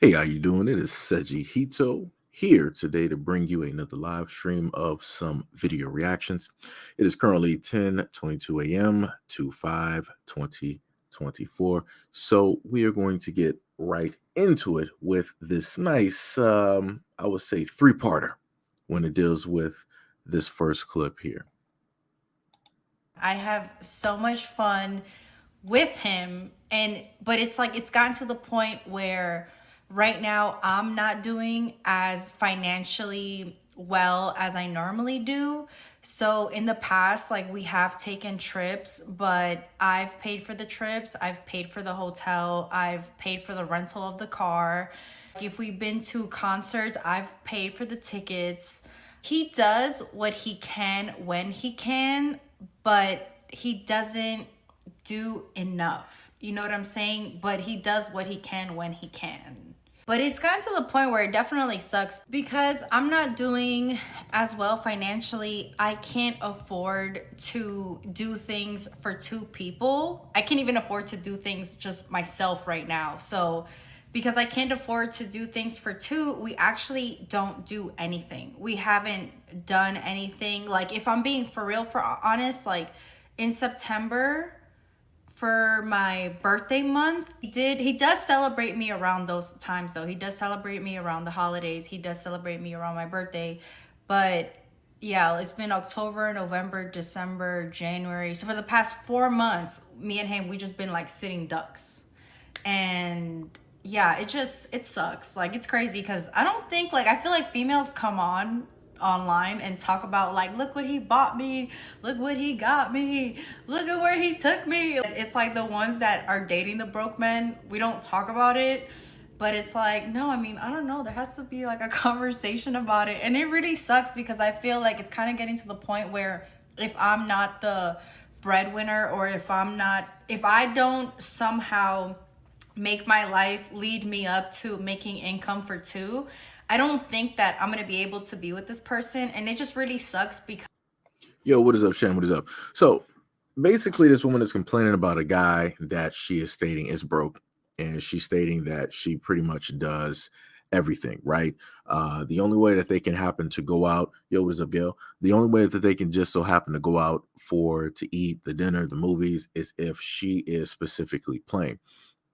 Hey, how you doing? It is Seji Hito here today to bring you another live stream of some video reactions. It is currently 10:22 a.m. to 5:20:24. So we are going to get right into it with this nice, I would say, three-parter when it deals with this first clip here. I have so much fun with him, and but it's like it's gotten to the point where right now I'm not doing as financially well as I normally do. So in the past, like, we have taken trips, but I've paid for the trips, I've paid for the hotel, I've paid for the rental of the car. If we've been to concerts, I've paid for the tickets. He does what he can when he can, but he doesn't do enough. You know what I'm saying? But he does what he can when he can. But it's gotten to the point where it definitely sucks because I'm not doing as well financially. I can't afford to do things for two people. I can't even afford to do things just myself right now. So because I can't afford to do things for two, we actually don't do anything. We haven't done anything. Like, if I'm being for real, for honest, like in September, for my birthday month, he does celebrate me around those times though. He does celebrate me around the holidays. He does celebrate me around my birthday. But yeah, it's been October, November, December, January. So for the past 4 months, me and him, we just been like sitting ducks. And yeah, it sucks. Like, it's crazy because I don't think, like, I feel like females come on online and talk about, like, look what he bought me, look what he got me, look at where he took me. It's like the ones that are dating the broke men, we don't talk about it. But it's like, no, I mean, I don't know, there has to be like a conversation about it. And it really sucks because I feel like it's kind of getting to the point where if I'm not the breadwinner, or if I don't somehow make my life lead me up to making income for two, I don't think that I'm going to be able to be with this person. And it just really sucks because Yo, what is up, Shan? What is up? So basically, this woman is complaining about a guy that she is stating is broke, and she's stating that she pretty much does everything, right? The only way that they can happen to go out, yo, what is up, Gail? The only way that they can just so happen to go out for to eat the dinner, the movies, is if she is specifically paying.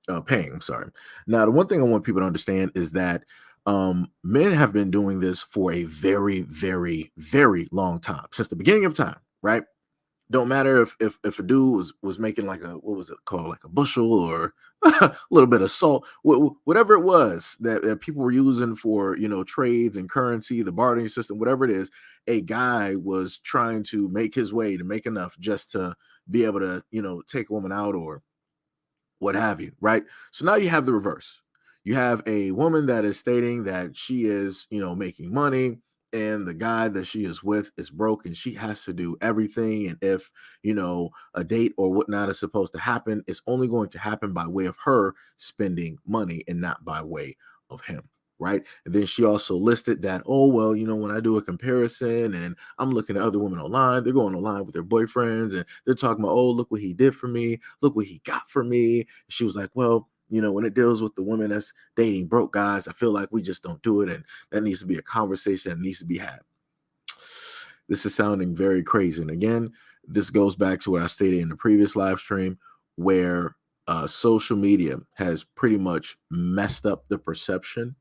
I'm sorry. Now, the one thing I want people to understand is that men have been doing this for a very, very, very long time, since the beginning of time, right? Don't matter if a dude was making like a, what was it called, like a bushel or a little bit of salt, whatever it was that people were using for, trades and currency, the bartering system, whatever it is. A guy was trying to make his way to make enough just to be able to, take a woman out or what have you, right? So now you have the reverse. You have a woman that is stating that she is, making money, and the guy that she is with is broke and she has to do everything. And if, a date or whatnot is supposed to happen, it's only going to happen by way of her spending money and not by way of him. Right. And then she also listed that, oh, well, when I do a comparison and I'm looking at other women online, they're going online with their boyfriends and they're talking about, oh, look what he did for me. Look what he got for me. She was like, well, when it deals with the women that's dating broke guys, I feel like we just don't do it. And that needs to be a conversation that needs to be had. This is sounding very crazy. And again, this goes back to what I stated in the previous live stream, where social media has pretty much messed up the perception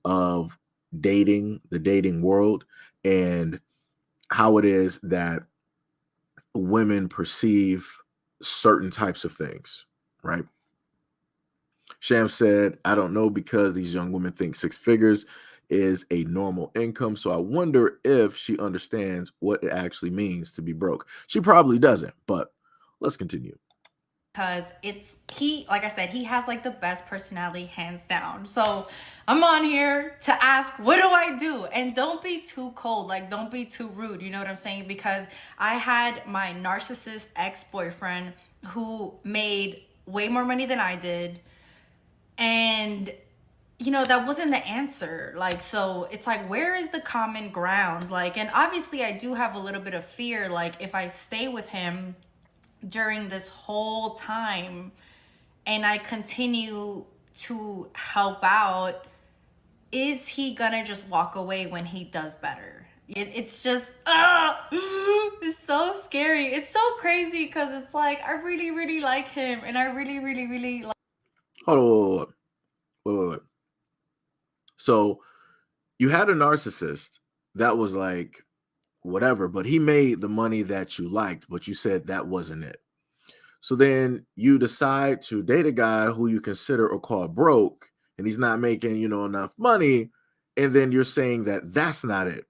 of dating, the dating world, and how it is that women perceive certain types of things, right? Sham said, I don't know, because these young women think six figures is a normal income. So I wonder if she understands what it actually means to be broke. She probably doesn't, but let's continue. like I said, he has like the best personality, hands down. So I'm on here to ask, what do I do? And don't be too cold, like, don't be too rude, you know what I'm saying? Because I had my narcissist ex-boyfriend who made way more money than I did, and that wasn't the answer. Like, so it's like, where is the common ground? Like, and obviously I do have a little bit of fear, like, if I stay with him during this whole time and I continue to help out, is he gonna just walk away when he does better? It's just it's so scary. It's so crazy because it's like I really, really like him, and I really, really, really like. Hold on. Wait. So you had a narcissist that was like whatever, but he made the money that you liked, but you said that wasn't it. So then you decide to date a guy who you consider or call broke, and he's not making, enough money. And then you're saying that that's not it.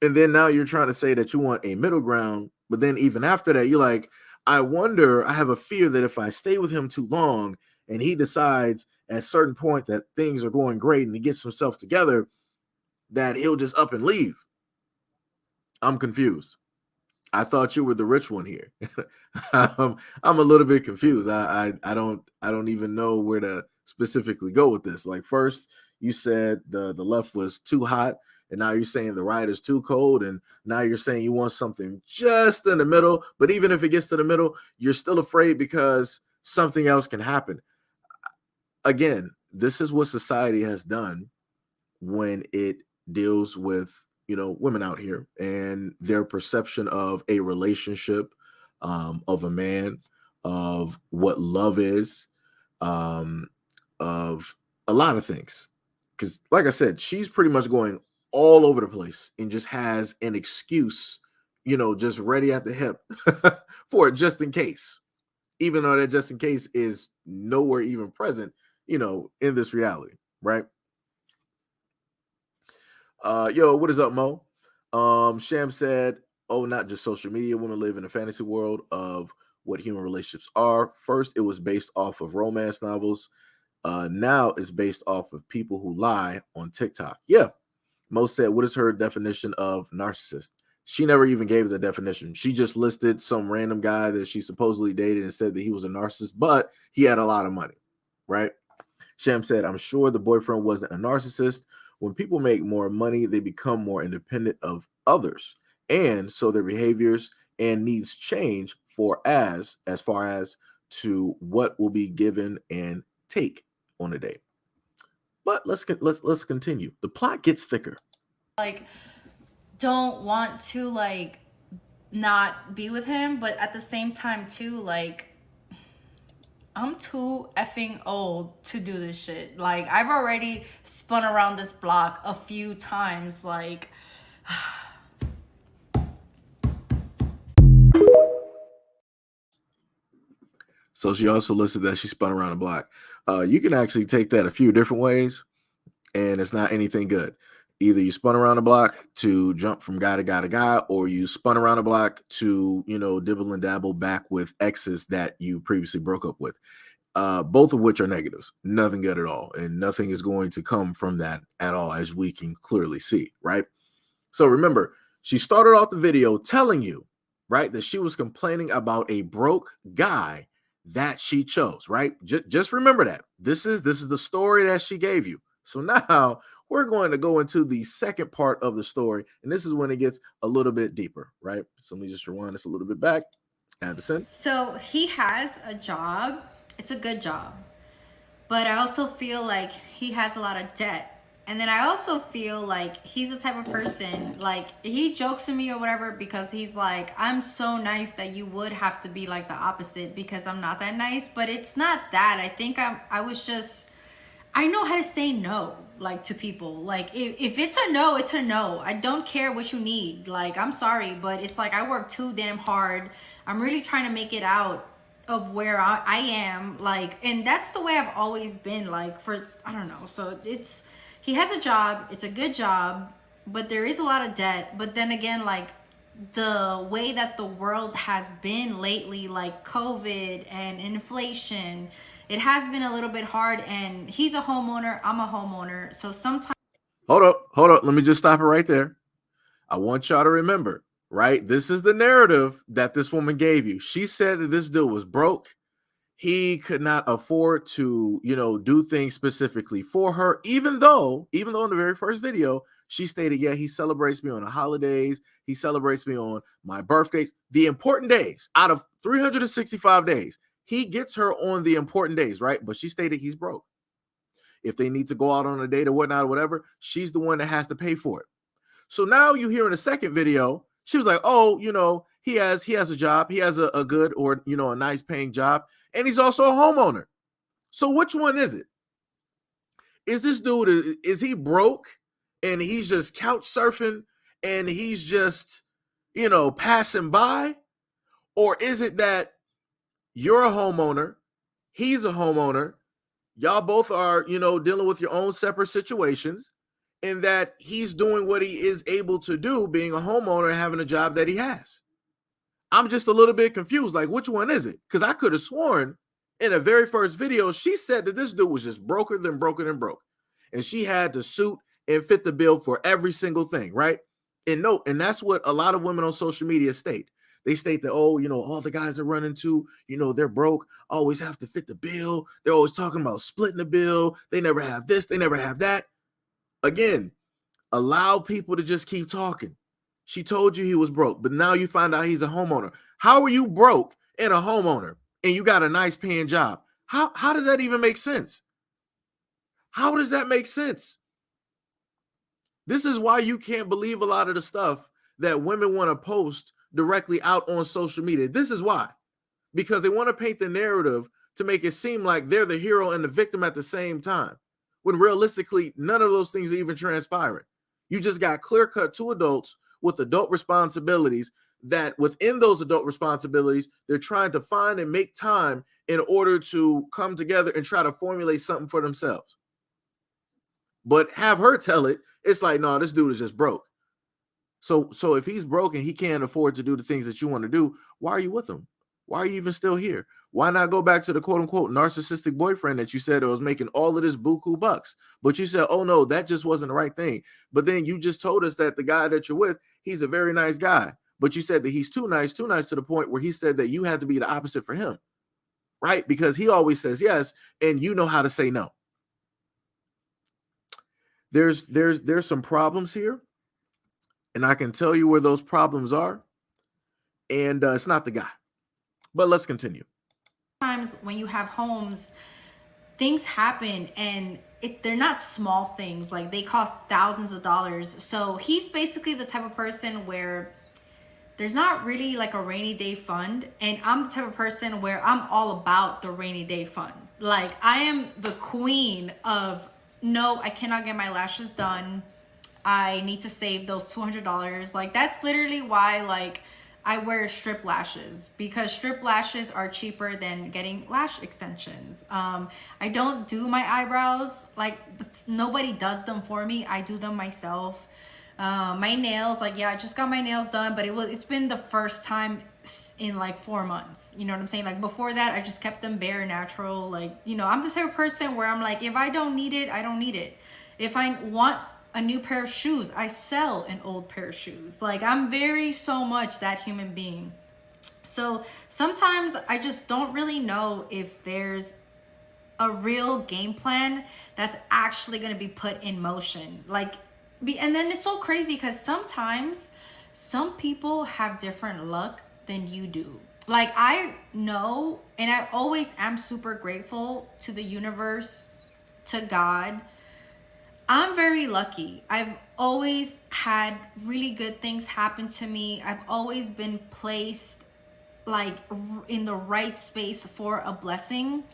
And then now you're trying to say that you want a middle ground. But then even after that, you're like, I have a fear that if I stay with him too long and he decides at a certain point that things are going great and he gets himself together, that he'll just up and leave. I'm confused. I thought you were the rich one here. I'm a little bit confused. I don't even know where to specifically go with this. Like first you said the left was too hot, and now you're saying the right is too cold, and now you're saying you want something just in the middle. But even if it gets to the middle, you're still afraid because something else can happen. Again, this is what society has done when it deals with women out here and their perception of a relationship, of a man, of what love is, um, of a lot of things. Because like I said, she's pretty much going all over the place and just has an excuse, just ready at the hip for it, just in case, even though that just in case is nowhere even present, in this reality, right? Yo, what is up, Mo? Sham said, "Oh, not just social media. Women live in a fantasy world of what human relationships are. First, it was based off of romance novels. Now it's based off of people who lie on TikTok." Yeah. Mo said, "What is her definition of narcissist?" She never even gave the definition. She just listed some random guy that she supposedly dated and said that he was a narcissist, but he had a lot of money, right? Sham said, "I'm sure the boyfriend wasn't a narcissist. When people make more money, they become more independent of others. And so their behaviors and needs change as far as to what will be given and take on a date." But let's continue. The plot gets thicker. Like don't want to like not be with him, but at the same time too, like I'm too effing old to do this shit. Like I've already spun around this block a few times. Like So she also listed that she spun around the block. You can actually take that a few different ways, and it's not anything good. Either you spun around the block to jump from guy to guy to guy, or you spun around the block to, dibble and dabble back with exes that you previously broke up with. Both of which are negatives. Nothing good at all. And nothing is going to come from that at all, as we can clearly see, right? So remember, she started off the video telling you, right, that she was complaining about a broke guy that she chose, right? Just remember that. This is the story that she gave you. So now we're going to go into the second part of the story, and this is when it gets a little bit deeper, right? So let me just rewind this a little bit back. Add the sentence. so he has a job. It's a good job. But I also feel like he has a lot of debt. And then I also feel like he's the type of person, like he jokes to me or whatever because he's like, I'm so nice that you would have to be like the opposite because I'm not that nice. But it's not that. I think I was just, I know how to say no, like to people. Like if it's a no, it's a no. I don't care what you need. Like I'm sorry, but it's like I work too damn hard. I'm really trying to make it out of where I am. Like, and that's the way I've always been. Like for I don't know. So it's he has a job. It's a good job, but there is a lot of debt. But then again, like the way that the world has been lately, like COVID and inflation, it has been a little bit hard. And he's a homeowner, I'm a homeowner, so sometimes Hold up. Let me just stop it right there. I want y'all to remember, right? This is the narrative that this woman gave you. She said that this dude was broke. He could not afford to, do things specifically for her, even though in the very first video, she stated, yeah, he celebrates me on the holidays. He celebrates me on my birthdays, the important days out of 365 days. He gets her on the important days, right? But she stated he's broke. If they need to go out on a date or whatnot or whatever, she's the one that has to pay for it. So now you hear in the second video, she was like, oh, he has a job, he has a good, or a nice paying job, and he's also a homeowner. So which one is it? Is this dude, is he broke and he's just couch surfing and he's just, passing by? Or is it that you're a homeowner, he's a homeowner, y'all both are, dealing with your own separate situations, and that he's doing what he is able to do, being a homeowner and having a job that he has? I'm just a little bit confused. Like, which one is it? Because I could have sworn in the very first video, she said that this dude was just broker than broken and broke. And she had to suit and fit the bill for every single thing, right? And that's what a lot of women on social media state. They state that, oh, all the guys that run into, they're broke, always have to fit the bill. They're always talking about splitting the bill. They never have this, they never have that. Again, allow people to just keep talking. She told you he was broke, but now you find out he's a homeowner. How are you broke and a homeowner and you got a nice paying job? How does that even make sense? How does that make sense? This is why you can't believe a lot of the stuff that women want to post directly out on social media. This is why. Because they want to paint the narrative to make it seem like they're the hero and the victim at the same time, when realistically, none of those things are even transpiring. You just got clear-cut two adults with adult responsibilities that within those adult responsibilities, they're trying to find and make time in order to come together and try to formulate something for themselves. But have her tell it, it's like, no, this dude is just broke. So if he's broke and he can't afford to do the things that you want to do, why are you with him? Why are you even still here? Why not go back to the quote unquote narcissistic boyfriend that you said was making all of this buku bucks? But you said, oh no, that just wasn't the right thing. But then you just told us that the guy that you're with, he's a very nice guy. But you said that he's too nice to the point where he said that you had to be the opposite for him, right? Because he always says yes, and you know how to say no. There's some problems here, and I can tell you where those problems are, and it's not the guy. But let's continue. Sometimes when you have homes, things happen, and they're not small things. Like, they cost thousands of dollars. So he's basically the type of person where there's not really like a rainy day fund, and I'm the type of person where I'm all about the rainy day fund. Like, I am the queen of, no, I cannot get my lashes done, I need to save those $200. Like, that's literally why, like, I wear strip lashes, because strip lashes are cheaper than getting lash extensions. I don't do my eyebrows. Like, nobody does them for me. I do them myself. My nails, like, yeah, I just got my nails done, but it's been the first time in like 4 months. You know what I'm saying? Like, before that, I just kept them bare, natural. Like, I'm the type of person where I'm like, if I don't need it, I don't need it. If I want a new pair of shoes, I sell an old pair of shoes. Like, I'm very so much that human being. So sometimes I just don't really know if there's a real game plan that's actually going to be put in motion. Like, and then it's so crazy because sometimes some people have different luck than you do. Like, I know, and I always am super grateful to the universe, to God. I'm very lucky. I've always had really good things happen to me. I've always been placed like in the right space for a blessing.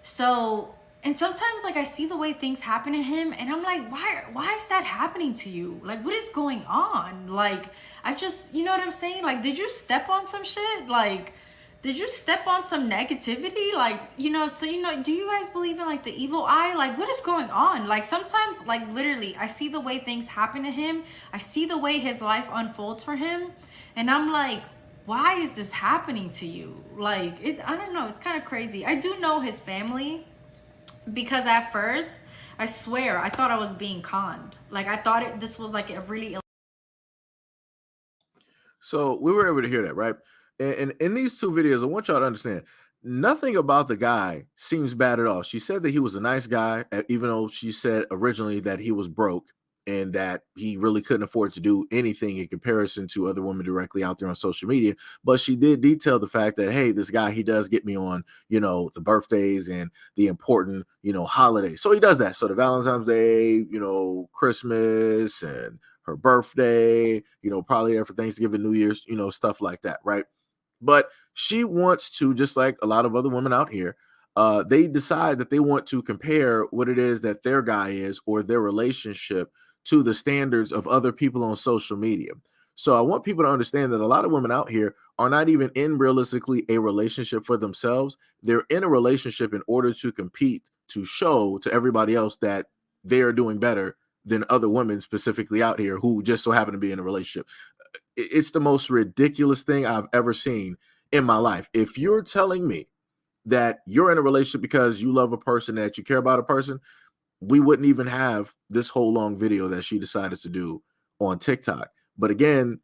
So, and sometimes like I see the way things happen to him and I'm like, why is that happening to you? Like, what is going on? Like, I just, you know what I'm saying? Like, did you step on some shit? Like, did you step on some negativity? Like, so, do you guys believe in like the evil eye? Like, what is going on? Like, sometimes, like, literally, I see the way things happen to him. I see the way his life unfolds for him. And I'm like, why is this happening to you? Like, I don't know. It's kind of crazy. I do know his family, because at first, I swear, I thought I was being conned. Like, I thought this was like a really... So we were able to hear that, right? And in these two videos, I want y'all to understand, nothing about the guy seems bad at all. She said that he was a nice guy, even though she said originally that he was broke. and that he really couldn't afford to do anything in comparison to other women directly out there on social media. But she did detail the fact that, hey, this guy, he does get me on, the birthdays and the important, holidays. So he does that. So the Valentine's Day, Christmas and her birthday, probably there for Thanksgiving, New Year's, stuff like that, right? But she wants to, just like a lot of other women out here, they decide that they want to compare what it is that their guy is or their relationship to the standards of other people on social media. So I want people to understand that a lot of women out here are not even in realistically a relationship for themselves. They're in a relationship in order to compete, to show to everybody else that they are doing better than other women specifically out here who just so happen to be in a relationship. It's the most ridiculous thing I've ever seen in my life. If you're telling me that you're in a relationship because you love a person, that you care about a person, we wouldn't even have this whole long video that she decided to do on TikTok. But again,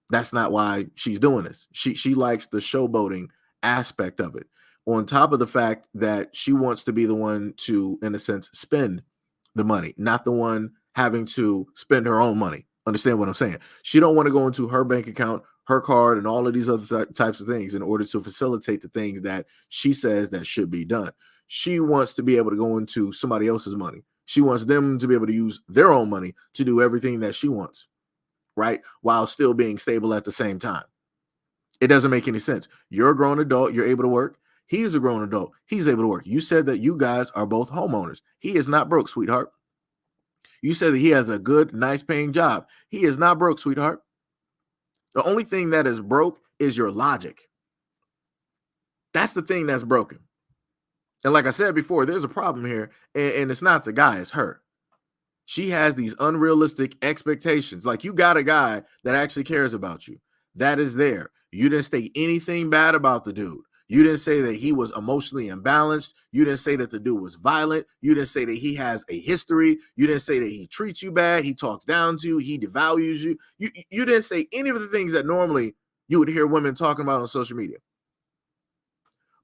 that's not why she's doing this. She likes the showboating aspect of it. On top of the fact that she wants to be the one to, in a sense, spend the money, not the one having to spend her own money. Understand what I'm saying? She don't want to go into her bank account, her card, and all of these other types of things in order to facilitate the things that she says that should be done. She wants to be able to go into somebody else's money. She wants them to be able to use their own money to do everything that she wants, right? While still being stable at the same time. It doesn't make any sense. You're a grown adult. You're able to work. He's a grown adult. He's able to work. You said that you guys are both homeowners. He is not broke, sweetheart. You said that he has a good, nice paying job. He is not broke, sweetheart. The only thing that is broke is your logic. That's the thing that's broken. And like I said before, there's a problem here, and it's not the guy, it's her. She has these unrealistic expectations. Like, you got a guy that actually cares about you. That is there. You didn't say anything bad about the dude. You didn't say that he was emotionally imbalanced. You didn't say that the dude was violent. You didn't say that he has a history. You didn't say that he treats you bad. He talks down to you. He devalues you. You didn't say any of the things that normally you would hear women talking about on social media.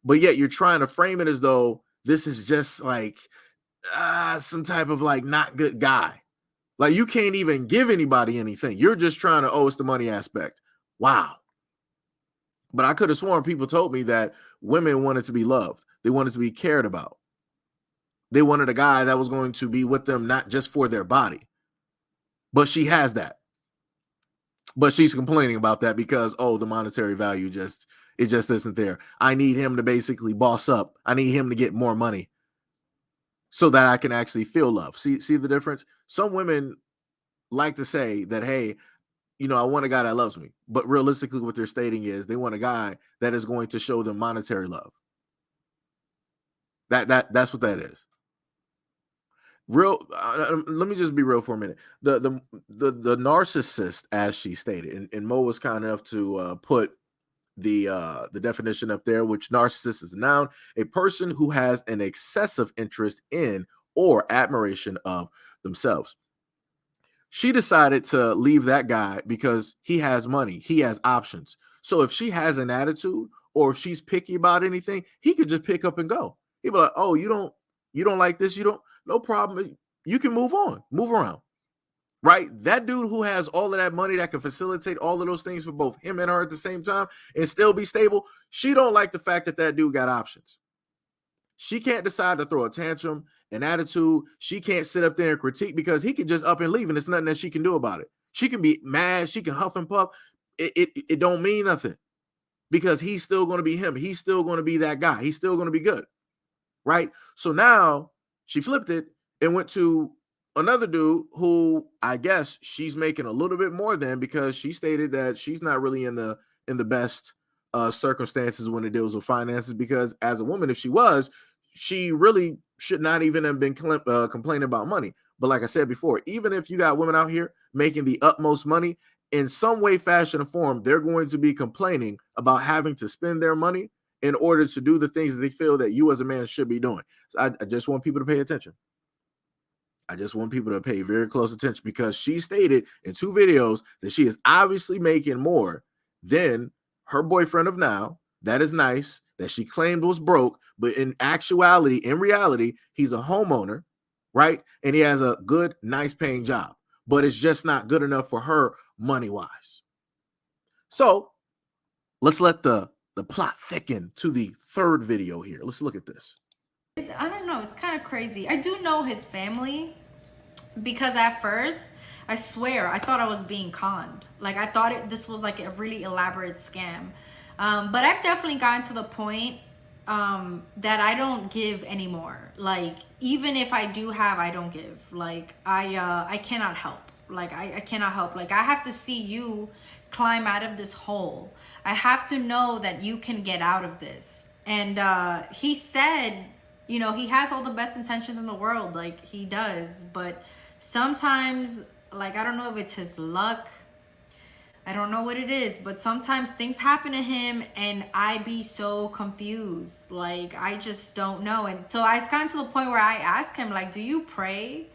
But yet you're trying to frame it as though this is just like some type of like not good guy. Like, you can't even give anybody anything. You're just trying to, it's the money aspect. Wow. But I could have sworn people told me that women wanted to be loved. They wanted to be cared about. They wanted a guy that was going to be with them, not just for their body. But she has that. But she's complaining about that because, the monetary value it just isn't there. I need him to basically boss up. I need him to get more money so that I can actually feel love. See the difference? Some women like to say that, hey, I want a guy that loves me. But realistically, what they're stating is they want a guy that is going to show them monetary love. That's what that is. Let me just be real for a minute. The narcissist, as she stated, and Mo was kind enough to put the definition up there, which narcissist is a noun, a person who has an excessive interest in or admiration of themselves. She decided to leave that guy because he has money, he has options. So if she has an attitude or if she's picky about anything, he could just pick up and go. He'd be like, "Oh, you don't like this, no problem. You can move on, move around." Right? That dude who has all of that money that can facilitate all of those things for both him and her at the same time and still be stable, she don't like the fact that that dude got options. She can't decide to throw a tantrum, an attitude. She can't sit up there and critique because he can just up and leave, and there's nothing that she can do about it. She can be mad. She can huff and puff. It don't mean nothing because he's still going to be him. He's still going to be that guy. He's still going to be good. Right? So now she flipped it and went to another dude who I guess she's making a little bit more than, because she stated that she's not really in the best circumstances when it deals with finances, because as a woman, if she was, she really should not even have been complaining about money. But like I said before, even if you got women out here making the utmost money, in some way, fashion, or form, they're going to be complaining about having to spend their money in order to do the things that they feel that you as a man should be doing. So I just want people to pay attention. I just want people to pay very close attention, because she stated in 2 videos that she is obviously making more than her boyfriend of now. That is nice, that she claimed was broke, but in actuality, in reality, he's a homeowner, right? And he has a good, nice paying job. but it's just not good enough for her money-wise. So let's let the plot thicken to the third video here. Let's look at this. I don't know. It's kind of crazy. I do know his family because at first, I swear, I thought I was being conned. Like, I thought this was like a really elaborate scam. But I've definitely gotten to the point that I don't give anymore. Like, even if I do have, I don't give. Like, I cannot help. Like, I cannot help. Like, I have to see you climb out of this hole. I have to know that you can get out of this. And he said, you know, he has all the best intentions in the world. Like, he does. But sometimes, like, I don't know if it's his luck. I don't know what it is, but sometimes things happen to him and I be so confused. Like, I just don't know. And so it's gotten to the point where I ask him, like, do you pray?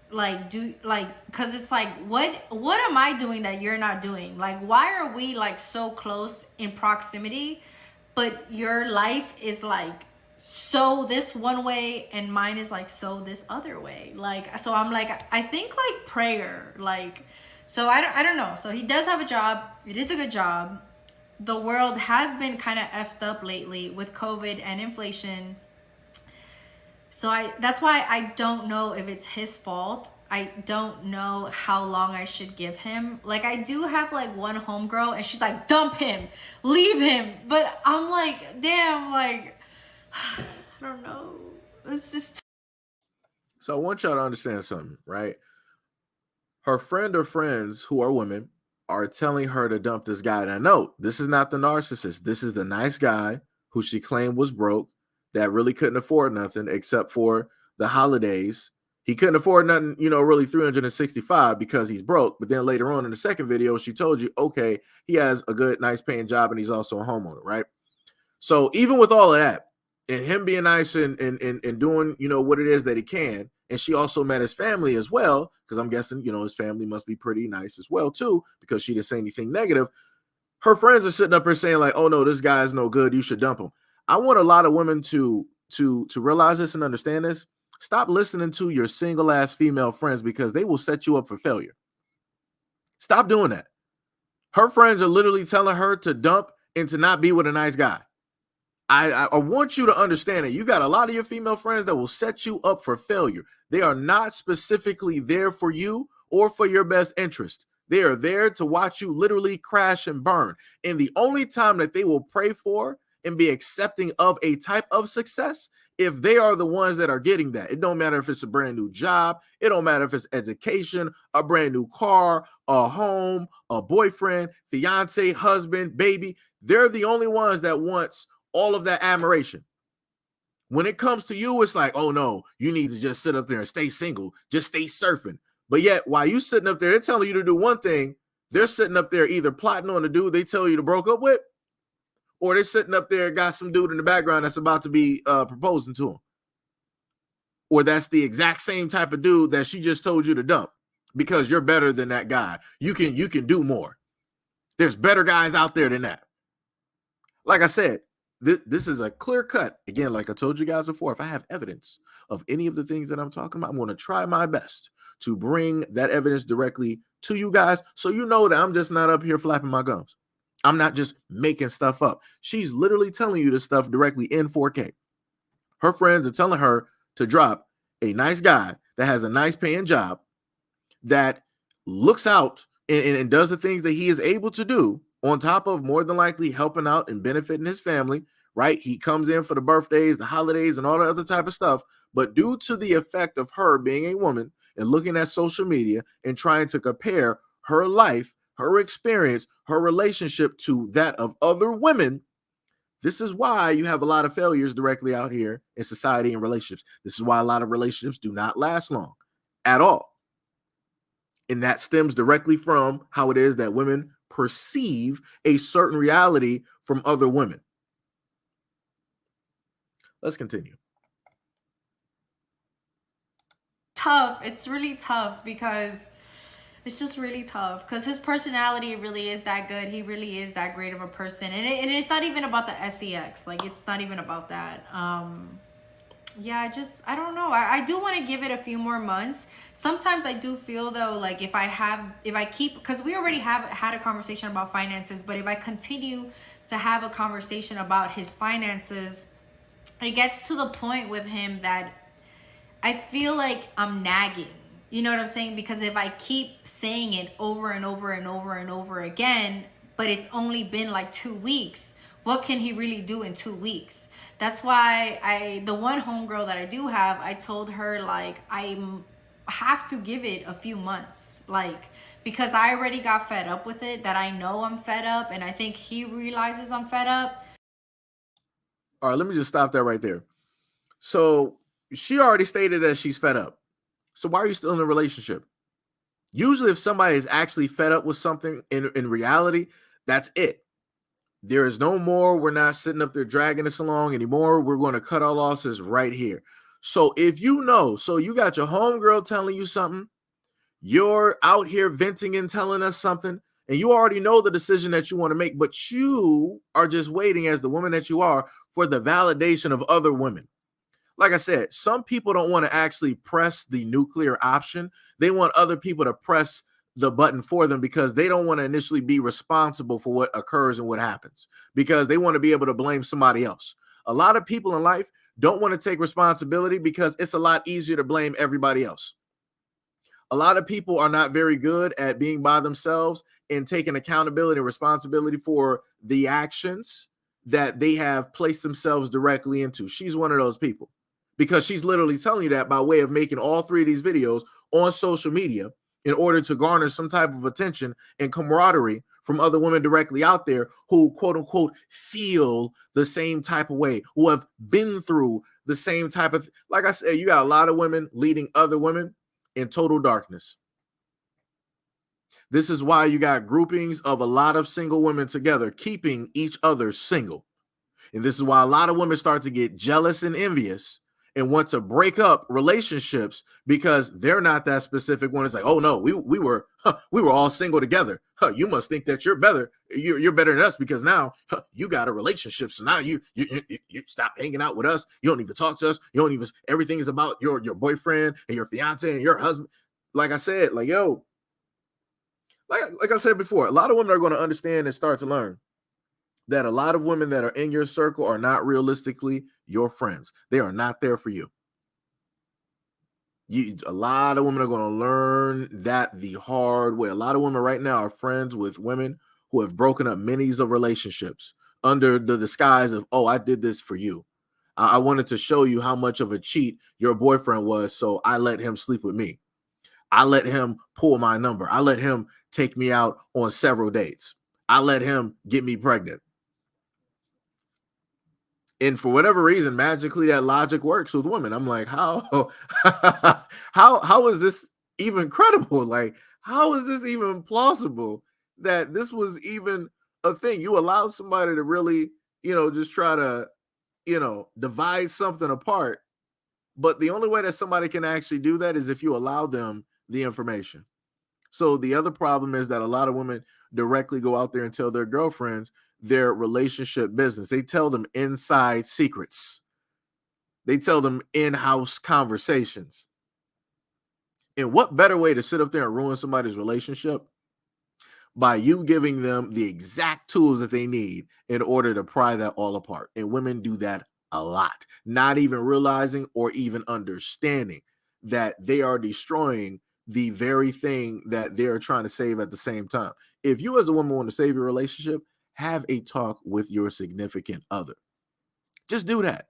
Like, cause it's like, what am I doing that you're not doing? Like, why are we like so close in proximity, but your life is like so this one way and mine is like so this other way? Like, so I'm like, I think like prayer, like, so I don't know. So he does have a job. It is a good job. The world has been kind of effed up lately with COVID and inflation. So that's why I don't know if it's his fault. I don't know how long I should give him. Like, I do have like one homegirl and she's like, dump him, leave him. But I'm like, damn, like, I don't know. It's just. So I want y'all to understand something, right? Her friend or friends who are women are telling her to dump this guy. And I know this is not the narcissist. This is the nice guy who she claimed was broke, that really couldn't afford nothing except for the holidays. He couldn't afford nothing, you know, really 365 because he's broke. But then later on in the second video, she told you, okay, he has a good, nice paying job and he's also a homeowner, right? So even with all of that and him being nice and doing, you know, what it is that he can, and she also met his family as well, because I'm guessing, you know, his family must be pretty nice as well too, because she didn't say anything negative. Her friends are sitting up here saying like, oh no, this guy is no good, you should dump him. I want a lot of women to realize this and understand this. Stop listening to your single ass female friends because they will set you up for failure. Stop doing that. Her friends are literally telling her to dump and to not be with a nice guy. I want you to understand that you got a lot of your female friends that will set you up for failure. They are not specifically there for you or for your best interest. They are there to watch you literally crash and burn. And the only time that they will pray for and be accepting of a type of success, if they are the ones that are getting that. It don't matter if it's a brand new job. It don't matter if it's education, a brand new car, a home, a boyfriend, fiance, husband, baby. They're the only ones that wants all of that admiration. When it comes to you, it's like, oh no, you need to just sit up there and stay single, just stay surfing. But yet, while you sitting up there, they're telling you to do one thing. They're sitting up there either plotting on the dude they tell you to broke up with, or they're sitting up there, got some dude in the background that's about to be proposing to him. Or that's the exact same type of dude that she just told you to dump because you're better than that guy. You can do more. There's better guys out there than that. Like I said, this is a clear cut. Again, like I told you guys before, if I have evidence of any of the things that I'm talking about, I'm going to try my best to bring that evidence directly to you guys so you know that I'm just not up here flapping my gums. I'm not just making stuff up. She's literally telling you this stuff directly in 4K. Her friends are telling her to drop a nice guy that has a nice paying job, that looks out and does the things that he is able to do, on top of more than likely helping out and benefiting his family, right? He comes in for the birthdays, the holidays, and all the other type of stuff. But due to the effect of her being a woman and looking at social media and trying to compare her life, her experience, her relationship to that of other women, this is why you have a lot of failures directly out here in society and relationships. This is why a lot of relationships do not last long at all. And that stems directly from how it is that women perceive a certain reality from other women. Let's continue. Tough. It's really tough because it's just really tough because his personality really is that good. He really is that great of a person. And it's not even about the sex. Like, it's not even about that. Yeah, I don't know. I do want to give it a few more months. Sometimes I do feel though, like if I keep, because we already have had a conversation about finances, but if I continue to have a conversation about his finances, it gets to the point with him that I feel like I'm nagging. You know what I'm saying? Because if I keep saying it over and over and over and over again, but it's only been like 2 weeks, what can he really do in 2 weeks? That's why the one homegirl that I do have, I told her like have to give it a few months. Like, because I already got fed up with it, that I know I'm fed up, and I think he realizes I'm fed up. All right, let me just stop that right there. So she already stated that she's fed up. So why are you still in a relationship? Usually, if somebody is actually fed up with something in reality, that's it. There is no more. We're not sitting up there dragging this along anymore. We're going to cut our losses right here. So if you know, so you got your homegirl telling you something, you're out here venting and telling us something, and you already know the decision that you want to make, but you are just waiting as the woman that you are for the validation of other women. Like I said, some people don't want to actually press the nuclear option. They want other people to press the button for them because they don't want to initially be responsible for what occurs and what happens because they want to be able to blame somebody else. A lot of people in life don't want to take responsibility because it's a lot easier to blame everybody else. A lot of people are not very good at being by themselves and taking accountability and responsibility for the actions that they have placed themselves directly into. She's one of those people because she's literally telling you that by way of making all three of these videos on social media in order to garner some type of attention and camaraderie from other women directly out there who, quote unquote, feel the same type of way, who have been through the same type of, like I said, you got a lot of women leading other women in total darkness. This is why you got groupings of a lot of single women together, keeping each other single. And this is why a lot of women start to get jealous and envious and want to break up relationships because they're not that specific one. It's like, oh no, we were all single together. You must think that you're better. You're better than us because now you got a relationship. So now you stop hanging out with us. You don't even talk to us. You don't even. Everything is about your boyfriend and your fiance and your husband. Like I said, like yo, like I said before, a lot of women are going to understand and start to learn that a lot of women that are in your circle are not realistically your friends. They are not there for you. A lot of women are going to learn that the hard way. A lot of women right now are friends with women who have broken up many of relationships under the disguise of, oh, I did this for you. I wanted to show you how much of a cheat your boyfriend was, so I let him sleep with me. I let him pull my number. I let him take me out on several dates. I let him get me pregnant. And for whatever reason, magically that logic works with women. I'm like, how how is this even credible? Like, how is this even plausible that this was even a thing? You allow somebody to really, just try to, divide something apart. But the only way that somebody can actually do that is if you allow them the information. So the other problem is that a lot of women directly go out there and tell their girlfriends their relationship business. They tell them inside secrets. They tell them in-house conversations. And what better way to sit up there and ruin somebody's relationship by you giving them the exact tools that they need in order to pry that all apart. And women do that a lot, not even realizing or even understanding that they are destroying the very thing that they're trying to save at the same time. If you as a woman want to save your relationship, have a talk with your significant other. Just do that.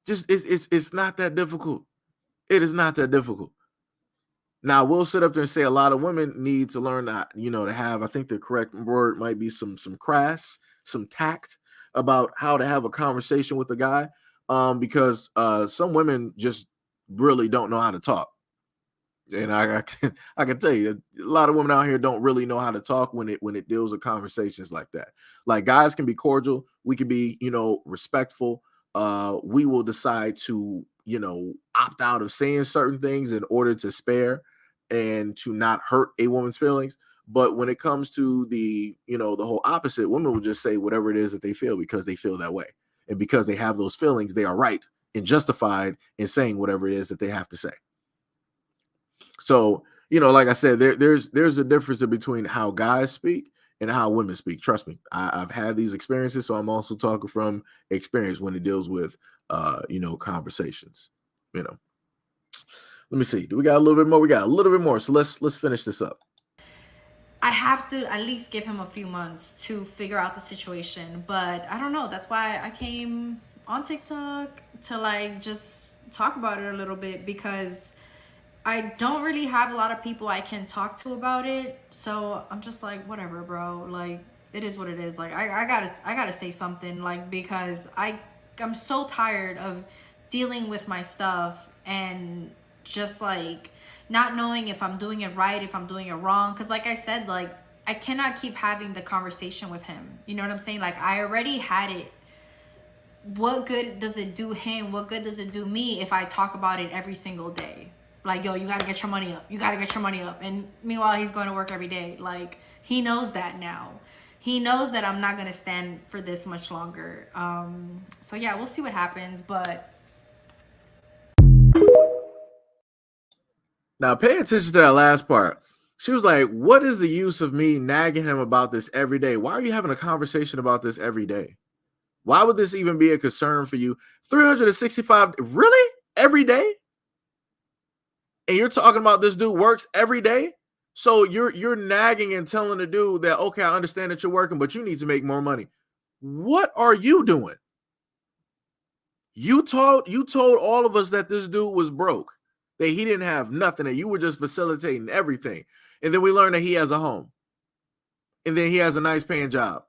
Just it's not that difficult. It is not that difficult. Now, we'll sit up there and say a lot of women need to learn that, to have, I think the correct word might be some crass, some tact about how to have a conversation with a guy. Because some women just really don't know how to talk. And I can tell you a lot of women out here don't really know how to talk when it deals with conversations like that. Like guys can be cordial, we can be, respectful. We will decide to, opt out of saying certain things in order to spare and to not hurt a woman's feelings. But when it comes to the whole opposite, women will just say whatever it is that they feel because they feel that way. And because they have those feelings, they are right and justified in saying whatever it is that they have to say. So, you know, like I said, there's a difference between how guys speak and how women speak. Trust me, I've had these experiences, so I'm also talking from experience when it deals with you know, conversations. You know, let me see. Do we got a little bit more? We got a little bit more. So let's finish this up. I have to at least give him a few months to figure out the situation. But I don't know. That's why I came on TikTok to like just talk about it a little bit, because I don't really have a lot of people I can talk to about it. So I'm just like, whatever, bro. Like, it is what it is. Like, I gotta say something, like, because I'm so tired of dealing with my stuff and just like not knowing if I'm doing it right, if I'm doing it wrong. Cause like I said, like, I cannot keep having the conversation with him. You know what I'm saying? Like, I already had it. What good does it do him? What good does it do me if I talk about it every single day? Like, yo, you gotta get your money up. You gotta get your money up. And meanwhile, he's going to work every day. Like, he knows that now. He knows that I'm not gonna stand for this much longer. So yeah, we'll see what happens. But Now, pay attention to that last part. She was like, "What is the use of me nagging him about this every day? Why are you having a conversation about this every day? Why would this even be a concern for you? 365, really? Every day? And you're talking about this dude works every day? So you're nagging and telling the dude that, okay, I understand that you're working, but you need to make more money. What are you doing? You told all of us that this dude was broke, that he didn't have nothing, and you were just facilitating everything. And then we learned that he has a home. And then he has a nice paying job.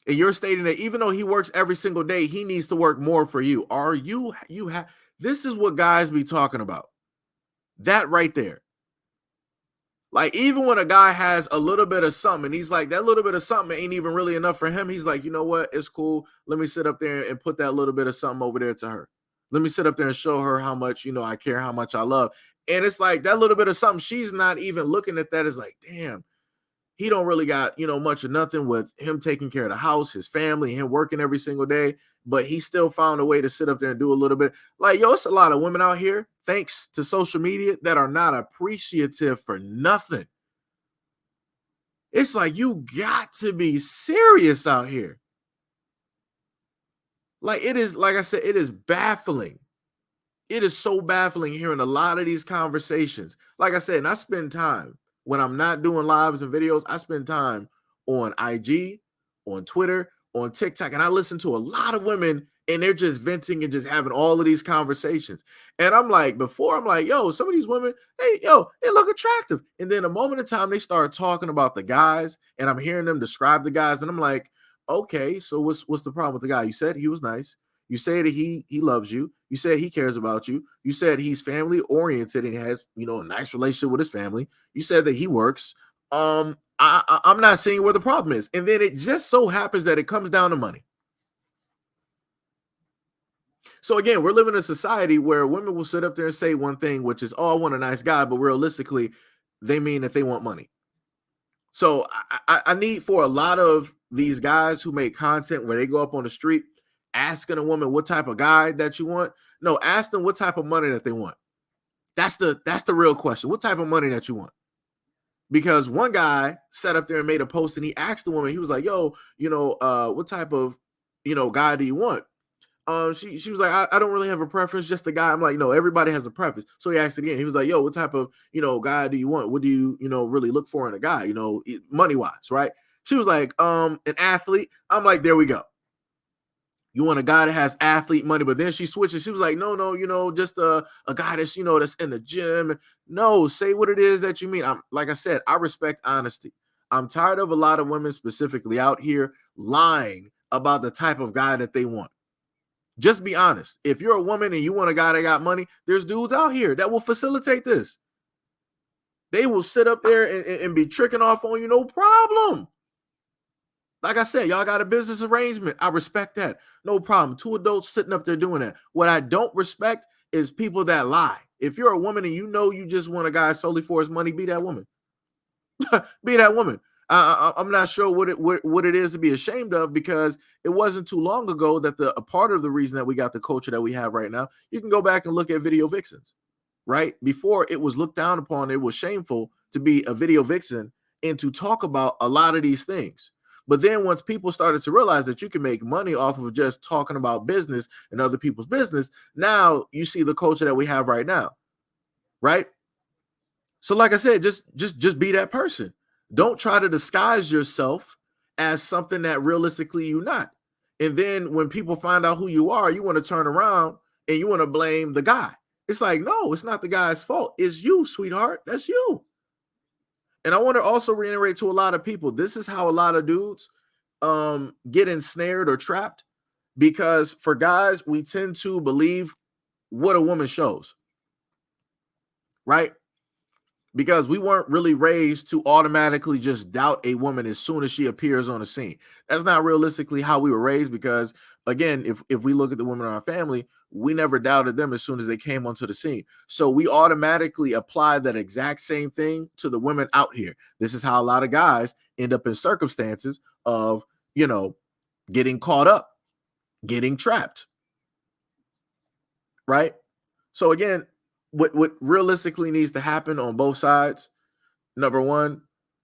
And you're stating that even though he works every single day, he needs to work more for you. Are you have this is what guys be talking about. That right there. Like, even when a guy has a little bit of something, and he's like, that little bit of something ain't even really enough for him. He's like, you know what? It's cool. Let me sit up there and put that little bit of something over there to her. Let me sit up there and show her how much, you know, I care, how much I love. And it's like that little bit of something, she's not even looking at that as like, damn, he don't really got, you know, much of nothing with him taking care of the house, his family, him working every single day, but he still found a way to sit up there and do a little bit. Like, yo, it's a lot of women out here, thanks to social media, that are not appreciative for nothing. It's like, you got to be serious out here. Like, it is, like I said, it is baffling. It is so baffling hearing a lot of these conversations. Like I said, and I spend time when I'm not doing lives and videos, I spend time on IG, on Twitter, on TikTok, and I listen to a lot of women, and they're just venting and just having all of these conversations. And I'm like, before I'm like, yo, some of these women, hey, yo, they look attractive. And then a moment in time, they start talking about the guys, and I'm hearing them describe the guys, and I'm like, okay, so what's the problem with the guy? You said he was nice. You say that he loves you. You said he cares about you. You said he's family oriented and has, you know, a nice relationship with his family. You said that he works. I'm not seeing where the problem is. And then it just so happens that it comes down to money. So again, we're living in a society where women will sit up there and say one thing, which is, "Oh, I want a nice guy," but realistically, they mean that they want money. So I need for a lot of these guys who make content where they go up on the street asking a woman what type of guy that you want. No, ask them what type of money that they want. That's the real question. What type of money that you want? Because one guy sat up there and made a post and he asked the woman, he was like, yo, you know, what type of, you know, guy do you want? She was like, I don't really have a preference, just a guy. I'm like, no, everybody has a preference. So he asked again. He was like, yo, what type of, you know, guy do you want? What do you, you know, really look for in a guy, you know, money wise, right? She was like, an athlete. I'm like, there we go. You want a guy that has athlete money, but then she switches. She was like, no, you know, just a guy that's, you know, that's in the gym. No, say what it is that you mean. I'm like I said, I respect honesty. I'm tired of a lot of women specifically out here lying about the type of guy that they want. Just be honest. If you're a woman and you want a guy that got money, there's dudes out here that will facilitate this. They will sit up there and be tricking off on you, no problem. Like I said, y'all got a business arrangement. I respect that. No problem. Two adults sitting up there doing that. What I don't respect is people that lie. If you're a woman and you know you just want a guy solely for his money, be that woman. Be that woman. I'm not sure what it is to be ashamed of, because it wasn't too long ago that a part of the reason that we got the culture that we have right now. You can go back and look at video vixens, right? Before, it was looked down upon, it was shameful to be a video vixen and to talk about a lot of these things. But then once people started to realize that you can make money off of just talking about business and other people's business, now you see the culture that we have right now, right? So like I said, just be that person. Don't try to disguise yourself as something that realistically you're not. And then when people find out who you are, you want to turn around and you want to blame the guy. It's like, no, it's not the guy's fault. It's you, sweetheart. That's you. And I want to also reiterate to a lot of people, this is how a lot of dudes get ensnared or trapped, because for guys, we tend to believe what a woman shows, right? Because we weren't really raised to automatically just doubt a woman as soon as she appears on the scene. That's not realistically how we were raised, because again, if we look at the women in our family, we never doubted them as soon as they came onto the scene. So we automatically apply that exact same thing to the women out here. This is how a lot of guys end up in circumstances of, you know, getting caught up, getting trapped, right? So again, what realistically needs to happen on both sides, number one,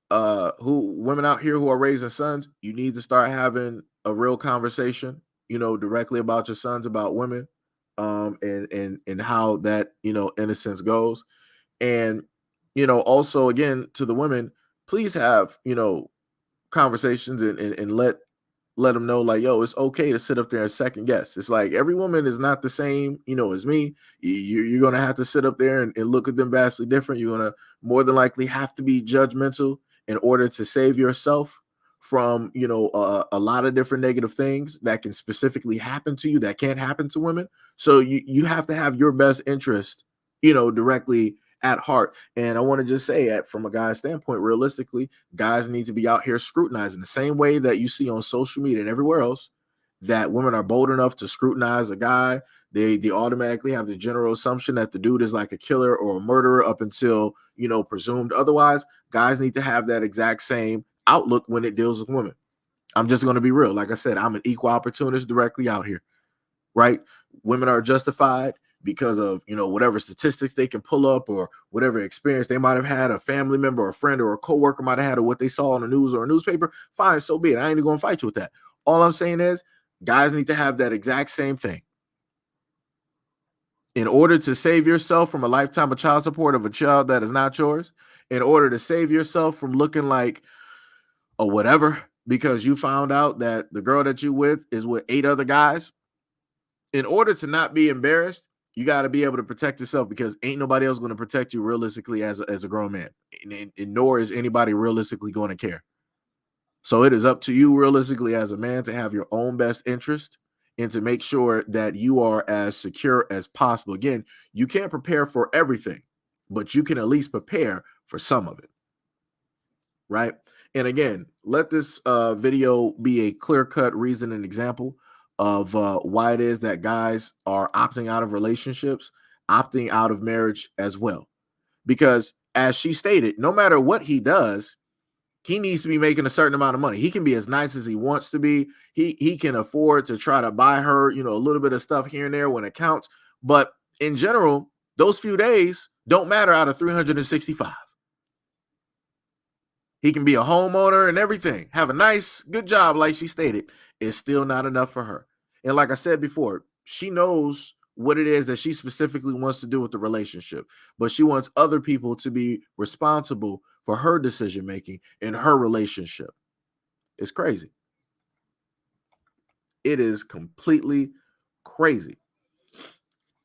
who women out here who are raising sons, you need to start having a real conversation, directly about your sons, about women, and how that, innocence goes. And, also again, to the women, please have, conversations, and let them know, like, yo, it's okay to sit up there and second guess. It's like every woman is not the same, as me. You're going to have to sit up there and look at them vastly different. You're going to more than likely have to be judgmental in order to save yourself from, a lot of different negative things that can specifically happen to you that can't happen to women. So you have to have your best interest, directly at heart. And I want to just say, from a guy's standpoint, realistically, guys need to be out here scrutinizing the same way that you see on social media and everywhere else, that women are bold enough to scrutinize a guy. They automatically have the general assumption that the dude is like a killer or a murderer up until, presumed otherwise. Guys need to have that exact same outlook when it deals with women. I'm just going to be real. Like I said, I'm an equal opportunist directly out here, right? Women are justified because of, whatever statistics they can pull up, or whatever experience they might have had, a family member or a friend or a coworker might have had, or what they saw on the news or a newspaper. Fine, so be it. I ain't even going to fight you with that. All I'm saying is, guys need to have that exact same thing. In order to save yourself from a lifetime of child support of a child that is not yours, in order to save yourself from looking like a whatever because you found out that the girl that you with is with 8 other guys, in order to not be embarrassed, you got to be able to protect yourself, because ain't nobody else going to protect you realistically as a grown man, and nor is anybody realistically going to care. So it is up to you realistically as a man to have your own best interest and to make sure that you are as secure as possible. Again, you can't prepare for everything, but you can at least prepare for some of it, right? And again, let this video be a clear-cut reason and example of why it is that guys are opting out of relationships, opting out of marriage as well. Because as she stated, no matter what he does, he needs to be making a certain amount of money. He can be as nice as he wants to be. He can afford to try to buy her, a little bit of stuff here and there when it counts. But in general, those few days don't matter out of 365. He can be a homeowner and everything, have a nice, good job, like she stated. It's still not enough for her. And like I said before, she knows what it is that she specifically wants to do with the relationship, but she wants other people to be responsible for her decision making in her relationship. It's crazy. It is completely crazy,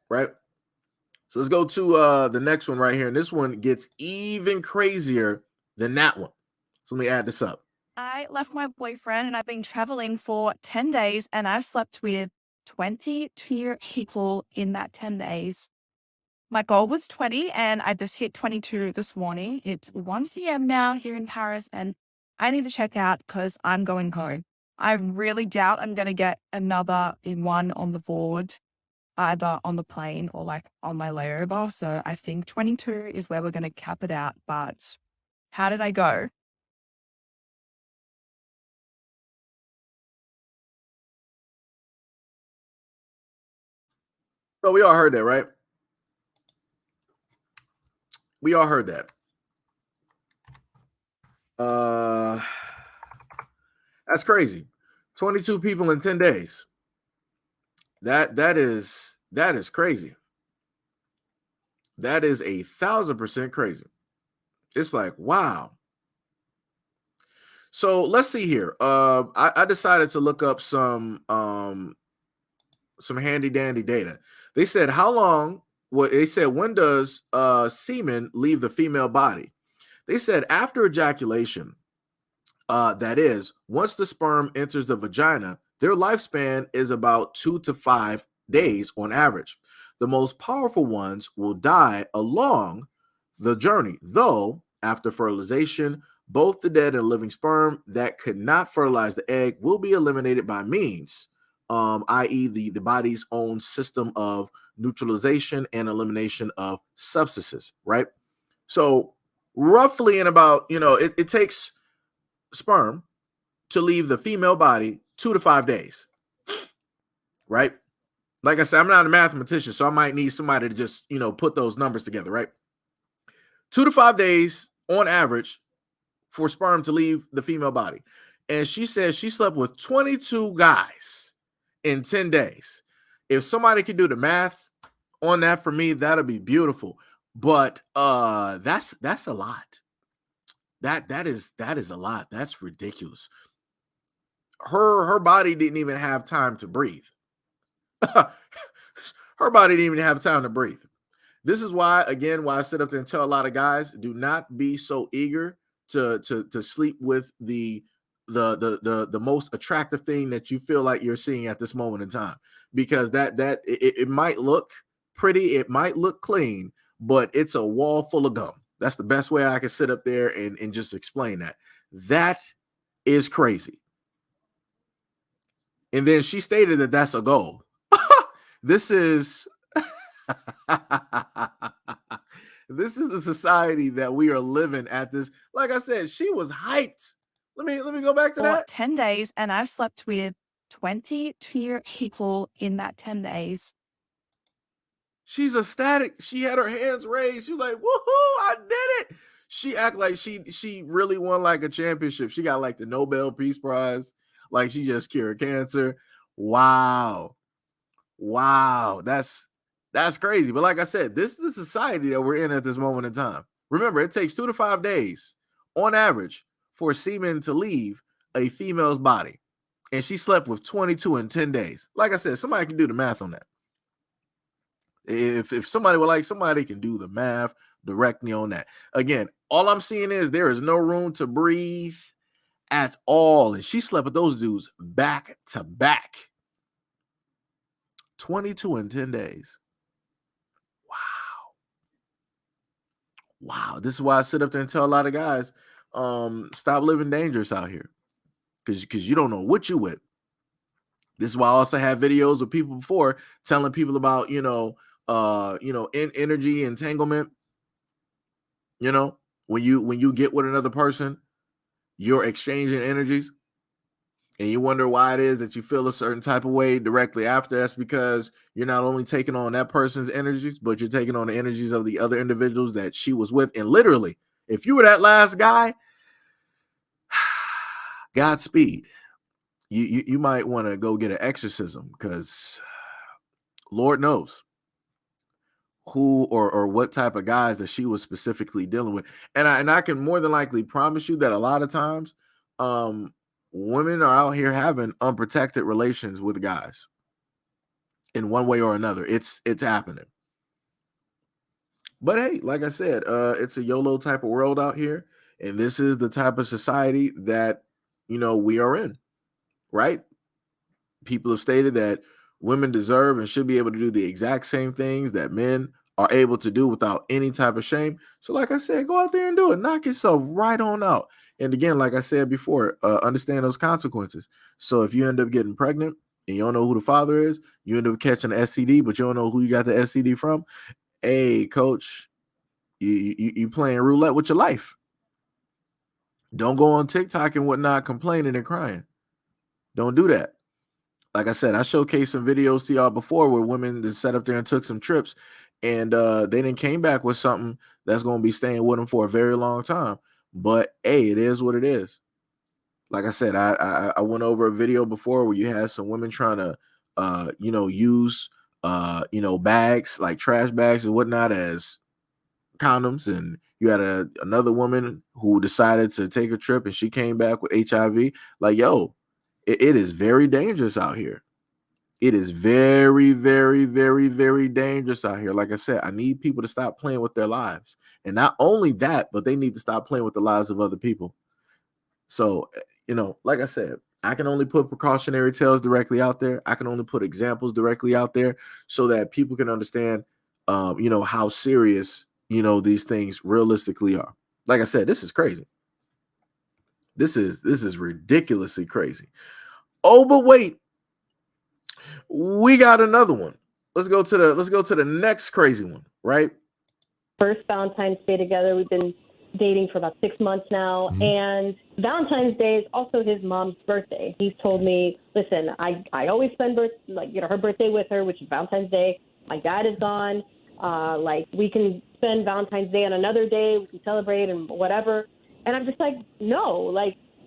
right? So let's go to the next one right here. And this one gets even crazier than that one. So let me add this up. I left my boyfriend and I've been traveling for 10 days and I've slept with 22 people in that 10 days. My goal was 20 and I just hit 22 this morning. It's 1 p.m. now here in Paris and I need to check out because I'm going home. I really doubt I'm going to get another one on the board, either on the plane or like on my layover. So I think 22 is where we're going to cap it out. But how did I go? So we all heard that, right? We all heard that. That's crazy. 22 people in 10 days. That is crazy. That is 1,000% crazy. It's like, wow. So let's see here. I decided to look up some handy dandy data. They said how long. Well, they said when does semen leave the female body? They said after ejaculation. That is, once the sperm enters the vagina, their lifespan is about 2 to 5 days on average. The most powerful ones will die along the journey, though after fertilization, both the dead and living sperm that could not fertilize the egg will be eliminated by means, i.e., the body's own system of neutralization and elimination of substances, right? So, roughly in about, it takes sperm to leave the female body 2 to 5 days, right? Like I said, I'm not a mathematician, so I might need somebody to just, put those numbers together, right? 2 to 5 days on average for sperm to leave the female body. And she says she slept with 22 guys in 10 days. If somebody could do the math on that for me, that'll be beautiful. But that's a lot. That is a lot. That's ridiculous. Her body didn't even have time to breathe. Her body didn't even have time to breathe. This is why, again, why I sit up there and tell a lot of guys, do not be so eager to sleep with the most attractive thing that you feel like you're seeing at this moment in time, because it might look pretty, it might look clean, but it's a wall full of gum. That's the best way I can sit up there and just explain that. That is crazy. And then she stated that that's a goal. This is this is the society that we are living at this. Like I said, she was hyped. Let me go back to For that. 10 days, and I've slept with 22 people in that 10 days. She's ecstatic. She had her hands raised. She was like, woohoo, I did it. She act like she really won like a championship. She got like the Nobel Peace Prize. Like she just cured cancer. Wow. That's crazy. But like I said, this is the society that we're in at this moment in time. Remember, it takes 2 to 5 days on average for semen to leave a female's body. And she slept with 22 in 10 days. Like I said, somebody can do the math on that. If somebody would like, somebody can do the math directly on that. Again, all I'm seeing is there is no room to breathe at all. And she slept with those dudes back to back. 22 in 10 days. Wow. This is why I sit up there and tell a lot of guys, stop living dangerous out here. Because you don't know what you with. This is why I also have videos of people before telling people about, in energy entanglement. When you get with another person, you're exchanging energies. And you wonder why it is that you feel a certain type of way directly after. That's because you're not only taking on that person's energies, but you're taking on the energies of the other individuals that she was with. And literally, if you were that last guy, Godspeed. You might want to go get an exorcism, because Lord knows who or what type of guys that she was specifically dealing with. And I can more than likely promise you that a lot of times, women are out here having unprotected relations with guys in one way or another. It's happening. But hey, like I said, it's a YOLO type of world out here, and this is the type of society that we are in, right? People have stated that women deserve and should be able to do the exact same things that men are able to do without any type of shame. So like I said, go out there and do it. Knock yourself right on out. And again, like I said before, understand those consequences. So if you end up getting pregnant and you don't know who the father is, you end up catching an STD, but you don't know who you got the STD from. Hey, coach, you playing roulette with your life. Don't go on TikTok and whatnot complaining and crying. Don't do that. Like I said, I showcased some videos to y'all before where women that sat up there and took some trips, and they didn't came back with something that's going to be staying with them for a very long time. But hey, it is what it is. Like I said, I went over a video before where you had some women trying to use bags like trash bags and whatnot as condoms, and you had another woman who decided to take a trip and she came back with HIV. Like, yo, it is very dangerous out here. It is very, very, very, very dangerous out here. Like I said, I need people to stop playing with their lives. And not only that, but they need to stop playing with the lives of other people. So, like I said, I can only put precautionary tales directly out there. I can only put examples directly out there so that people can understand, how serious, these things realistically are. Like I said, this is crazy. This is ridiculously crazy. Oh, but wait, we got another one. Let's go to the next crazy one, right? First Valentine's Day together. We've been dating for about 6 months now, and Valentine's Day is also his mom's birthday. He's told me, listen, I always spend her birthday with her, which is Valentine's Day. My dad is gone. We can spend Valentine's Day on another day. We can celebrate and whatever. And I'm just like, no,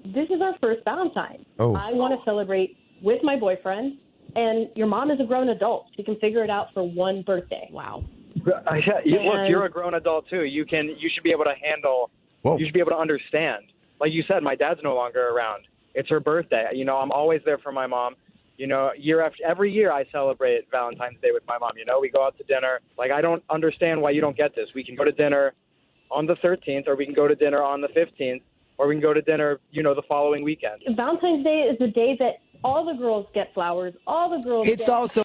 this is our first Valentine. Oh. I want to celebrate with my boyfriend, and your mom is a grown adult. She can figure it out for one birthday. Wow. Look, you're a grown adult too. You should be able to handle. Whoa. You should be able to understand. Like you said, my dad's no longer around. It's her birthday. I'm always there for my mom. Every year I celebrate Valentine's Day with my mom. We go out to dinner. I don't understand why you don't get this. We can go to dinner on the 13th, or we can go to dinner on the 15th, or we can go to dinner, the following weekend. Valentine's Day is the day that all the girls get flowers. All the girls. It's also.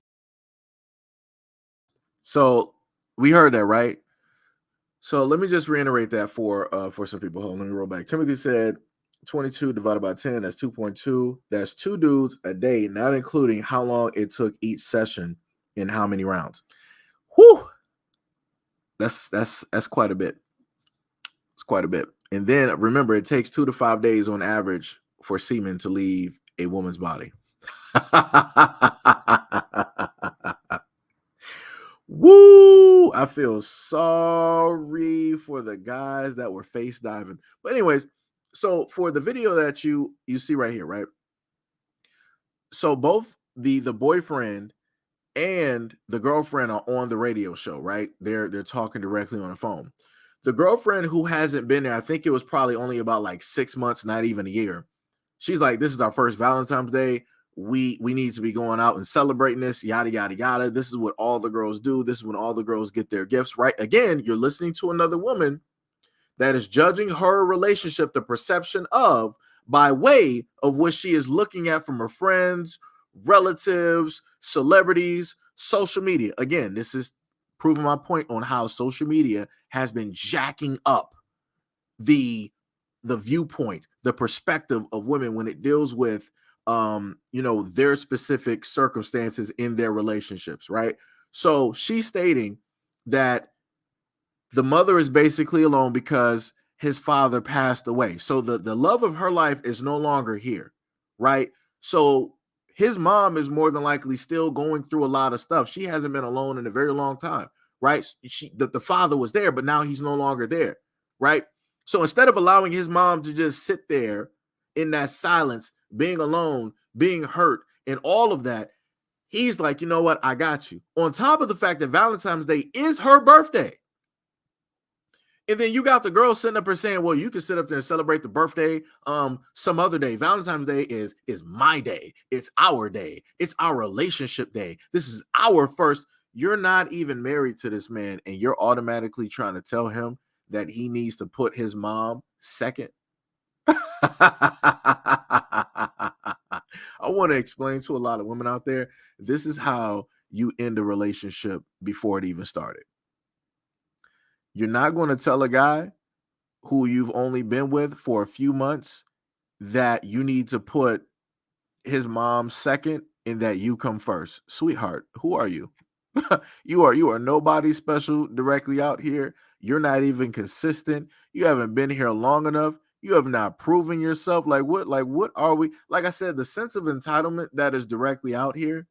So we heard that, right? So let me just reiterate that for some people. Hold on, let me roll back. Timothy said 22 divided by 10, that's 2.2. That's 2 dudes a day, not including how long it took each session and how many rounds. Whew. That's quite a bit. It's quite a bit. And then remember, it takes 2 to 5 days on average for semen to leave a woman's body. Woo! I feel sorry for the guys that were face diving. But anyways, so for the video that you see right here, right? So both the boyfriend and the girlfriend are on the radio show, right? They're talking directly on the phone. The girlfriend who hasn't been there, I think it was probably only about 6 months, not even a year. She's like, this is our first Valentine's Day. We need to be going out and celebrating this, yada, yada, yada. This is what all the girls do. This is when all the girls get their gifts, right? Again, you're listening to another woman that is judging her relationship, the perception of, by way of what she is looking at from her friends, relatives, celebrities, social media. Again, this is proving my point on how social media has been jacking up the viewpoint, the perspective of women when it deals with their specific circumstances in their relationships, right? So she's stating that the mother is basically alone because his father passed away. So the love of her life is no longer here, right? So his mom is more than likely still going through a lot of stuff. She hasn't been alone in a very long time, right? The father was there, but now he's no longer there, right? So instead of allowing his mom to just sit there in that silence, being alone, being hurt, and all of that, he's like, you know what? I got you. On top of the fact that Valentine's Day is her birthday. And then you got the girl sitting up there saying, well, you can sit up there and celebrate the birthday some other day. Valentine's Day is my day. It's our day. It's our relationship day. This is our first. You're not even married to this man, and you're automatically trying to tell him that he needs to put his mom second. I want to explain to a lot of women out there, this is how you end a relationship before it even started. You're not going to tell a guy who you've only been with for a few months that you need to put his mom second and that you come first. Sweetheart, who are you? You are nobody special directly out here. You're not even consistent. You haven't been here long enough. You have not proven yourself. Like what are we? Like I said, the sense of entitlement that is directly out here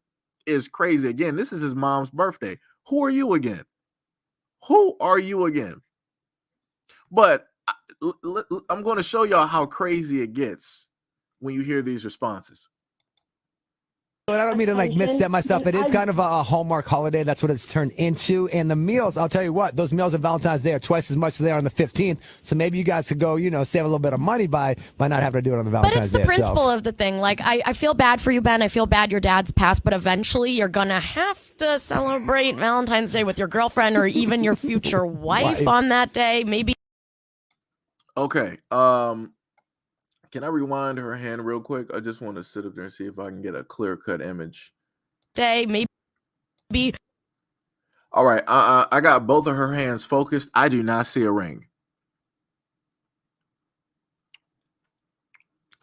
is crazy. Again, this is his mom's birthday. Who are you again? Who are you again? But I'm going to show y'all how crazy it gets when you hear these responses. But I don't mean to like misstep myself. It is kind of a Hallmark holiday. That's what it's turned into. And the meals, I'll tell you what, those meals on Valentine's Day are twice as much as they are on the 15th. So maybe you guys could go, save a little bit of money by not having to do it on the Valentine's Day. But it's the principle of the thing. Like, I feel bad for you, Ben. I feel bad your dad's passed, but eventually you're going to have to celebrate Valentine's Day with your girlfriend or even your future wife on that day. Maybe. Okay. Can I rewind her hand real quick? I just want to sit up there and see if I can get a clear-cut image. Day, maybe. All right. I got both of her hands focused. I do not see a ring.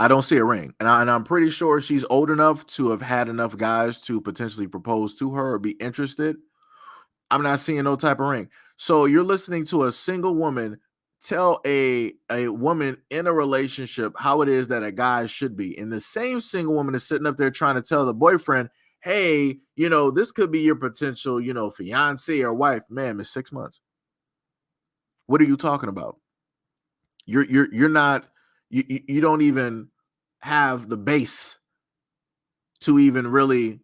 I don't see a ring. And I'm pretty sure she's old enough to have had enough guys to potentially propose to her or be interested. I'm not seeing no type of ring. So you're listening to a single woman tell a woman in a relationship how it is that a guy should be. And the same single woman is sitting up there trying to tell the boyfriend, hey, this could be your potential, fiance or wife. Man, it's 6 months. What are you talking about? You're not, you don't even have the base to even really,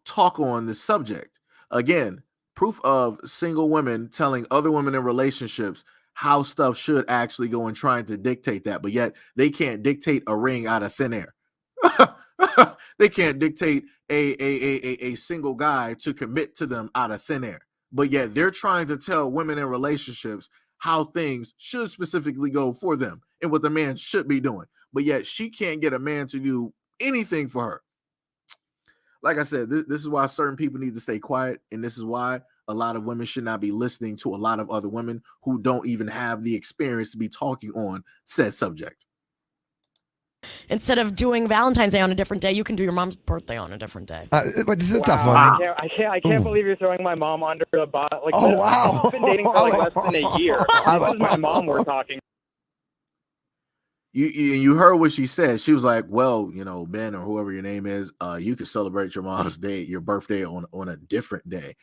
talk on this subject. Again, proof of single women telling other women in relationships how stuff should actually go and trying to dictate that, but yet they can't dictate a ring out of thin air. They can't dictate a single guy to commit to them out of thin air, but yet they're trying to tell women in relationships how things should specifically go for them and what the man should be doing, but yet she can't get a man to do anything for her. Like I said, this is why certain people need to stay quiet, and this is why a lot of women should not be listening to a lot of other women who don't even have the experience to be talking on said subject. Instead of doing Valentine's Day on a different day, you can do your mom's birthday on a different day. But this is a tough one. I can't believe you're throwing my mom under the bus. Like, wow. We've been dating for like less than a year. This is my mom we're talking. You heard what she said. She was like, well, Ben or whoever your name is, you can celebrate your mom's day, your birthday on a different day.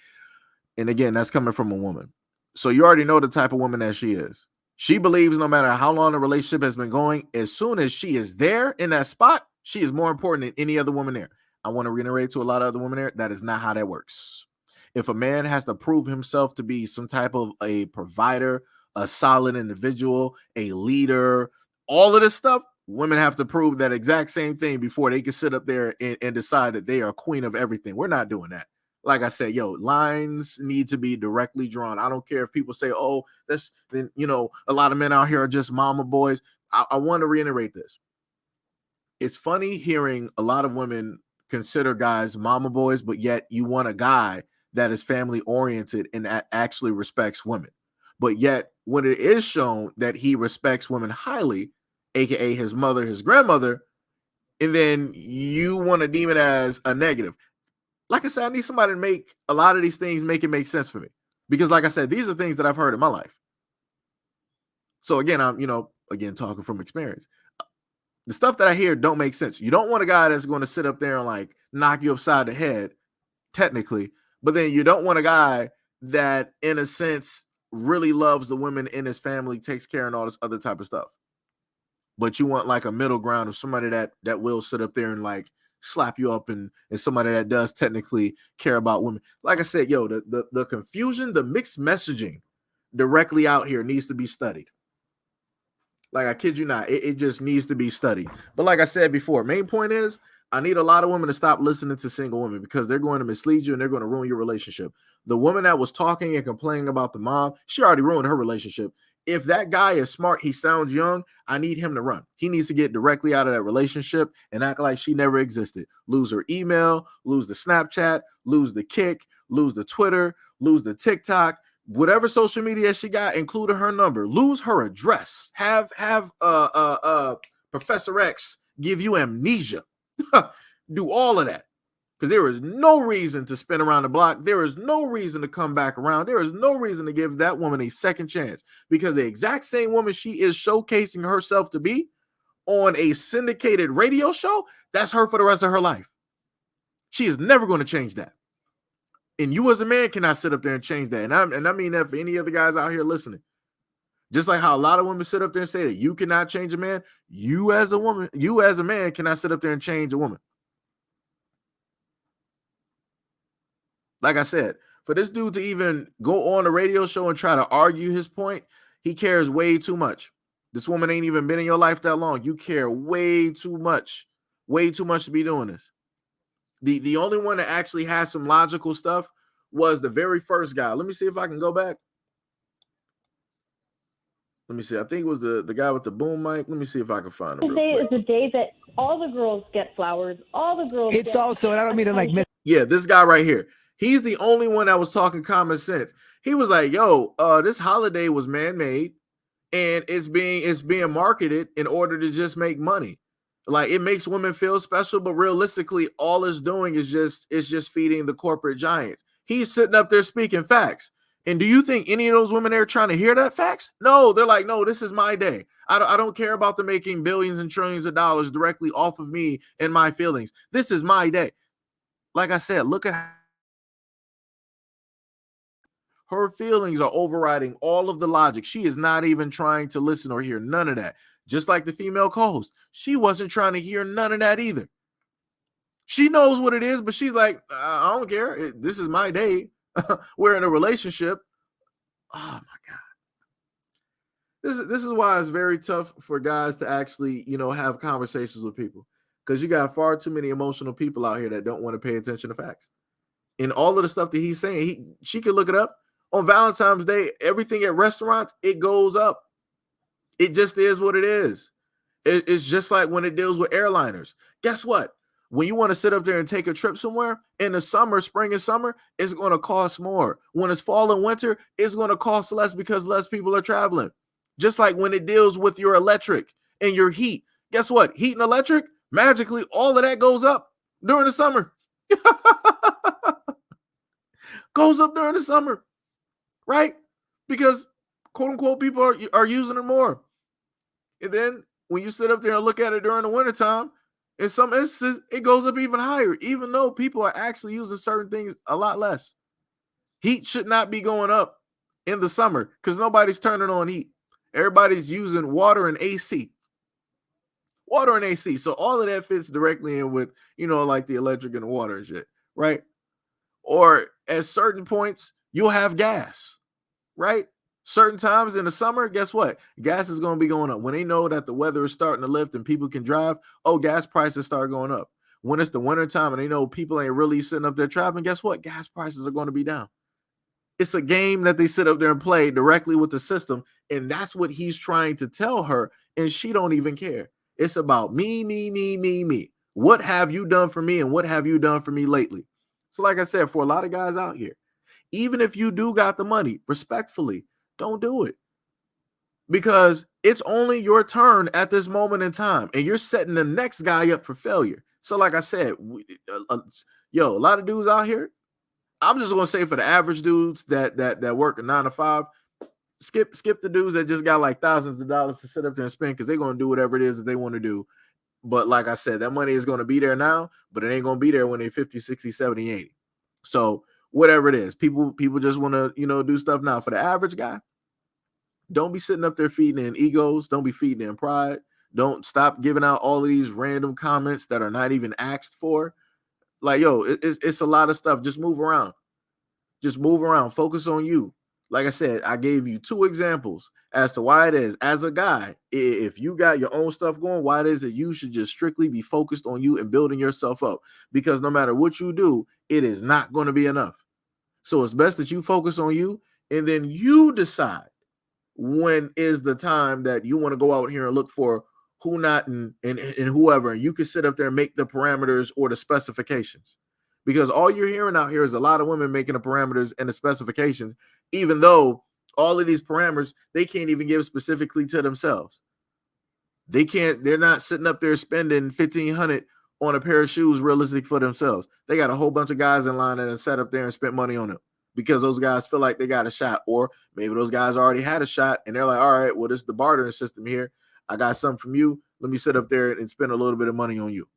And again, that's coming from a woman. So you already know the type of woman that she is. She believes no matter how long the relationship has been going, as soon as she is there in that spot, she is more important than any other woman there. I want to reiterate to a lot of other women there, that is not how that works. If a man has to prove himself to be some type of a provider, a solid individual, a leader, all of this stuff, women have to prove that exact same thing before they can sit up there and decide that they are queen of everything. We're not doing that. Like I said, lines need to be directly drawn. I don't care if people say, oh, that's, then, a lot of men out here are just mama boys. I want to reiterate this. It's funny hearing a lot of women consider guys mama boys, but yet you want a guy that is family oriented and that actually respects women. But yet when it is shown that he respects women highly, aka his mother, his grandmother, and then you want to deem it as a negative. Like I said, I need somebody to make a lot of these things make sense for me. Because like I said, these are things that I've heard in my life. So again, I'm, talking from experience. The stuff that I hear don't make sense. You don't want a guy that's going to sit up there and like knock you upside the head, technically. But then you don't want a guy that, in a sense, really loves the women in his family, takes care and all this other type of stuff. But you want like a middle ground of somebody that will sit up there and like slap you up and somebody that does technically care about women. Like I said, the confusion, the mixed messaging directly out here needs to be studied. Like, I kid you not, it just needs to be studied. But like I said before, main point is I need a lot of women to stop listening to single women because they're going to mislead you and they're going to ruin your relationship. The woman that was talking and complaining about the mom, she already ruined her relationship. If that guy is smart, he sounds young, I need him to run. He needs to get directly out of that relationship and act like she never existed. Lose her email, lose the Snapchat, lose the Kick, lose the Twitter, lose the TikTok, whatever social media she got, including her number, lose her address, have Professor X give you amnesia. Do all of that. Because there is no reason to spin around the block. There is no reason to come back around. There is no reason to give that woman a second chance, because the exact same woman she is showcasing herself to be on a syndicated radio show, that's her for the rest of her life. She is never going to change that. And you as a man cannot sit up there and change that. And I mean that for any other guys out here listening. Just like how a lot of women sit up there and say that you cannot change a man, you as a woman, you as a man cannot sit up there and change a woman. Like I said, for this dude to even go on a radio show and try to argue his point, he cares way too much. This woman ain't even been in your life that long. You care way too much to be doing this. The only one that actually has some logical stuff was the very first guy. Let me see if I can go back. Let me see. I think it was the guy with the boom mic. Let me see if I can find him. Today is the day that all the girls get flowers. All the girls. It's also, and I don't mean to like miss. Yeah, this guy right here. He's the only one that was talking common sense. He was like, yo, this holiday was man-made and it's being marketed in order to just make money. Like, it makes women feel special, but realistically, all it's doing is just feeding the corporate giants. He's sitting up there speaking facts. And do you think any of those women there trying to hear that facts? No, they're like, no, this is my day. I don't care about them making billions and trillions of dollars directly off of me and my feelings. This is my day. Like I said, look at her feelings are overriding all of the logic. She is not even trying to listen or hear none of that. Just like the female co-host, she wasn't trying to hear none of that either. She knows what it is, but she's like, I don't care. This is my day. We're in a relationship. Oh my God. This is why it's very tough for guys to actually, have conversations with people, because you got far too many emotional people out here that don't want to pay attention to facts. And all of the stuff that he's saying, she could look it up. On Valentine's Day, everything at restaurants, it goes up. It just is what it is. It's just like when it deals with airliners. Guess what? When you want to sit up there and take a trip somewhere in the summer, spring and summer, it's going to cost more. When it's fall and winter, it's going to cost less because less people are traveling. Just like when it deals with your electric and your heat. Guess what? Heat and electric, magically, all of that goes up during the summer. Goes up during the summer. Right? Because, quote unquote, people are using it more. And then when you sit up there and look at it during the wintertime, in some instances, it goes up even higher, even though people are actually using certain things a lot less. Heat should not be going up in the summer because nobody's turning on heat. Everybody's using water and AC. Water and AC. So all of that fits directly in with, like the electric and the water and shit, right? Or at certain points, you'll have gas, right? Certain times in the summer, guess what? Gas is going to be going up. When they know that the weather is starting to lift and people can drive, gas prices start going up. When it's the winter time and they know people ain't really sitting up there traveling, guess what? Gas prices are going to be down. It's a game that they sit up there and play directly with the system, and that's what he's trying to tell her, and she don't even care. It's about me, me, me, me, me. What have you done for me, and what have you done for me lately? So like I said, for a lot of guys out here, even if you do got the money, respectfully, don't do it. Because it's only your turn at this moment in time, and you're setting the next guy up for failure. So like I said, a lot of dudes out here, I'm just going to say for the average dudes that work a 9 to 5, skip the dudes that just got like thousands of dollars to sit up there and spend, because they're going to do whatever it is that they want to do. But like I said, that money is going to be there now, but it ain't going to be there when they're 50, 60, 70, 80. So whatever it is, people just want to, do stuff now. For the average guy, don't be sitting up there feeding in egos. Don't be feeding in pride. Don't stop giving out all of these random comments that are not even asked for. Like, it's a lot of stuff. Just move around. Just move around. Focus on you. Like I said, I gave you 2 examples as to why it is, as a guy, if you got your own stuff going, why it is that you should just strictly be focused on you and building yourself up. Because no matter what you do, it is not going to be enough. So it's best that you focus on you, and then you decide when is the time that you want to go out here and look for who not and whoever. And you can sit up there and make the parameters or the specifications. Because all you're hearing out here is a lot of women making the parameters and the specifications, even though all of these parameters, they can't even give specifically to themselves. They're not sitting up there spending $1,500 on a pair of shoes realistic for themselves. They got a whole bunch of guys in line and sat up there and spent money on them because those guys feel like they got a shot, or maybe those guys already had a shot and they're like, all right, well, this is the bartering system here. I got something from you. Let me sit up there and spend a little bit of money on you.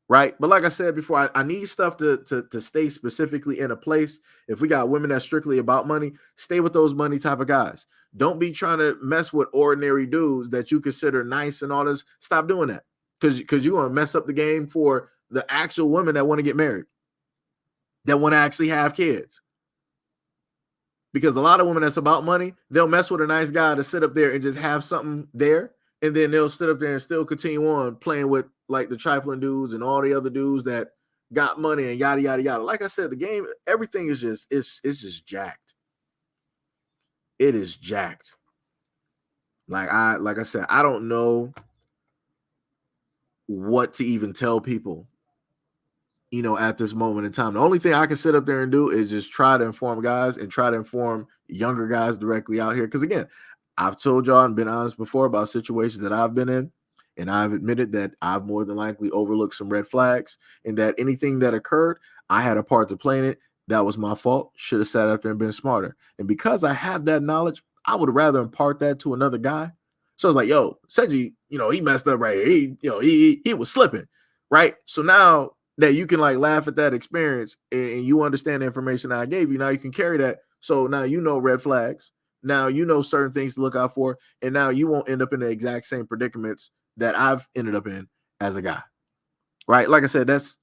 Right. But like I said before, I need stuff to stay specifically in a place. If we got women that's strictly about money, stay with those money type of guys. Don't be trying to mess with ordinary dudes that you consider nice and all this. Stop doing that. Because you're going to mess up the game for the actual women that want to get married, that want to actually have kids. Because a lot of women that's about money, they'll mess with a nice guy to sit up there and just have something there. And then they'll sit up there and still continue on playing with like the trifling dudes and all the other dudes that got money and yada, yada, yada. Like I said, the game, everything is just, it's just jacked. It is jacked. Like I said, I don't know what to even tell people, you know, at this moment in time. The only thing I can sit up there and do is just try to inform guys and try to inform younger guys directly out here. Because again, I've told y'all and been honest before about situations that I've been in, and I've admitted that I've more than likely overlooked some red flags, and that anything that occurred, I had a part to play in it. That was my fault. Should have sat up there and been smarter. And because I have that knowledge, I would rather impart that to another guy. So I was like, yo, Seji, you know, he messed up right here. He was slipping, right? So now that you can like laugh at that experience and you understand the information I gave you, now you can carry that. So now you know red flags. Now you know certain things to look out for, and now you won't end up in the exact same predicaments that I've ended up in as a guy, right? Like I said, that's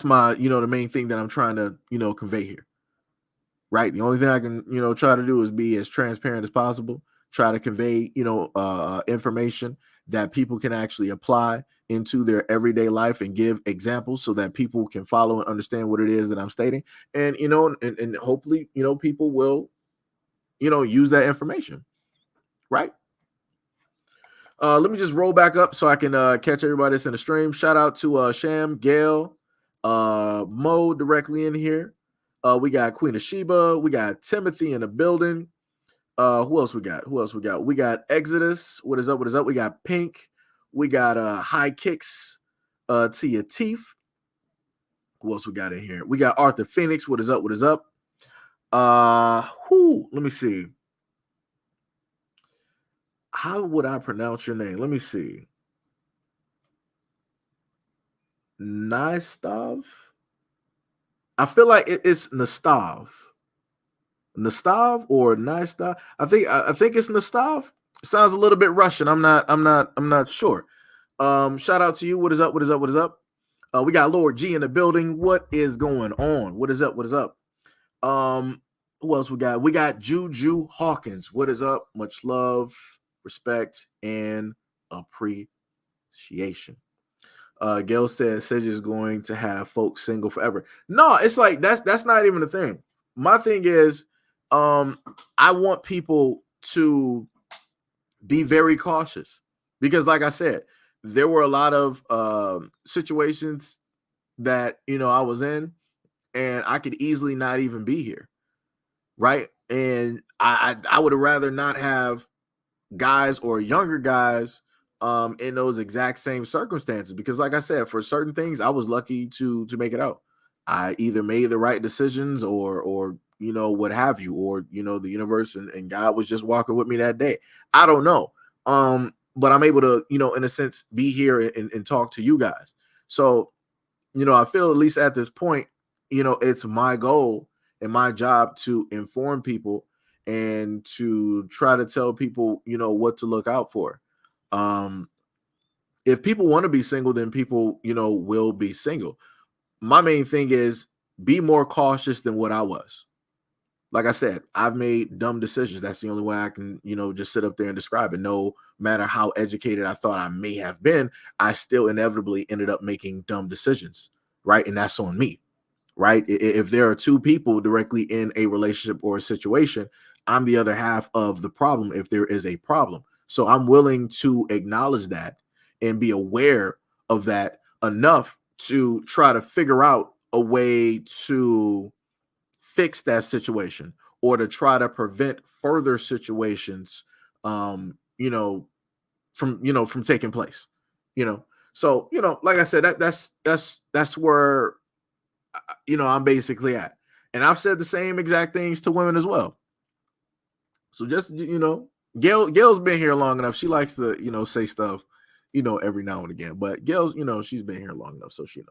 my, you know, the main thing that I'm trying to, you know, convey here, right? The only thing I can, you know, try to do is be as transparent as possible, try to convey, you know, information that people can actually apply into their everyday life and give examples so that people can follow and understand what it is that I'm stating. And, you know, and hopefully, you know, people will, you know, use that information, right? Let me just roll back up so I can catch everybody that's in the stream. Shout out to Sham, Gail, Mo directly in here. We got Queen of Sheba. We got Timothy in the building. Who else we got? We got Exodus. What is up? We got Pink. We got High Kicks to Your Teeth. Who else we got in here? We got Arthur Phoenix. What is up? Let me see. How would I pronounce your name? Let me see. Nystov? I feel like it's Nastov. Nastov or Nystov? I think it's Nastov. Sounds a little bit Russian. I'm not sure. Shout out to you. What is up? We got Lord G in the building. What is going on? What is up? Who else we got? We got Juju Hawkins. What is up? Much love, respect, and appreciation. Gail says Sedge is going to have folks single forever. No, it's like that's not even the thing. My thing is, I want people to be very cautious because, like I said, there were a lot of situations that, you know, I was in, and I could easily not even be here, right? And I would have rather not have guys or younger guys in those exact same circumstances, because like I said, for certain things I was lucky to make it out. I either made the right decisions or you know, what have you, or you know, the universe and God was just walking with me that day. I don't know. But I'm able to, you know, in a sense, be here and talk to you guys. So, you know, I feel at least at this point, you know, it's my goal and my job to inform people and to try to tell people, you know, what to look out for. If people want to be single, then people, you know, will be single. My main thing is be more cautious than what I was. Like I said, I've made dumb decisions. That's the only way I can, you know, just sit up there and describe it. No matter how educated I thought I may have been, I still inevitably ended up making dumb decisions, right? And that's on me, right? If there are two people directly in a relationship or a situation, I'm the other half of the problem if there is a problem. So I'm willing to acknowledge that and be aware of that enough to try to figure out a way to fix that situation or to try to prevent further situations, you know, from taking place. you know. So, like I said, that's where I'm basically at. And I've said the same exact things to women as well. So just, Gail's been here long enough. She likes to, say stuff, every now and again. But Gail's, she's been here long enough, so she knows.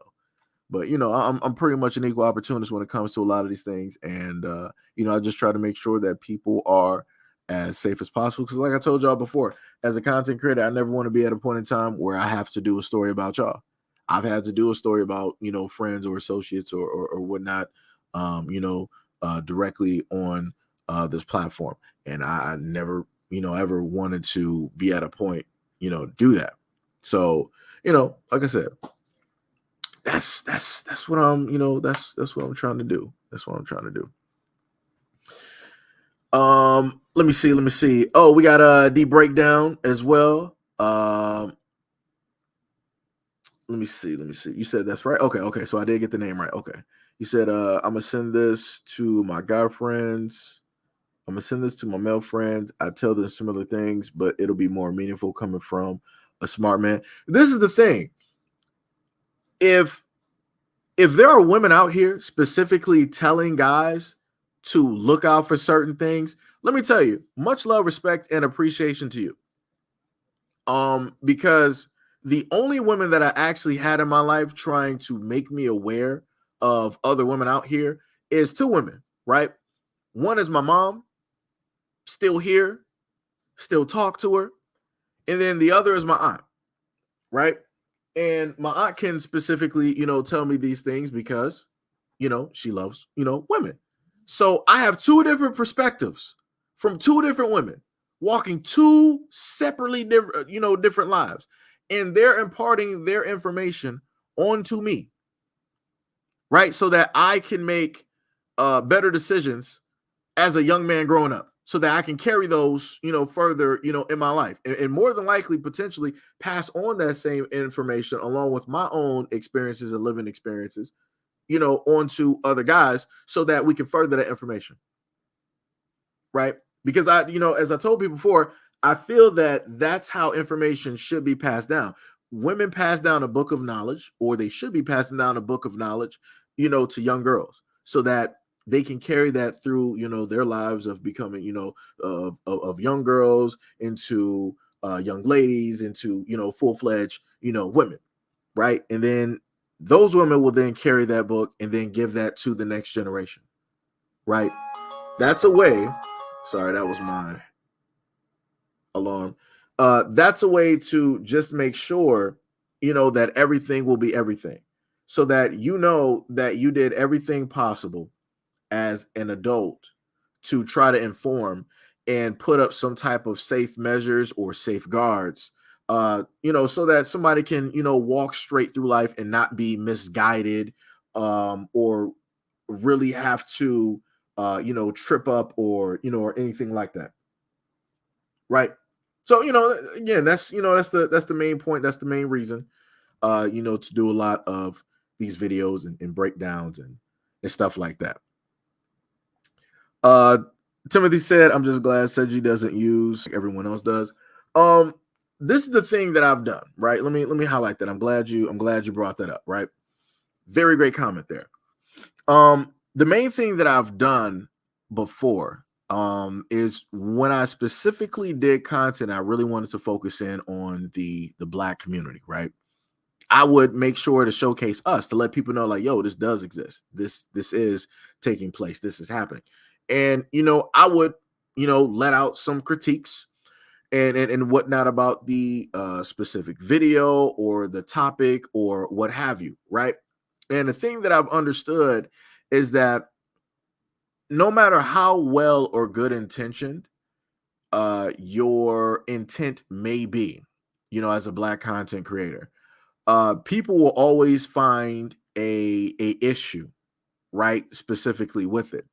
But I'm pretty much an equal opportunist when it comes to a lot of these things, and I just try to make sure that people are as safe as possible. Because, like I told y'all before, as a content creator, I never want to be at a point in time where I have to do a story about y'all. I've had to do a story about friends or associates or whatnot, directly on this platform, and I never ever wanted to be at a point do that. So like I said, that's what I'm that's what I'm trying to do. That's what I'm trying to do. Let me see. Oh, we got the breakdown as well. Let me see. You said that's right. Okay. So I did get the name right. Okay. You said I'm gonna send this to my guy friends. I'm gonna send this to my male friends. I tell them similar things, but it'll be more meaningful coming from a smart man. This is the thing. If there are women out here specifically telling guys to look out for certain things, let me tell you, much love, respect, and appreciation to you. Because the only women that I actually had in my life trying to make me aware of other women out here is two women, right? One is my mom, still here, still talk to her. And then the other is my aunt, right? And my aunt can specifically, tell me these things because, she loves, women. So I have two different perspectives from two different women walking two separately different, different lives. And they're imparting their information onto me, right? So that I can make better decisions as a young man growing up, so that I can carry those, further, in my life, and more than likely potentially pass on that same information along with my own experiences and living experiences, onto other guys so that we can further that information. Right. Because as I told people before, I feel that that's how information should be passed down. Women pass down a book of knowledge, or they should be passing down a book of knowledge, to young girls so that they can carry that through, their lives of becoming, of young girls into young ladies, into, full-fledged, women. Right. And then those women will then carry that book and then give that to the next generation. Right. That's a way. Sorry, that was my alarm. That's a way to just make sure, that everything will be everything, so that that you did everything possible as an adult to try to inform and put up some type of safe measures or safeguards, so that somebody can, walk straight through life and not be misguided, or really have to, trip up or, or anything like that. Right. So, again, that's the main point. That's the main reason, to do a lot of these videos and breakdowns and stuff like that. Timothy said, I'm just glad Sergi doesn't use like everyone else does. This is the thing that I've done, right? Let me highlight that. I'm glad you brought that up, right? Very great comment there. The main thing that I've done before is when I specifically did content, I really wanted to focus in on the Black community, right? I would make sure to showcase us, to let people know, like, yo, this does exist. This is taking place. This is happening. And, I would, let out some critiques and whatnot about the specific video or the topic or what have you, right? And the thing that I've understood is that no matter how well or good intentioned your intent may be, as a Black content creator, people will always find a issue, right? Specifically with it.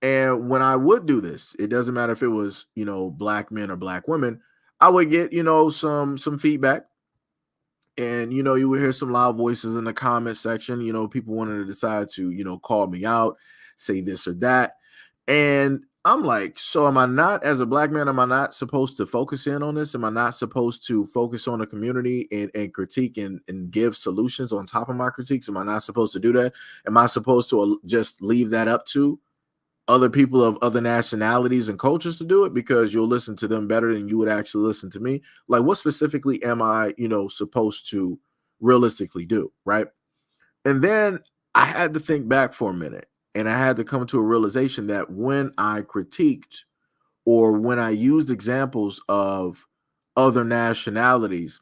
And when I would do this, it doesn't matter if it was, Black men or Black women, I would get, some feedback. And, you would hear some loud voices in the comment section. People wanted to decide to, call me out, say this or that. And I'm like, so am I not, as a black man, am I not supposed to focus in on this? Am I not supposed to focus on the community and critique and give solutions on top of my critiques? Am I not supposed to do that? Am I supposed to just leave that up to other people of other nationalities and cultures to do it because you'll listen to them better than you would actually listen to me? Like, what specifically am I, supposed to realistically do, right? And then I had to think back for a minute, and I had to come to a realization that when I critiqued or when I used examples of other nationalities,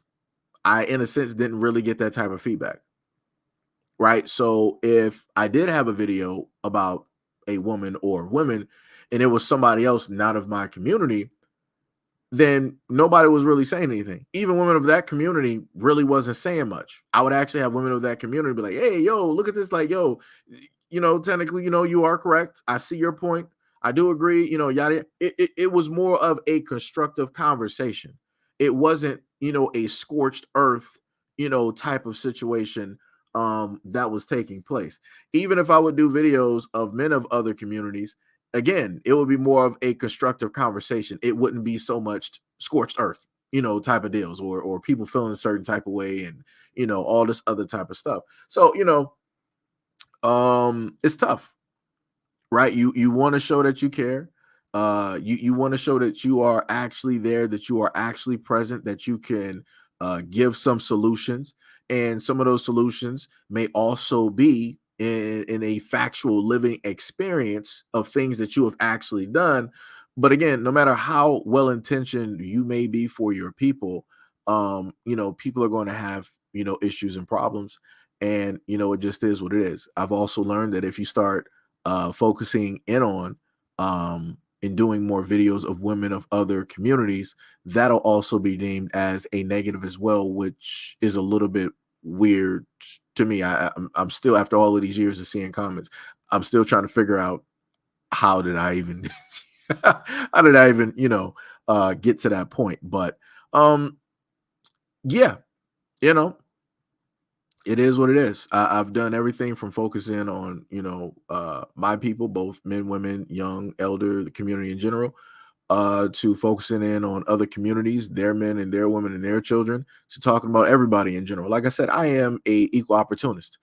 I, in a sense, didn't really get that type of feedback, right? So if I did have a video about a woman or women and it was somebody else not of my community, then nobody was really saying anything. Even women of that community really wasn't saying much. I would actually have women of that community be like, hey, yo, look at this. Like, yo, technically, you are correct. I see your point. I do agree, yada. It was more of a constructive conversation. It wasn't, a scorched earth, type of situation that was taking place. Even if I would do videos of men of other communities, again, it would be more of a constructive conversation. It wouldn't be so much scorched earth, type of deals or people feeling a certain type of way and, all this other type of stuff. So, it's tough, right? You want to show that you care. You want to show that you are actually there, that you are actually present, that you can give some solutions. And some of those solutions may also be in a factual living experience of things that you have actually done. But again, no matter how well intentioned you may be for your people, people are going to have, issues and problems. And, it just is what it is. I've also learned that if you start focusing in on and doing more videos of women of other communities, that'll also be deemed as a negative as well, which is a little bit weird to me. I'm still, after all of these years of seeing comments, I'm still trying to figure out how did I even get to that point. But yeah, it is what it is. I've done everything from focusing on, my people, both men, women, young, elder, the community in general, to focusing in on other communities, their men and their women and their children, to talking about everybody in general. Like I said, I am a equal opportunist.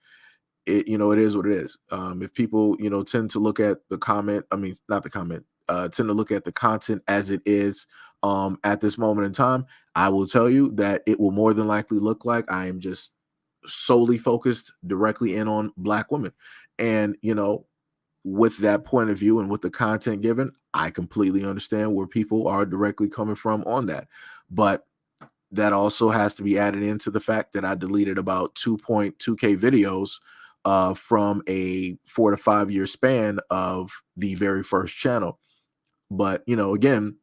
It is what it is. If people, tend to look at the comment, I mean, not the comment, tend to look at the content as it is at this moment in time, I will tell you that it will more than likely look like I am just solely focused directly in on Black women. And, with that point of view and with the content given, I completely understand where people are directly coming from on that. But that also has to be added into the fact that I deleted about 2.2K videos from a 4 to 5 year span of the very first channel. But, again,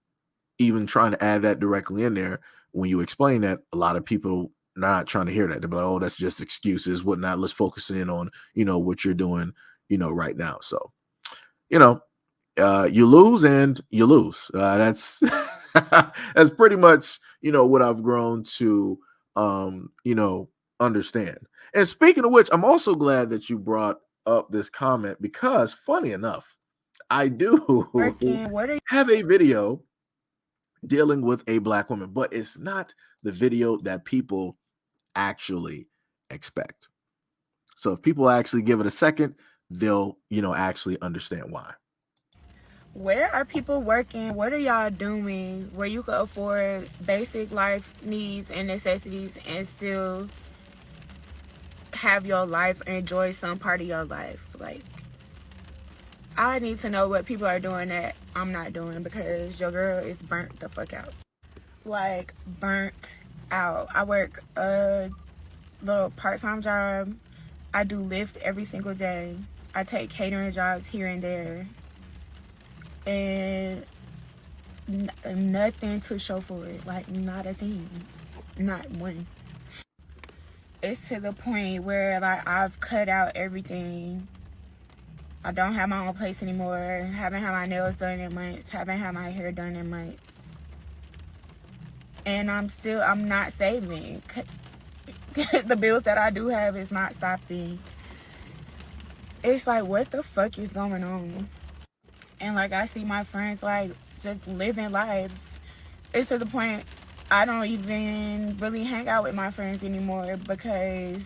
even trying to add that directly in there, when you explain that, a lot of people not trying to hear that. They're like, oh, that's just excuses, whatnot. Let's focus in on, what you're doing, right now. So, you lose and you lose. That's that's pretty much, what I've grown to, understand. And speaking of which, I'm also glad that you brought up this comment because, funny enough, I do have a video dealing with a Black woman, but it's not the video that people actually expect. So if people actually give it a second, they'll, actually understand why. Where are people working? What are y'all doing where you can afford basic life needs and necessities and still have your life and enjoy some part of your life? Like, I need to know what people are doing that I'm not doing because your girl is burnt the fuck out. Like, burnt out. I work a little part-time job. I do Lyft every single day. I take catering jobs here and there. And nothing to show for it. Like, not a thing. Not one. It's to the point where, like, I've cut out everything. I don't have my own place anymore. Haven't had my nails done in months. Haven't had my hair done in months. And I'm not saving. The bills that I do have is not stopping. It's like, what the fuck is going on? and like I see my friends like just living life. It's to the point I don't even really hang out with my friends anymore because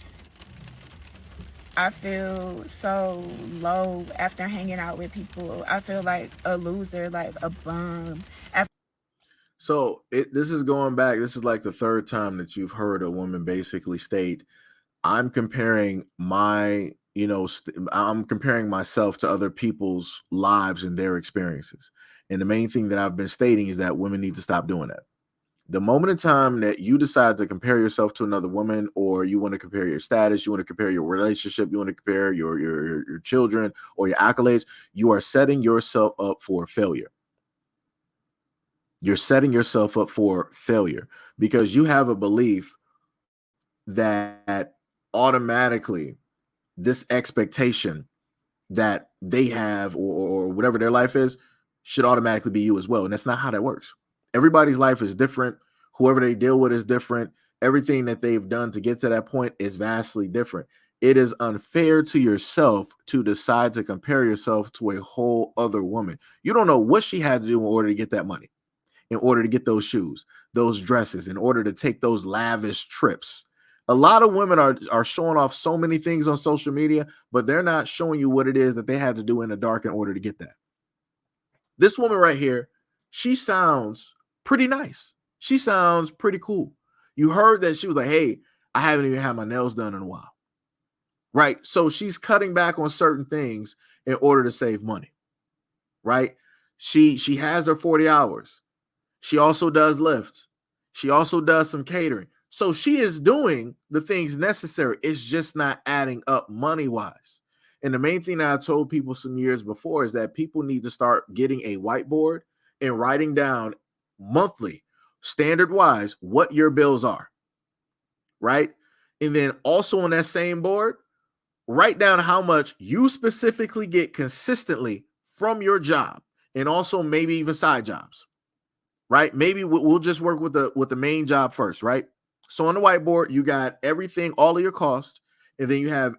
I feel so low after hanging out with people. I feel like a loser, like a bum. So this is going back. This is like the third time that you've heard a woman basically state, I'm comparing I'm comparing myself to other people's lives and their experiences. And the main thing that I've been stating is that women need to stop doing that. The moment in time that you decide to compare yourself to another woman, or you want to compare your status, you want to compare your relationship, you want to compare your children or your accolades, you are setting yourself up for failure. You're setting yourself up for failure because you have a belief that automatically this expectation that they have or whatever their life is should automatically be you as well. And that's not how that works. Everybody's life is different. Whoever they deal with is different. Everything that they've done to get to that point is vastly different. It is unfair to yourself to decide to compare yourself to a whole other woman. You don't know what she had to do in order to get that money, in order to get those shoes, those dresses, in order to take those lavish trips. A lot of women are showing off so many things on social media, but they're not showing you what it is that they had to do in the dark in order to get that. This woman right here, she sounds pretty nice. She sounds pretty cool. You heard that she was like, hey, I haven't even had my nails done in a while. Right? So she's cutting back on certain things in order to save money. Right? She has her 40 hours. She also does Lyft. She also does some catering. So she is doing the things necessary. It's just not adding up money-wise. And the main thing that I told people some years before is that people need to start getting a whiteboard and writing down monthly, standard-wise, what your bills are, right? And then also on that same board, write down how much you specifically get consistently from your job and also maybe even side jobs. Right? Maybe we'll just work with the main job first, right? So on the whiteboard, you got everything, all of your costs, and then you have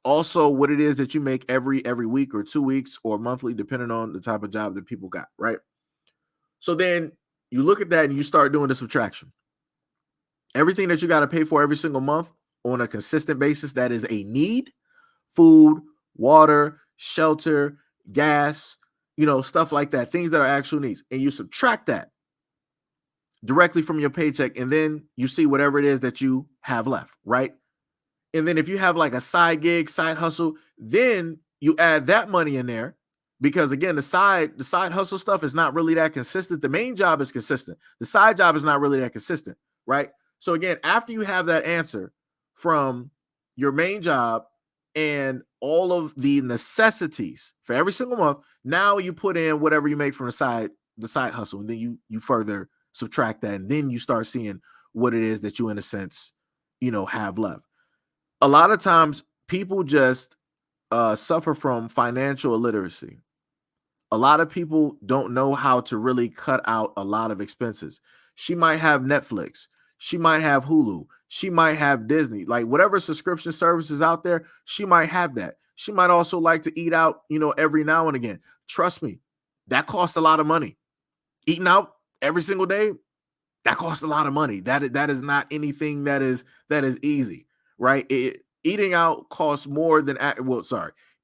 also what it is that you make every week or 2 weeks or monthly, depending on the type of job that people got, right? So then you look at that and you start doing the subtraction. Everything that you got to pay for every single month on a consistent basis that is a need, food, water, shelter, gas, stuff like that, things that are actual needs, and you subtract that directly from your paycheck, and then you see whatever it is that you have left, right? And then if you have like a side gig, side hustle, then you add that money in there, because again, the side hustle stuff is not really that consistent. The main job is consistent. The side job is not really that consistent, right? So again, after you have that answer from your main job and all of the necessities for every single month, now you put in whatever you make from the side hustle, and then you further subtract that, and then you start seeing what it is that you, in a sense, have left. A lot of times people just suffer from financial illiteracy. A lot of people don't know how to really cut out a lot of expenses. She might have Netflix, she might have Hulu, she might have Disney, like whatever subscription services out there, she might have that. She might also like to eat out, every now and again. Trust me, that costs a lot of money. Eating out every single day, that costs a lot of money. That is not anything that is easy, right? Eating out costs more than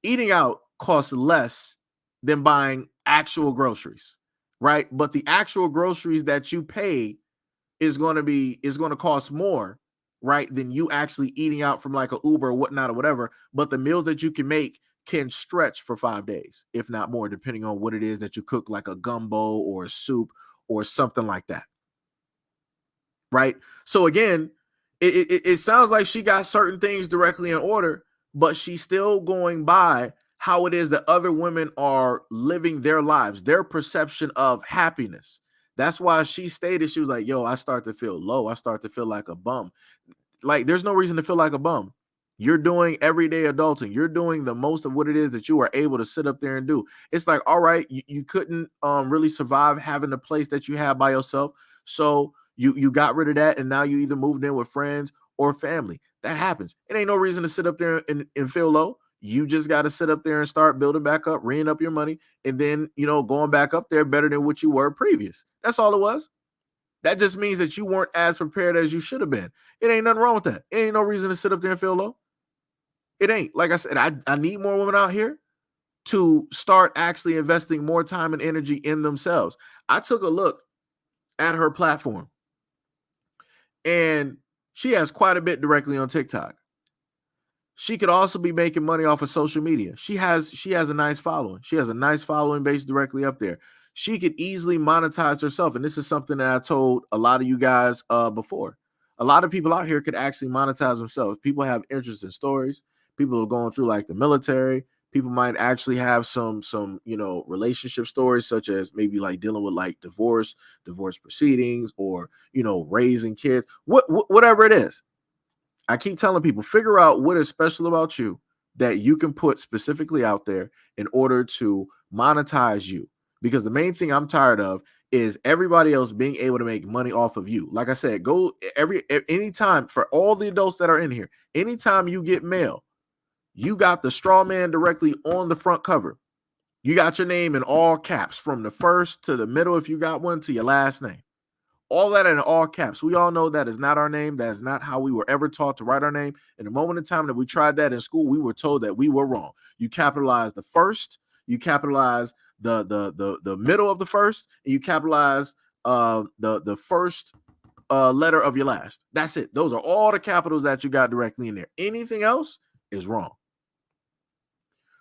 eating out costs less than buying actual groceries, right? But the actual groceries that you pay is going to cost more, right, than you actually eating out from like a Uber or whatnot or whatever. But the meals that you can make can stretch for 5 days, if not more, depending on what it is that you cook, like a gumbo or a soup or something like that. Right. So again, it sounds like she got certain things directly in order, but she's still going by how it is that other women are living their lives, their perception of happiness. That's why she stated, she was like, yo, I start to feel low. I start to feel like a bum. Like, there's no reason to feel like a bum. You're doing everyday adulting. You're doing the most of what it is that you are able to sit up there and do. It's like, all right, you couldn't really survive having a place that you have by yourself. So you got rid of that, and now you either moved in with friends or family. That happens. It ain't no reason to sit up there and feel low. You just got to sit up there and start building back up, reeing up your money, and then, going back up there better than what you were previous. That's all it was. That just means that you weren't as prepared as you should have been. It ain't nothing wrong with that. It ain't no reason to sit up there and feel low. It ain't. Like I said, I need more women out here to start actually investing more time and energy in themselves. I took a look at her platform, and she has quite a bit directly on TikTok. She could also be making money off of social media. She has a nice following. She has a nice following base directly up there. She could easily monetize herself. And this is something that I told a lot of you guys before. A lot of people out here could actually monetize themselves. People have interest in stories. People are going through like the military. People might actually have some relationship stories, such as maybe like dealing with like divorce proceedings, or raising kids, whatever it is. I keep telling people, figure out what is special about you that you can put specifically out there in order to monetize you. Because the main thing I'm tired of is everybody else being able to make money off of you. Like I said, go anytime, for all the adults that are in here, anytime you get mail, you got the straw man directly on the front cover. You got your name in all caps, from the first to the middle, if you got one, to your last name. All that in all caps. We all know that is not our name. That is not how we were ever taught to write our name. In the moment in time that we tried that in school, we were told that we were wrong. You capitalize the first, you capitalize the middle of the first, and you capitalize the first letter of your last. That's it. Those are all the capitals that you got directly in there. Anything else is wrong.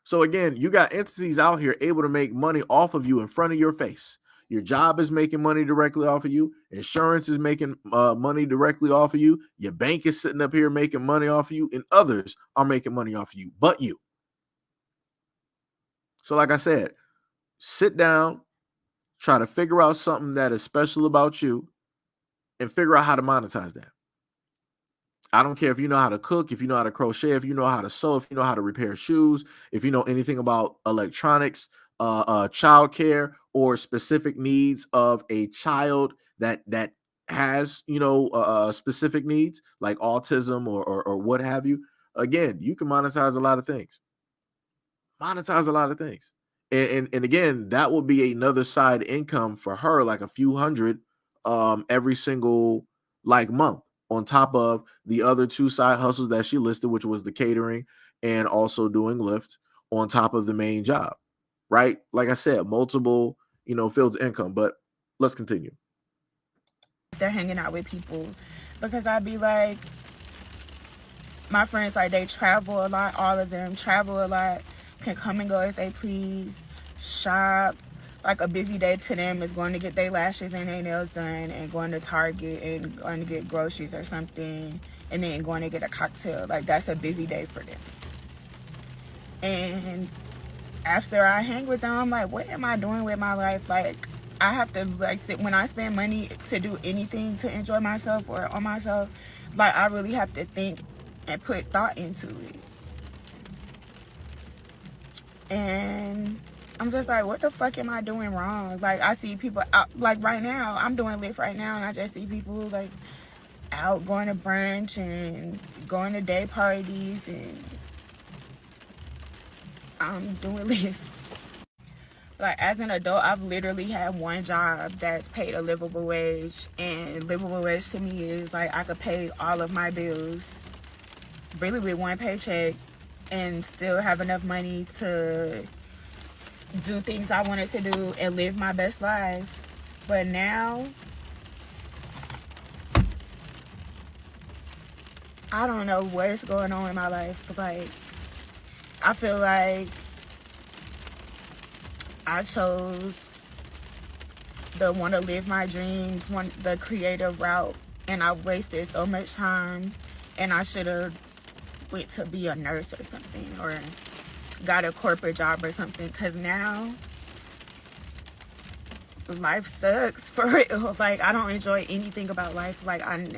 So again, you got entities out here able to make money off of you in front of your face. Your job is making money directly off of you. Insurance is making money directly off of you. Your bank is sitting up here making money off of you, and others are making money off of you, but you. So like I said, sit down, try to figure out something that is special about you, and figure out how to monetize that. I don't care if you know how to cook, if you know how to crochet, if you know how to sew, if you know how to repair shoes, if you know anything about electronics, childcare, or specific needs of a child that has specific needs like autism or what have you. Again, you can monetize a lot of things. And again, that will be another side income for her, like a few hundred every single month, on top of the other two side hustles that she listed, which was the catering and also doing Lyft, on top of the main job. Right? Like I said, multiple, fields of income. But let's continue. They're hanging out with people, because I'd be like, my friends, like, they travel a lot. All of them travel a lot, can come and go as they please, shop. Like, a busy day to them is going to get their lashes and their nails done, and going to Target and going to get groceries or something, and then going to get a cocktail. Like, that's a busy day for them. And after I hang with them, I'm like, what am I doing with my life? Like, I have to, when I spend money to do anything to enjoy myself or on myself, like, I really have to think and put thought into it. And I'm just like, what the fuck am I doing wrong? Like, I see people out, like, right now, I'm doing Lyft right now, and I just see people, like, out going to brunch and going to day parties, and I'm doing Lyft. Like, as an adult, I've literally had one job that's paid a livable wage, and livable wage to me is like I could pay all of my bills really with one paycheck and still have enough money to do things I wanted to do and live my best life. But now, I don't know what's going on in my life. Like, I feel like I chose the want to live my dreams, the creative route, and I wasted so much time, and I should have went to be a nurse or something, or got a corporate job or something, because now life sucks for real. Like, I don't enjoy anything about life. Like, I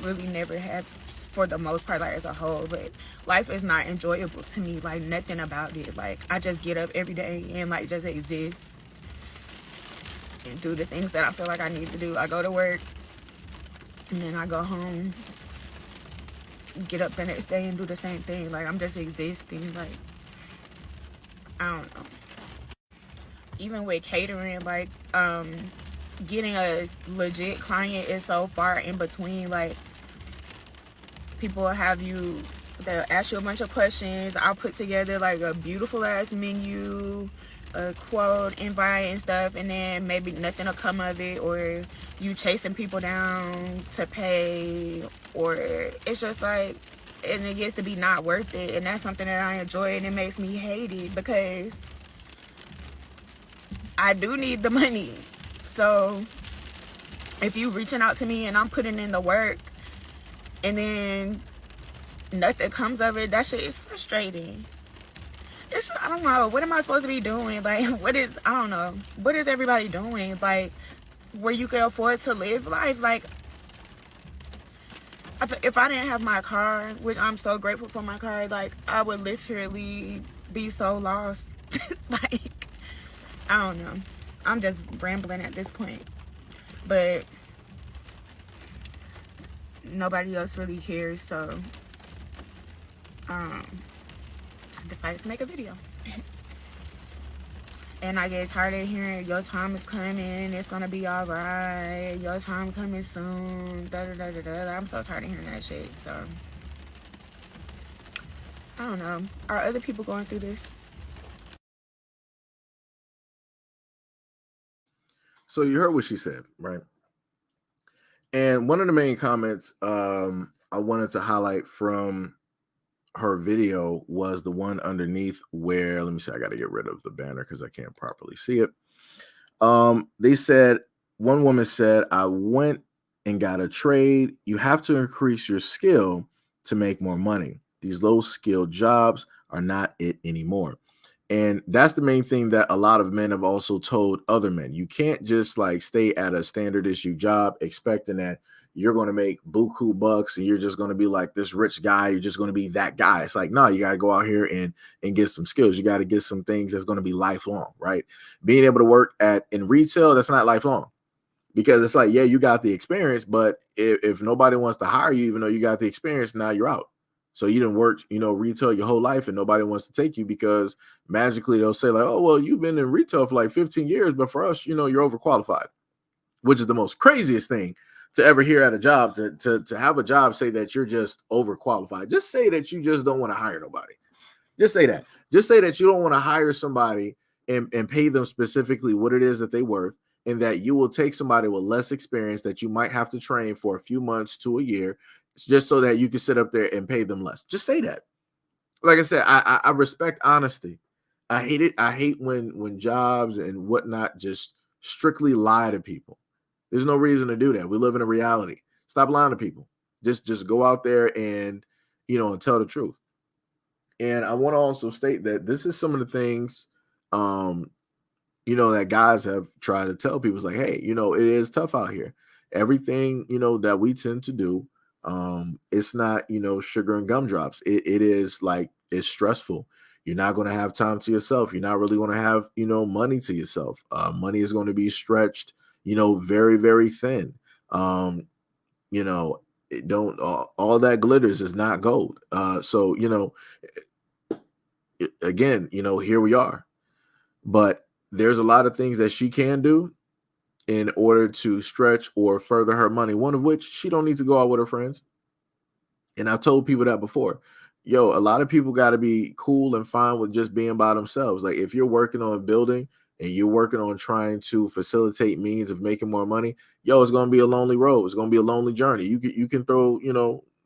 really never have, for the most part, like, as a whole. But life is not enjoyable to me, like, nothing about it. Like, I just get up every day and, like, just exist and do the things that I feel like I need to do. I go to work, and then I go home, get up the next day and do the same thing. Like, I'm just existing. Like, I don't know. Even with catering, like, getting a legit client is so far in between. Like, people will have you, they'll ask you a bunch of questions. I'll put together like a beautiful ass menu, a quote, invite and stuff, and then maybe nothing will come of it, or you chasing people down to pay, or it's just like, and it gets to be not worth it. And that's something that I enjoy, and it makes me hate it because I do need the money. So if you reaching out to me and I'm putting in the work and then nothing comes of it, that shit is frustrating. I don't know, what am I supposed to be doing? Like, I don't know, what is everybody doing? Like, where you can afford to live life? Like, if I didn't have my car, which I'm so grateful for my car, like, I would literally be so lost. Like, I don't know, I'm just rambling at this point, but nobody else really cares, so I decided to make a video. And I get tired of hearing your time is coming, it's gonna be all right, your time coming soon, da da da da da. I'm so tired of hearing that shit. So I don't know, are other people going through this? So you heard what she said, right? And one of the main comments I wanted to highlight from her video was the one underneath where, let me see, I got to get rid of the banner because I can't properly see it. They said, one woman said, I went and got a trade. You have to increase your skill to make more money. These low skilled jobs are not it anymore. And that's the main thing that a lot of men have also told other men. You can't just like stay at a standard issue job expecting that you're going to make buku bucks and you're just going to be like this rich guy. You're just going to be that guy. It's like, no, you got to go out here and get some skills. You got to get some things that's going to be lifelong, right? Being able to work in retail, that's not lifelong, because it's like, yeah, you got the experience, but if nobody wants to hire you, even though you got the experience, now you're out. So you didn't work, retail your whole life and nobody wants to take you because magically they'll say like, oh, well, you've been in retail for like 15 years, but for us, you're overqualified, which is the most craziest thing to ever hear at a job, to have a job say that you're just overqualified. Just say that you just don't want to hire nobody. Just say that. Just say that you don't want to hire somebody and pay them specifically what it is that they're worth, and that you will take somebody with less experience that you might have to train for a few months to a year just so that you can sit up there and pay them less. Just say that. Like I said, I respect honesty. I hate it. I hate when jobs and whatnot just strictly lie to people. There's no reason to do that. We live in a reality. Stop lying to people. Just go out there and and tell the truth. And I want to also state that this is some of the things that guys have tried to tell people. It's like, hey, it is tough out here. Everything, that we tend to do, it's not, sugar and gumdrops. It is like, it's stressful. You're not going to have time to yourself. You're not really going to have, money to yourself. Money is going to be stretched, very, very thin. It don't, all that glitters is not gold. So, again, here we are. But there's a lot of things that she can do in order to stretch or further her money. One of which, she don't need to go out with her friends. And I've told people that before. Yo, a lot of people got to be cool and fine with just being by themselves. Like, if you're working on building and you're working on trying to facilitate means of making more money, yo, it's going to be a lonely road. It's going to be a lonely journey. You can throw,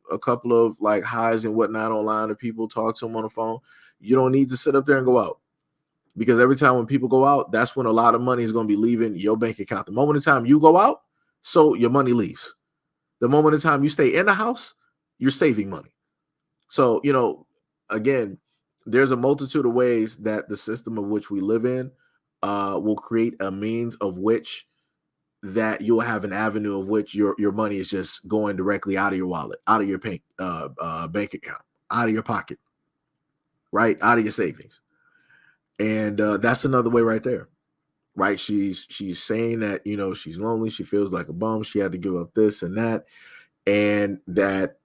a couple of like highs and whatnot online to people, talk to them on the phone. You don't need to sit up there and go out. Because every time when people go out, that's when a lot of money is going to be leaving your bank account. The moment in time you go out, so your money leaves. The moment in time you stay in the house, you're saving money. So, again, there's a multitude of ways that the system of which we live in will create a means of which that you'll have an avenue of which your money is just going directly out of your wallet, out of your bank account, out of your pocket, right? Out of your savings. And that's another way right there, right? She's saying that, she's lonely. She feels like a bum. She had to give up this and that. And that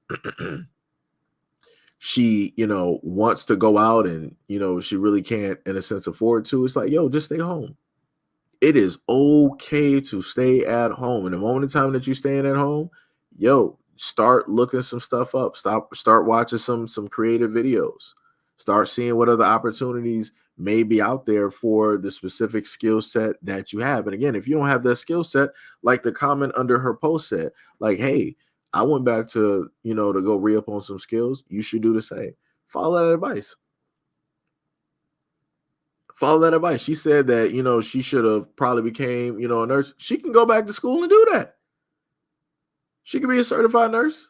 she, wants to go out and, she really can't, in a sense, afford to. It's like, yo, just stay home. It is okay to stay at home. And the moment in time that you're staying at home, yo, start looking some stuff up. Start watching some creative videos. Start seeing what other opportunities may be out there for the specific skill set that you have. And again, if you don't have that skill set, like the comment under her post said, like, hey, I went back to, to go re-up on some skills. You should do the same. Follow that advice. Follow that advice. She said that, she should have probably became, a nurse. She can go back to school and do that. She can be a certified nurse.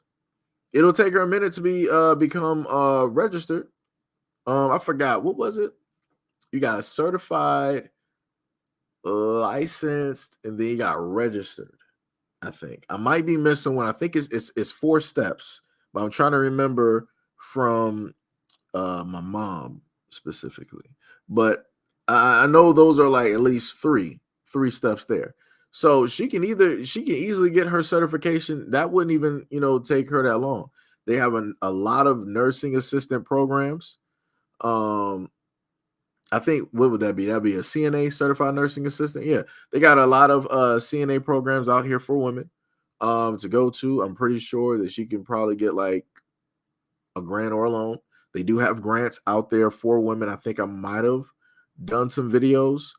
It'll take her a minute to become registered. I forgot, what was it? You got certified, licensed, and then you got registered. I think I might be missing one. I think it's 4 steps, but I'm trying to remember from my mom specifically. But I know those are like at least three steps there. So she can easily get her certification. That wouldn't even, take her that long. They have a lot of nursing assistant programs. I think, what would that be? That'd be a CNA, certified nursing assistant. Yeah, they got a lot of CNA programs out here for women to go to. I'm pretty sure that she can probably get like a grant or a loan. They do have grants out there for women. I think I might have done some videos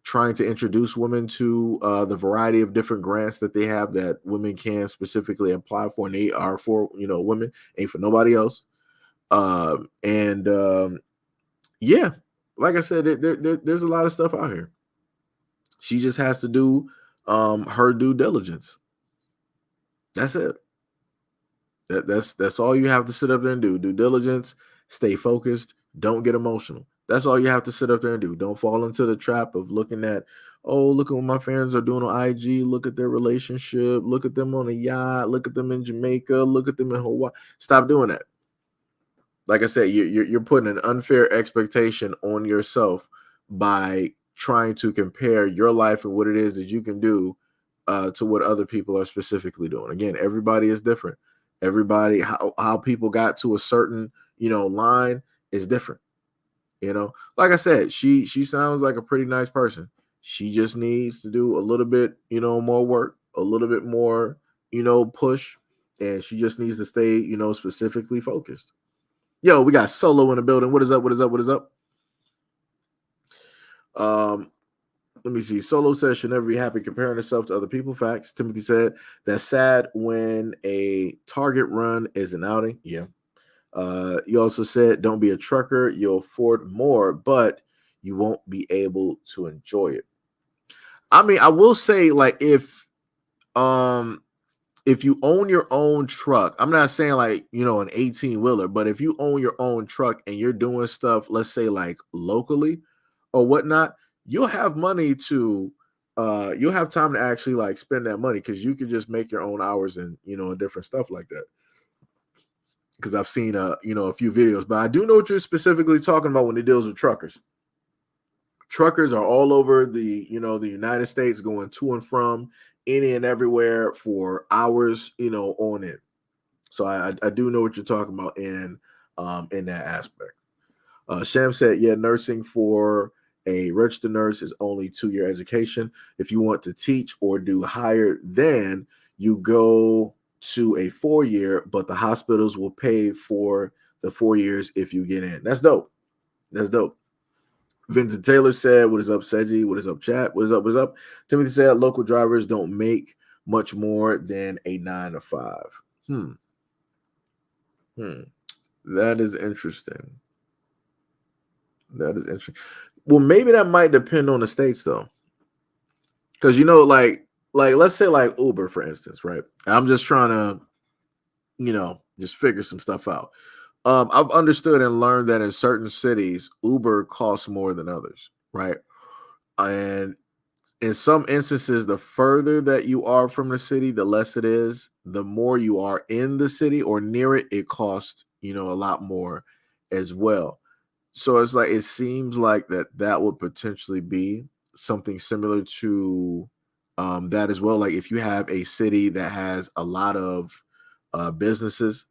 trying to introduce women to the variety of different grants that they have that women can specifically apply for, and they are for, women, ain't for nobody else. Yeah, like I said, there's a lot of stuff out here. She just has to do her due diligence. That's it. That's all you have to sit up there and do. Due diligence, stay focused, don't get emotional. That's all you have to sit up there and do. Don't fall into the trap of looking at, oh, look at what my friends are doing on IG. Look at their relationship. Look at them on a yacht. Look at them in Jamaica. Look at them in Hawaii. Stop doing that. Like I said, you're putting an unfair expectation on yourself by trying to compare your life and what it is that you can do to what other people are specifically doing. Again, everybody is different. Everybody, how people got to a certain, line is different. Like I said, she sounds like a pretty nice person. She just needs to do a little bit, more work, a little bit more, push, and she just needs to stay, specifically focused. Yo, we got Solo in the building. What is up? What is up? What is up? Let me see. Solo says she'll never be happy comparing herself to other people. Facts. Timothy said that's sad when a Target run is an outing. Yeah. You also said don't be a trucker. You'll afford more, but you won't be able to enjoy it. I mean, I will say, like, if you own your own truck, I'm not saying like, an 18-wheeler, but if you own your own truck and you're doing stuff, let's say like locally or whatnot, you'll have money to, you'll have time to actually like spend that money because you can just make your own hours and, different stuff like that. Because I've seen, a few videos, but I do know what you're specifically talking about when it deals with truckers. Truckers are all over the United States going to and from any and everywhere for hours, on it. So I do know what you're talking about in that aspect. Sham said, yeah, nursing for a registered nurse is only 2-year education. If you want to teach or do higher, then you go to a 4-year, but the hospitals will pay for the 4 years if you get in. That's dope. That's dope. Vincent Taylor said, what is up, Seji? What is up, chat? What is up? What is up? Timothy said, local drivers don't make much more than a 9 to 5. That is interesting. That is interesting. Well, maybe that might depend on the states, though. Because, like let's say like Uber, for instance, right? I'm just trying to, just figure some stuff out. I've understood and learned that in certain cities, Uber costs more than others, right? And in some instances, the further that you are from the city, the less it is. The more you are in the city or near it, it costs, a lot more as well. So it's like, it seems like that would potentially be something similar to that as well. Like if you have a city that has a lot of businesses,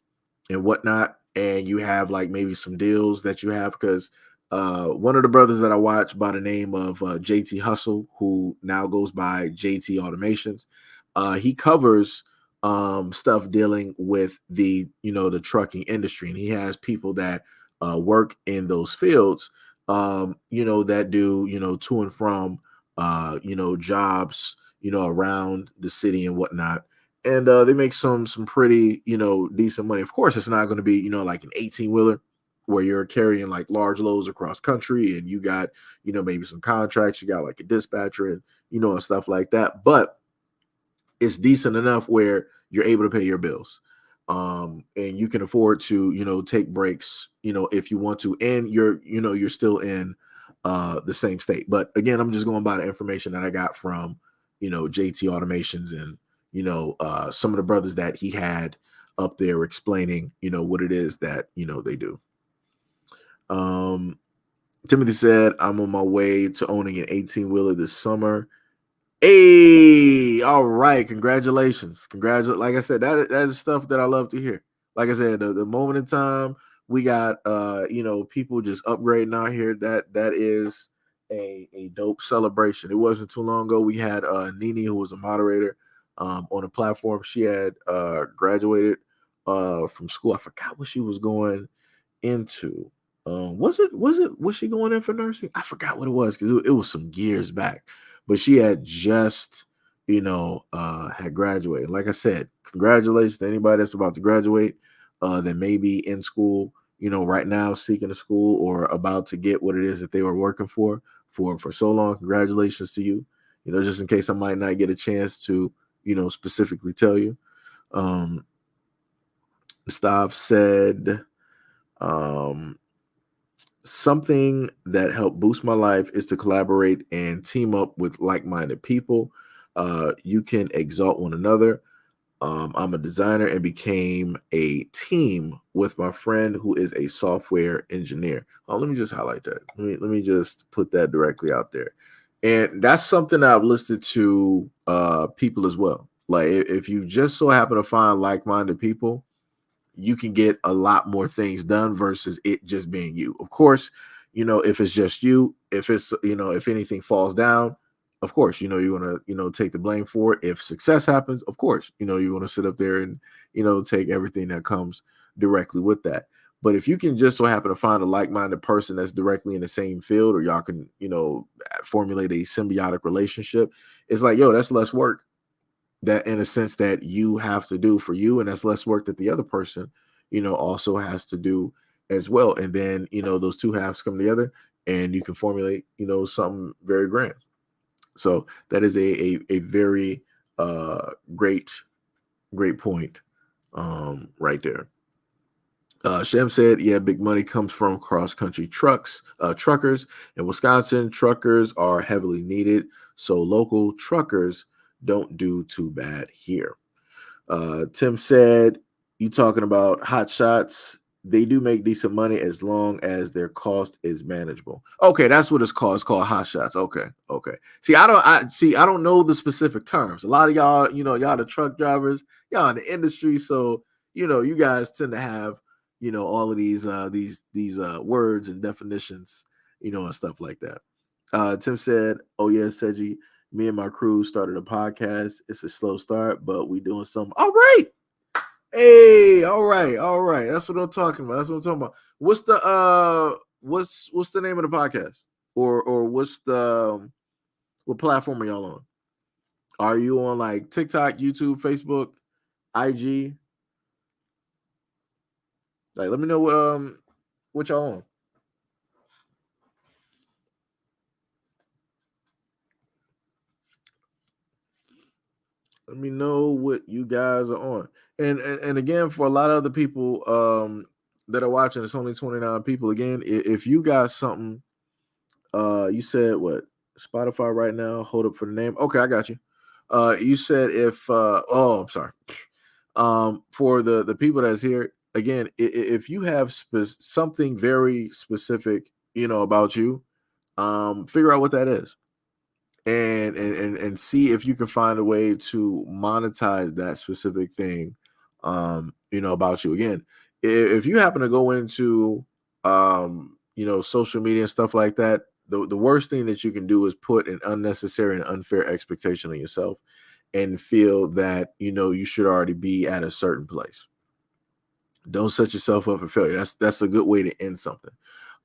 and whatnot, and you have like maybe some deals that you have, because one of the brothers that I watch by the name of JT Hustle, who now goes by JT Automations, he covers stuff dealing with the the trucking industry, and he has people that work in those fields, that do to and from jobs around the city and whatnot, and they make some pretty decent money. Of course, it's not going to be like an 18-wheeler where you're carrying like large loads across country, and you got maybe some contracts, you got like a dispatcher, and and stuff like that, but it's decent enough where you're able to pay your bills, and you can afford to take breaks if you want to, and you're still in the same state. But again, I'm just going by the information that I got from JT Automations, and some of the brothers that he had up there explaining what it is that they do. Timothy said, I'm on my way to owning an 18-wheeler this summer. Hey, all right, congratulations. Like I said, that is stuff that I love to hear. Like I said, the moment in time we got people just upgrading out here, that is a dope celebration. It wasn't too long ago we had Nini, who was a moderator on a platform. She had graduated from school. I forgot what she was going into. Was she going in for nursing? I forgot what it was, because it was some years back, but she had just had graduated. Like I said, congratulations to anybody that's about to graduate, that may be in school right now, seeking a school, or about to get what it is that they were working for so long. Congratulations to you. Just in case I might not get a chance to specifically tell you. Stav said, something that helped boost my life is to collaborate and team up with like-minded people. You can exalt one another. I'm a designer and became a team with my friend who is a software engineer. Let me just highlight that. Let me just put that directly out there. And that's something I've listed to people as well. Like, if you just so happen to find like-minded people, you can get a lot more things done versus it just being you. Of course, if it's just you, if it's, if anything falls down, of course, you're going to, take the blame for it. If success happens, of course, you're going to sit up there and, take everything that comes directly with that. But if you can just so happen to find a like-minded person that's directly in the same field, or y'all can, formulate a symbiotic relationship, it's like, that's less work that, in a sense, that you have to do for you, and that's less work that the other person also has to do as well. And then those two halves come together, and you can formulate something very grand. So that is a very great point right there. Shem said, yeah, big money comes from cross-country truckers. In Wisconsin, truckers are heavily needed, so local truckers don't do too bad here. Tim said, you talking about hot shots? They do make decent money as long as their cost is manageable. Okay, that's what it's called. It's called hot shots. Okay. See, I don't know the specific terms. A lot of y'all, y'all the truck drivers, y'all in the industry, so you guys tend to have all of these words and definitions, and stuff like that. Tim said, oh yeah, Seji, me and my crew started a podcast. It's a slow start, but we doing something. All right. Hey, all right. That's what I'm talking about. What's the what's the name of the podcast? Or what's the what platform are y'all on? Are you on like TikTok, YouTube, Facebook, IG? Like, let me know what y'all on. Let me know what you guys are on. And again, for a lot of other people that are watching, it's only 29 people. Again, if you got something, you said what? Spotify right now, hold up for the name. Okay, I got you. You said if I'm sorry. For the people that's here, again, if you have something very specific, about you, figure out what that is. And see if you can find a way to monetize that specific thing about you. Again, if you happen to go into social media and stuff like that, the worst thing that you can do is put an unnecessary and unfair expectation on yourself and feel that you should already be at a certain place. Don't set yourself up for failure. That's a good way to end something.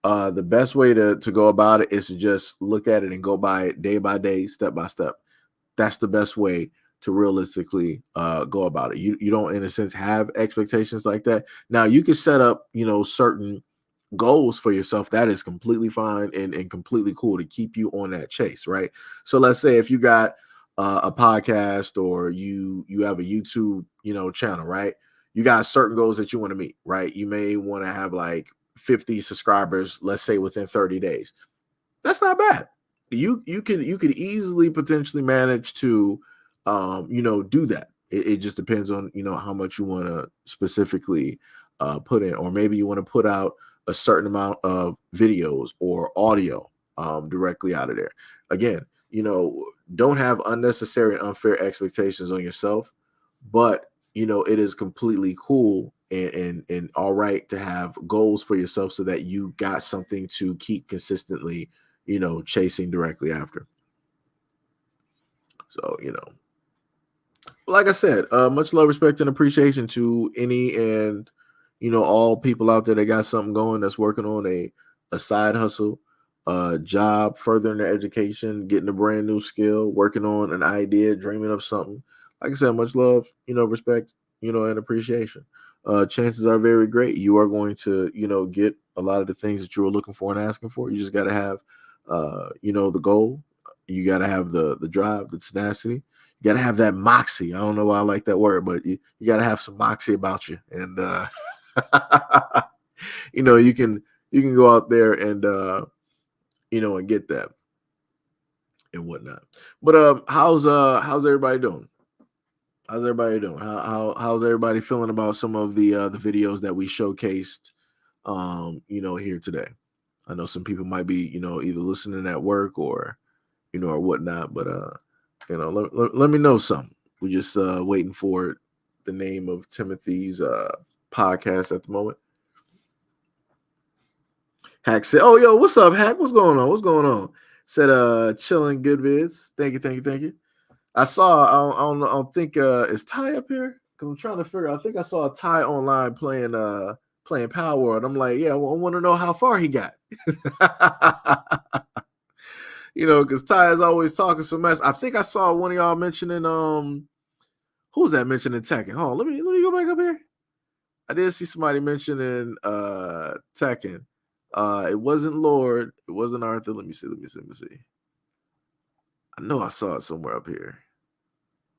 The best way to go about it is to just look at it and go by it day by day, step by step. That's the best way to realistically go about it. You don't, in a sense, have expectations like that. Now, you can set up, certain goals for yourself. That is completely fine and completely cool to keep you on that chase, right? So let's say if you got a podcast or you have a YouTube, channel, right? You got certain goals that you want to meet, right? You may want to have like 50 subscribers, let's say within 30 days. That's not bad. You could easily potentially manage to do that. It just depends on how much you want to specifically put in, or maybe you want to put out a certain amount of videos or audio directly out of there. Again, don't have unnecessary and unfair expectations on yourself, but it is completely cool and all right to have goals for yourself so that you got something to keep consistently chasing directly after. So like I said, much love, respect, and appreciation to any and all people out there that got something going, that's working on a side hustle, job, furthering their education, getting a brand new skill, working on an idea, dreaming of something. Like I said, much love, respect, and appreciation. Chances are very great you are going to get a lot of the things that you were looking for and asking for. You just got to have the goal. You got to have the drive, the tenacity. You got to have that moxie. I don't know why I like that word, but you got to have some moxie about you. And you can go out there and and get that and whatnot. But how's everybody doing? How's everybody doing? How's everybody feeling about some of the videos that we showcased here today? I know some people might be either listening at work or or whatnot, but let me know something. We're just waiting for the name of Timothy's podcast at the moment. Hack said, "Oh, yo, what's up, Hack? What's going on? What's going on?" Said, "Chilling, good vids. Thank you. I saw. I don't think is Ty up here because I'm trying to figure. I think I saw a Ty online playing Power, and I'm like, yeah, I want to know how far he got. Because Ty is always talking some mess. I think I saw one of y'all mentioning who was that mentioning Tekken? Hold on, let me go back up here. I did see somebody mentioning Tekken. It wasn't Lord. It wasn't Arthur. Let me see. I know I saw it somewhere up here.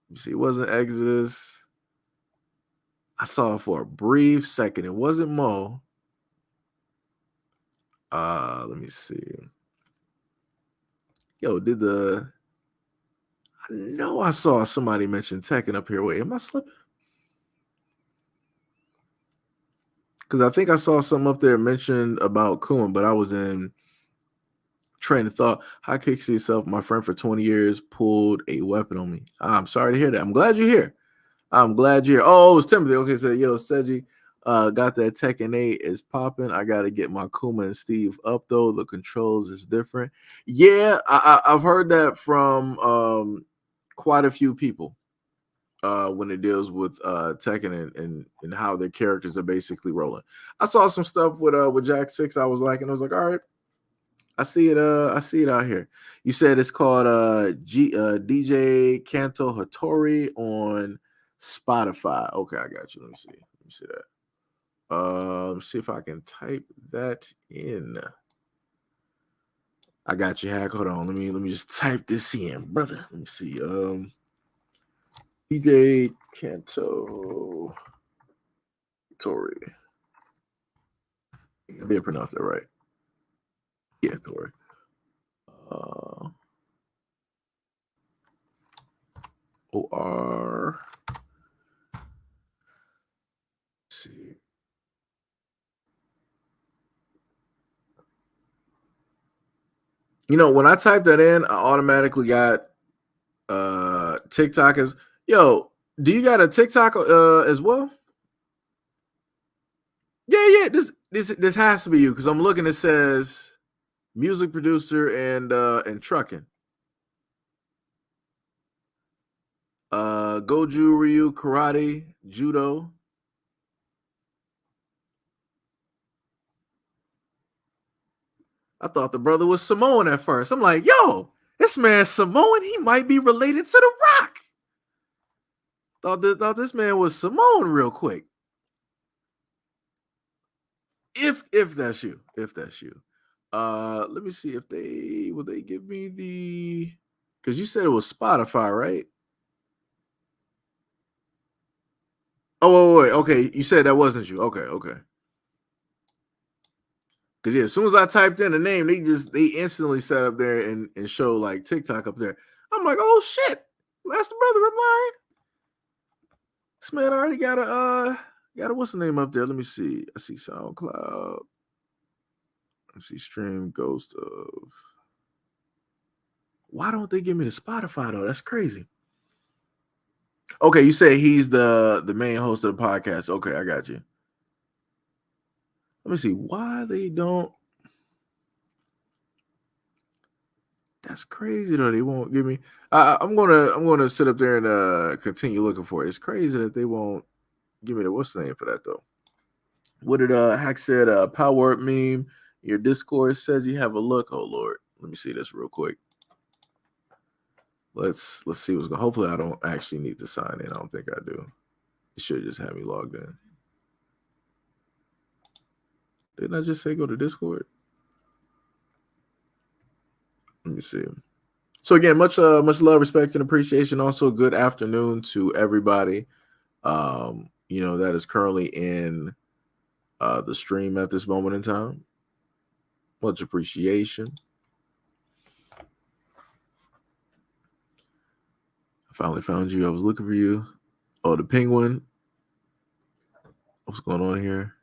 Let me see. It wasn't Exodus. I saw it for a brief second. It wasn't Mo. Let me see. Yo, I know I saw somebody mention Tekken up here. Wait, am I slipping? Because I think I saw something up there mentioned about Kuma, but I was in train of thought. How kicks yourself? My friend for 20 years pulled a weapon on me. I'm sorry to hear that. I'm glad you're here. Oh, it's Timothy. Okay, so yo, Seji, got that Tekken 8 is popping. I gotta get my Kuma and Steve up though. The controls is different. Yeah, I've heard that from quite a few people when it deals with Tekken and how their characters are basically rolling. I saw some stuff with Jack 6. I was like, all right, I see it out here. You said it's called DJ Kanto Hattori on Spotify. Okay, I got you. Let me see that. Let's see if I can type that in. I got you, Hack. Hold on. Let me just type this in, brother. Let me see. DJ Kanto Tori. I did pronounce that right. Yeah, Tori. OR. See. When I typed that in, I automatically got TikTok as yo. Do you got a TikTok as well? Yeah. This has to be you because I'm looking. It says music producer and trucking. Goju Ryu, karate, judo. I thought the brother was Samoan at first. I'm like, yo, this man's Samoan. He might be related to The Rock. Thought this man was Samoan real quick. If that's you. Let me see if will they give me the, because you said it was Spotify, right? Oh wait. Okay, you said that wasn't you. Okay. Because yeah, as soon as I typed in the name, they instantly set up there and show like TikTok up there. I'm like, oh shit, that's the brother replying. This man already got a what's the name up there? Let me see. I see SoundCloud. I see Stream Ghost of. Why don't they give me the Spotify though? That's crazy. Okay, you say he's the main host of the podcast. Okay, I got you. Let me see why they don't. That's crazy though. They won't give me. I'm gonna sit up there and continue looking for it. It's crazy that they won't give me the what's the name for that though. What did Hack said? Power up meme. Your Discord says you have a look. Oh Lord, let me see this real quick. Let's see what's going. Hopefully, I don't actually need to sign in. I don't think I do. It should just have me logged in. Didn't I just say go to Discord? Let me see. So again, much love, respect, and appreciation. Also, good afternoon to everybody. That is currently in the stream at this moment in time. Much appreciation. I finally found you. I was looking for you. Oh, the penguin. What's going on here?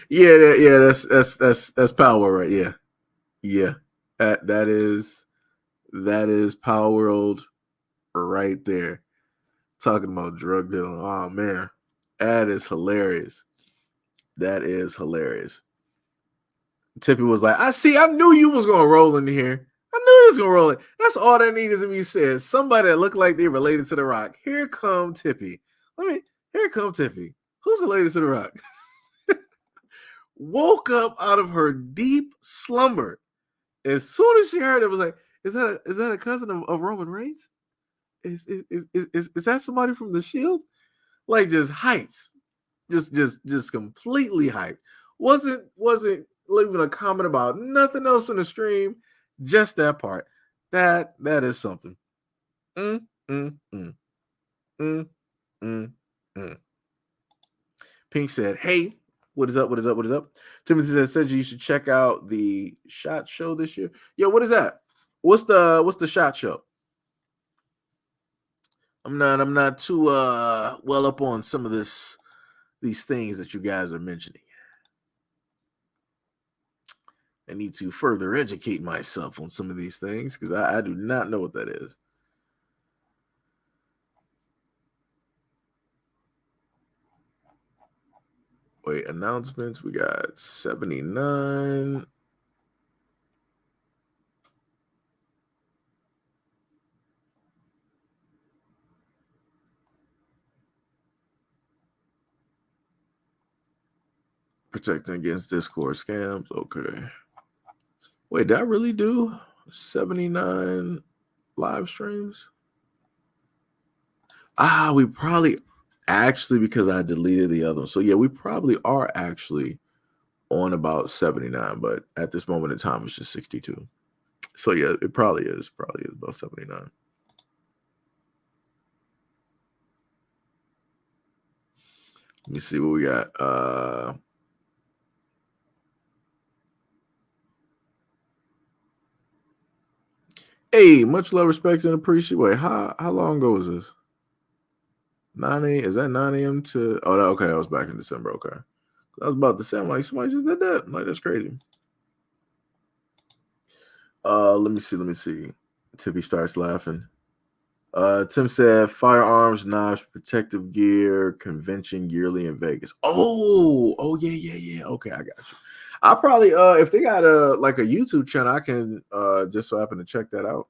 yeah. That's power, right? Yeah. That is Power World right there. Talking about drug dealing. Oh man, that is hilarious. Tippy was like, I knew you was gonna roll in here. I knew he was gonna roll it. That's all that needed to be said. Somebody that looked like they related to The Rock. Here come Tippy. Here come Tippy. Who's related to The Rock? Woke up out of her deep slumber. As soon as she heard it, was like, is that a cousin of Roman Reigns? Is that somebody from the Shield? Like just hyped. Just completely hyped. Wasn't leaving a comment about nothing else in the stream, just that part. That is something. Pink said, "Hey, what is up? Timothy said you should check out the SHOT Show this year. Yo, what is that? What's the SHOT Show? I'm not too well up on some of these things that you guys are mentioning. I need to further educate myself on some of these things because I do not know what that is. Wait, announcements. We got 79. Protecting against Discord scams. Okay. Wait, did I really do 79 live streams? We probably actually, because I deleted the other one. So yeah, we probably are actually on about 79, but at this moment in time, it's just 62. So yeah, it probably is about 79. Let me see what we got. Hey, much love, respect, and appreciation. Wait, how long ago was this? 9 a.m. Is that 9 a.m. to? Oh, okay. That was back in December. Okay, I was about to say, I'm like, somebody just did that. I'm like, that's crazy. Let me see. Tippy starts laughing. Tim said firearms, knives, protective gear, convention yearly in Vegas. Oh, yeah. Okay, I got you. I'll probably if they got a YouTube channel, I can just so happen to check that out.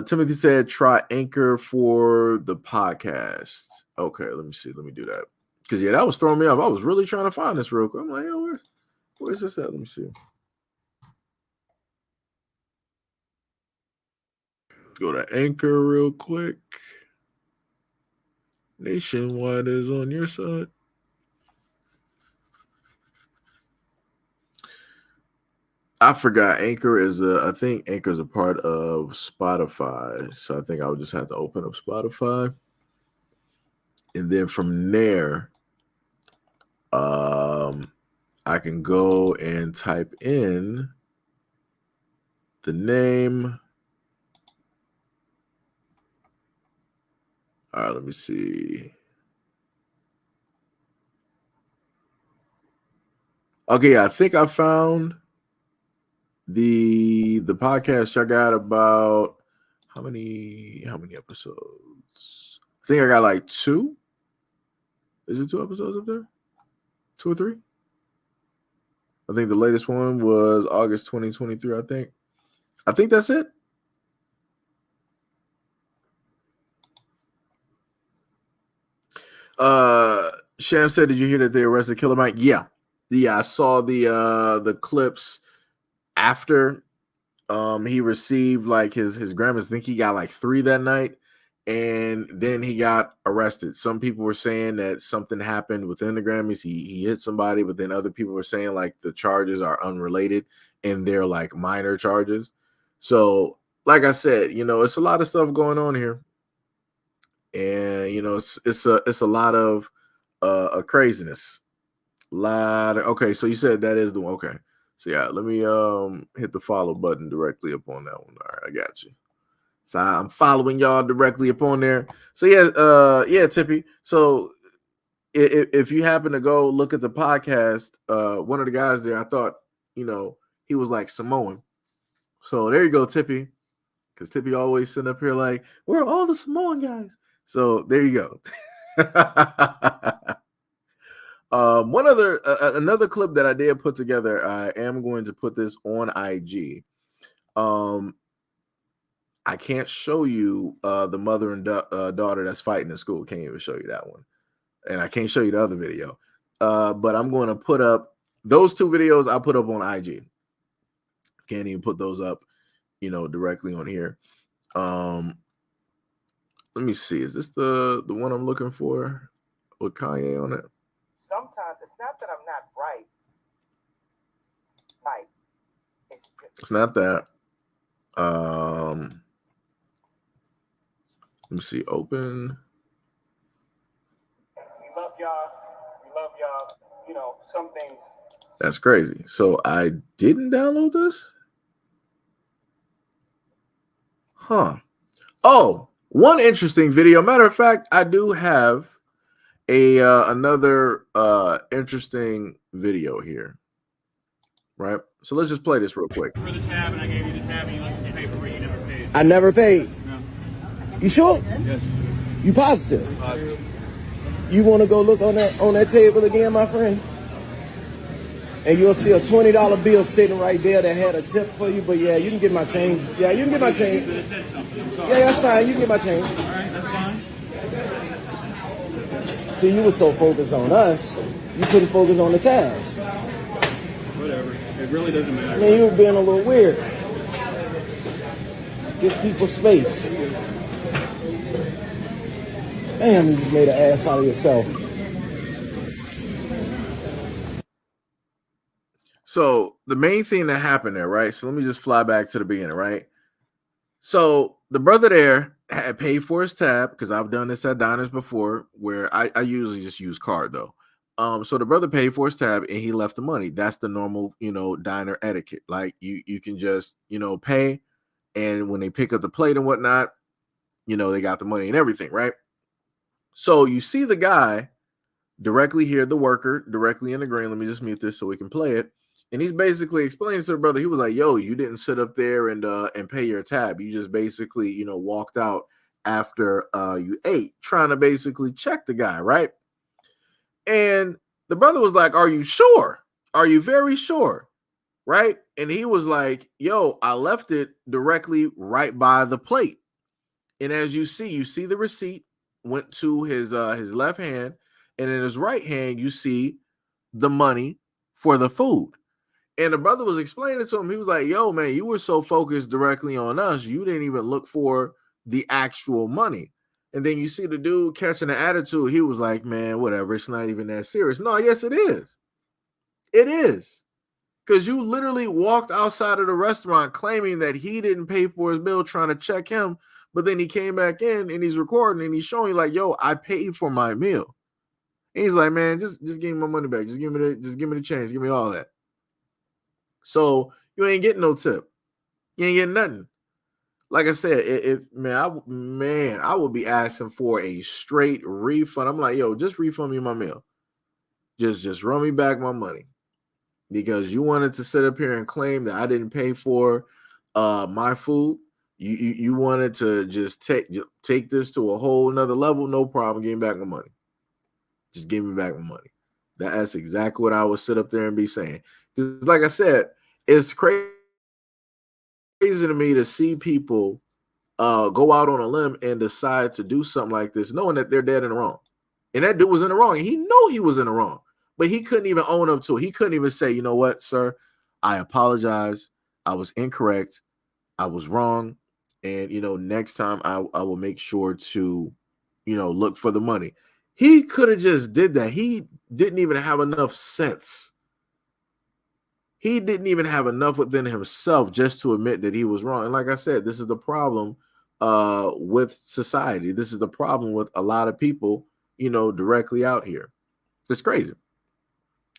Timothy said try Anchor for the podcast. Okay, let me see. Let me do that. Because that was throwing me off. I was really trying to find this real quick. I'm like, where's this at? Let me see. Let's go to Anchor real quick. Nationwide is on your side. I forgot Anchor is I think Anchor is a part of Spotify. So I think I would just have to open up Spotify. And then from there, I can go and type in the name. All right, let me see. Okay, I think I found the podcast. I got about how many episodes? I think I got like 2. Is it 2 episodes up there? 2 or 3? I think the latest one was August 2023, I think that's it. Sham said, did you hear that they arrested Killer Mike? Yeah, I saw the clips after he received like his Grammys. I think he got like 3 that night, and then he got arrested. Some people were saying that something happened within the Grammys. He hit somebody, but then other people were saying like the charges are unrelated and they're like minor charges. So, like I said, it's a lot of stuff going on here, and it's a lot of craziness. Okay, so you said that is the one. Okay, so yeah, let me hit the follow button directly up on that one. All right, I got you. So I'm following y'all directly up on there. So yeah, Tippy. So if you happen to go look at the podcast, one of the guys there, I thought he was like Samoan. So there you go, Tippy. Because Tippy always sitting up here like, where are all the Samoan guys? So there you go. Another clip that I did put together. I am going to put this on IG. I can't show you the mother and daughter that's fighting in school. Can't even show you that one, and I can't show you the other video. But I'm going to put up those 2 videos. I put up on IG. Can't even put those up, directly on here. Let me see. Is this the one I'm looking for with Kanye on it? Sometimes it's not that I'm not bright. Like it's not that. Let me see. Open. We love y'all. Some things. That's crazy. So I didn't download this? Huh. Oh, one interesting video. Matter of fact, I do have another interesting video here. Right? So let's just play this real quick. For the tab, and I gave you the tab, and you looked at the paper where you never paid. I never paid. No. You sure? Yes. You positive? Positive. You want to go look on that table again, my friend? And you'll see a $20 bill sitting right there that had a tip for you. But yeah, you can get my change. Yeah, you can get my change. Yeah, that's fine. You can get my change. All right, that's fine. See, you were so focused on us, you couldn't focus on the task. Whatever. It really doesn't matter. Man, you were being a little weird. Give people space. Damn, you just made an ass out of yourself. So the main thing that happened there, right? So let me just fly back to the beginning, right? So the brother there had paid for his tab, because I've done this at diners before, where I usually just use card though. So the brother paid for his tab and he left the money. That's the normal, diner etiquette. Like you can just, pay, and when they pick up the plate and whatnot, they got the money and everything, right? So you see the guy directly here, the worker directly in the green. Let me just mute this so we can play it. And he's basically explaining to the brother, he was like, yo, you didn't sit up there and pay your tab. You just basically, walked out after you ate, trying to basically check the guy, right? And the brother was like, are you sure? Are you very sure? Right? And he was like, yo, I left it directly right by the plate. And as you see the receipt went to his left hand, and in his right hand, you see the money for the food. And the brother was explaining to him, he was like, yo, man, you were so focused directly on us, you didn't even look for the actual money. And then you see the dude catching the attitude. He was like, man, whatever, it's not even that serious. No, yes, it is. It is. Because you literally walked outside of the restaurant claiming that he didn't pay for his bill, trying to check him. But then he came back in and he's recording and he's showing you like, yo, I paid for my meal. And he's like, man, just give me my money back. Just give me the change. Give me all that. So you ain't getting no tip. You ain't getting nothing. Like I said, I would be asking for a straight refund. I'm like, yo, just refund me my meal. Just run me back my money. Because you wanted to sit up here and claim that I didn't pay for my food. You wanted to just take this to a whole nother level. No problem. Give me back my money. Just give me back my money. That's exactly what I would sit up there and be saying. Because like I said, it's crazy to me to see people go out on a limb and decide to do something like this, knowing that they're dead in the wrong. And that dude was in the wrong. And he knew he was in the wrong. But he couldn't even own up to it. He couldn't even say, you know what, sir, I apologize. I was incorrect. I was wrong. And, next time I will make sure to, look for the money. He could have just did that. He didn't even have enough sense. He didn't even have enough within himself just to admit that he was wrong. And like I said, this is the problem with society. This is the problem with a lot of people, directly out here. It's crazy.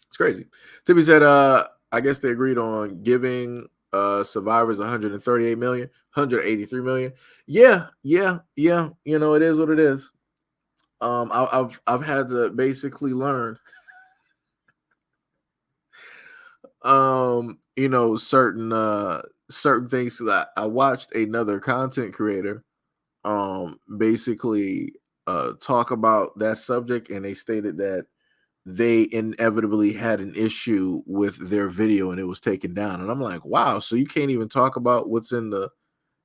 It's crazy. Tippy said, I guess they agreed on giving survivors 138 million, 183 million. Yeah. It is what it is. I've had to basically learn, certain things that I watched another content creator, basically talk about that subject, and they stated that they inevitably had an issue with their video and it was taken down. And I'm like, wow, so you can't even talk about what's in the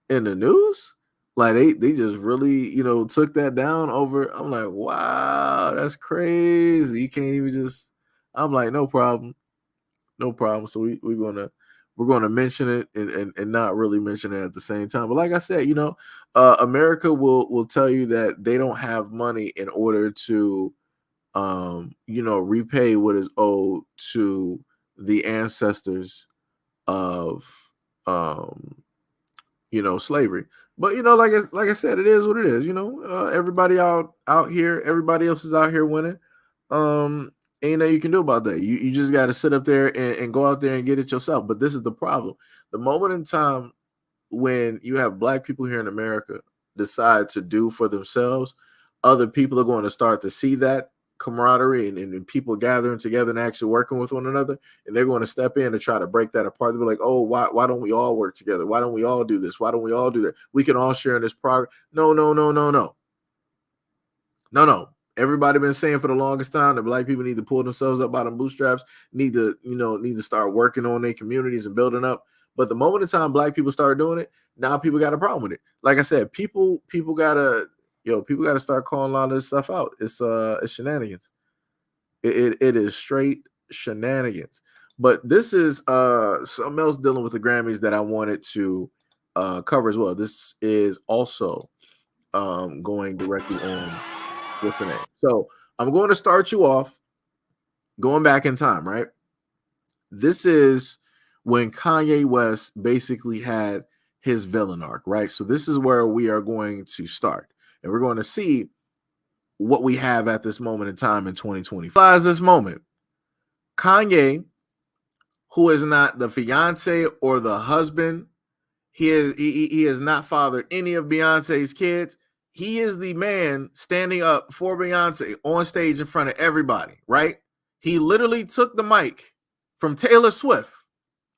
news? Like they just really, took that down over. I'm like, wow, that's crazy. You can't even just, I'm like, no problem. No problem. So we're gonna mention it and not really mention it at the same time. But like I said, America will tell you that they don't have money in order to repay what is owed to the ancestors of slavery. But like I said, it is what it is. Everybody out here, everybody else is out here winning. Ain't nothing you can do about that. You just got to sit up there and go out there and get it yourself. But this is the problem. The moment in time when you have Black people here in America decide to do for themselves, other people are going to start to see that camaraderie and people gathering together and actually working with one another, and they're going to step in and try to break that apart. They'll be like, oh, why don't we all work together? Why don't we all do this? Why don't we all do that? We can all share in this progress. No. Everybody been saying for the longest time that Black people need to pull themselves up by the bootstraps, need to start working on their communities and building up. But the moment in time Black people start doing it, now people got a problem with it. Like I said, people gotta start calling a lot of this stuff out. It's shenanigans. It is straight shenanigans. But this is something else dealing with the Grammys that I wanted to cover as well. This is also going directly on what's the name. So I'm going to start you off going back in time, right? This is when Kanye West basically had his villain arc, right? So this is where we are going to start. And we're going to see what we have at this moment in time in 2025. As this moment, Kanye, who is not the fiance or the husband, he has not fathered any of Beyonce's kids. He is the man standing up for Beyonce on stage in front of everybody, right? He literally took the mic from Taylor Swift,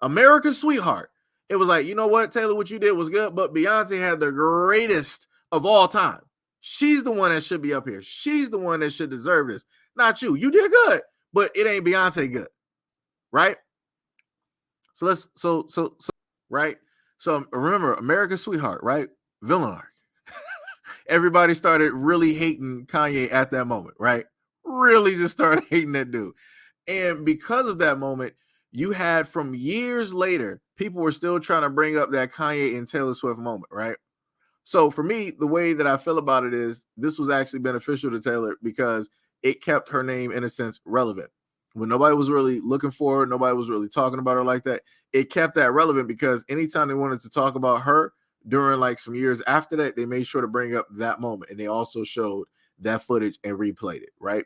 America's Sweetheart. It was like, you know what, Taylor, what you did was good, but Beyonce had the greatest of all time. She's the one that should be up here. She's the one that should deserve this, not you. You did good, but it ain't Beyonce good, right? So let's right. So remember, America's Sweetheart, right? Villain arc. Everybody started really hating Kanye at that moment, right? Really just started hating that dude. And because of that moment, you had from years later, people were still trying to bring up that Kanye and Taylor Swift moment, right? So for me, the way that I feel about it is this was actually beneficial to Taylor because it kept her name, in a sense, relevant. When nobody was really looking for her, nobody was really talking about her like that, it kept that relevant because anytime they wanted to talk about her during like some years after that, they made sure to bring up that moment. And they also showed that footage and replayed it, right?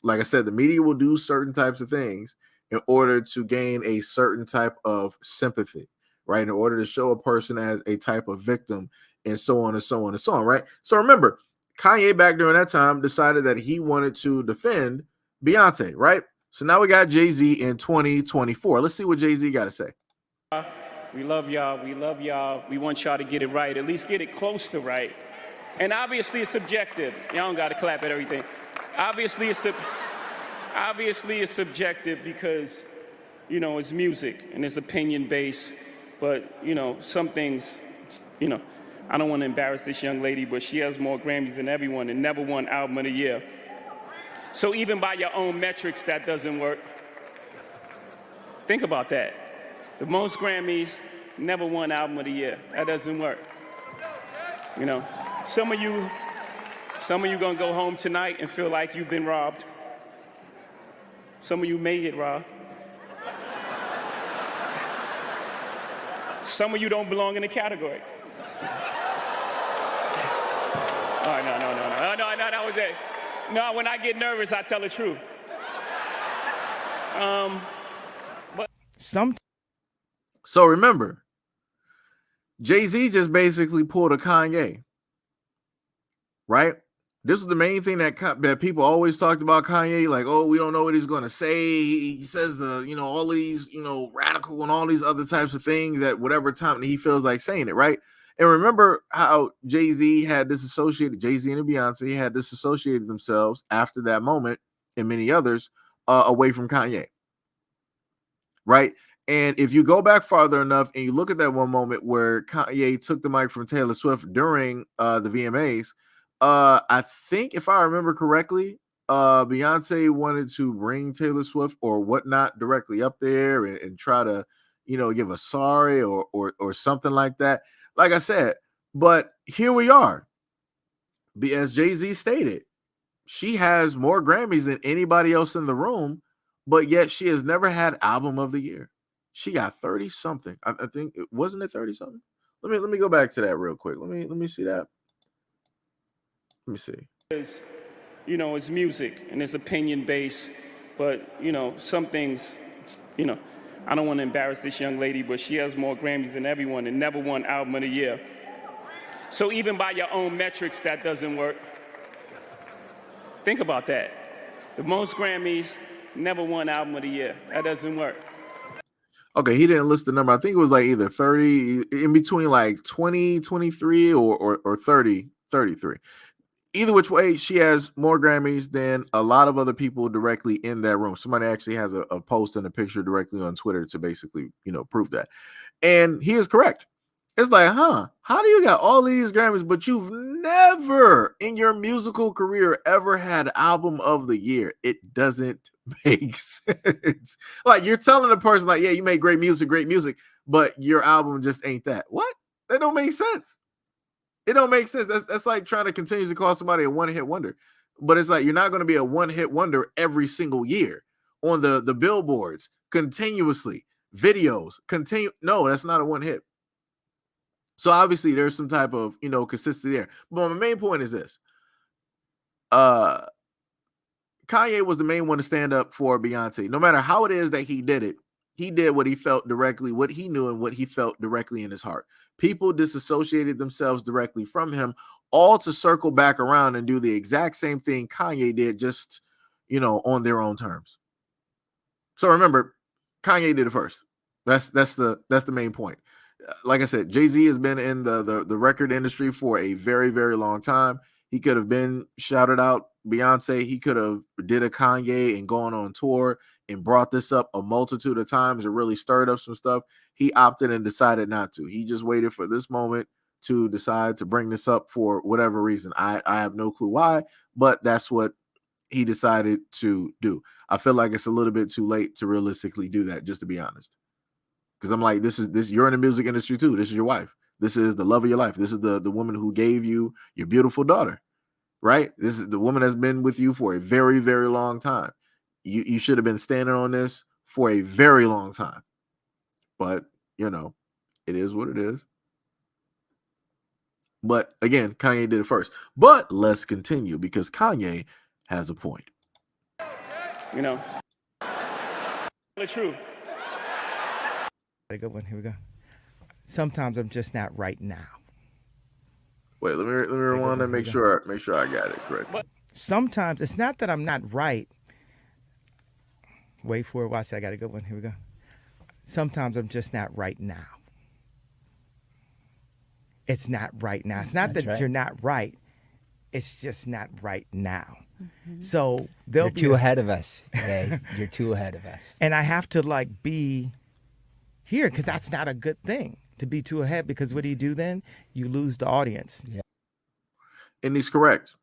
Like I said, the media will do certain types of things in order to gain a certain type of sympathy, right? In order to show a person as a type of victim and so on and so on and so on, right? So remember, Kanye back during that time decided that he wanted to defend Beyonce, right? So now we got Jay-Z in 2024. Let's see what Jay-Z got to say. We love y'all. We love y'all. We want y'all to get it right, at least get it close to right. And obviously it's subjective. Y'all don't got to clap at everything. Obviously it's subjective because, you know, it's music and it's opinion based. But, you know, some things, you know, I don't want to embarrass this young lady, but she has more Grammys than everyone and never won Album of the Year. So even by your own metrics, that doesn't work. Think about that. The most Grammys, never won Album of the Year. That doesn't work. You know, some of you gonna go home tonight and feel like you've been robbed. Some of you may get robbed. Some of you don't belong in the category. All right, no, that was it. No, when I get nervous, I tell the truth. So remember, Jay-Z just basically pulled a Kanye, right? This is the main thing that people always talked about Kanye, like, oh, we don't know what he's going to say. He says all of these, radical and all these other types of things at whatever time he feels like saying it, right? And remember how Jay-Z and Beyonce had disassociated themselves after that moment, and many others, away from Kanye, right? And if you go back farther enough and you look at that one moment where Kanye took the mic from Taylor Swift during the VMAs, I think if I remember correctly, Beyonce wanted to bring Taylor Swift or whatnot directly up there and try to, give a sorry or something like that. Like I said, but here we are. As Jay-Z stated, she has more Grammys than anybody else in the room, but yet she has never had Album of the Year. She got 30 something. I think wasn't it 30 something? Let me go back to that real quick. Let me see that. Let me see. You know, it's music and it's opinion based, but some things, I don't want to embarrass this young lady, but she has more Grammys than everyone and never won Album of the Year. So even by your own metrics, that doesn't work. Think about that. The most Grammys, never won Album of the Year. That doesn't work. Okay, he didn't list the number. I think it was like either 30, in between like 20, 23 or 30, 33. Either which way, she has more Grammys than a lot of other people directly in that room. Somebody actually has a post and a picture directly on Twitter to basically, prove that. And he is correct. It's like, how do you got all these Grammys, but you've never in your musical career ever had Album of the Year? It doesn't make sense. Like, you're telling a person like, yeah, you make great music, but your album just ain't that. What? That don't make sense. It don't make sense. That's like trying to continuously call somebody a one-hit wonder. But it's like, you're not going to be a one-hit wonder every single year on the billboards, continuously, videos, No, that's not a one hit. So obviously there's some type of, consistency there. But my main point is this. Kanye was the main one to stand up for Beyonce. No matter how it is that he did it, he did what he felt directly, what he knew and what he felt directly in his heart. People disassociated themselves directly from him, all to circle back around and do the exact same thing Kanye did, just, on their own terms. So remember, Kanye did it first. That's the main point. Like I said, Jay-Z has been in the record industry for a very, very long time. He could have been shouted out Beyonce. He could have did a Kanye and gone on tour and brought this up a multitude of times and really stirred up some stuff. He opted and decided not to. He just waited for this moment to decide to bring this up for whatever reason. I have no clue why, but that's what he decided to do. I feel like it's a little bit too late to realistically do that, just to be honest. Because I'm like, this you're in the music industry too. This is your wife. This is the love of your life. This is the woman who gave you your beautiful daughter, right? This is the woman that's been with you for a very, very long time. You should have been standing on this for a very long time. But, you know, it is what it is. But again, Kanye did it first. But let's continue because Kanye has a point. You know, the truth. A good one. Here we go. Sometimes I'm just not right now. Wait, let me rewind and make sure I got it correct. Sometimes it's not that I'm not right. Wait for it. Watch it. I got a good one. Here we go. Sometimes I'm just not right now. It's not right now. It's not that you're not right. It's just not right now. Mm-hmm. So you're too ahead of us. Hey, you're too ahead of us. And I have to like be here because that's not a good thing to be too ahead, because what do you do then? You lose the audience. Yeah. And he's correct.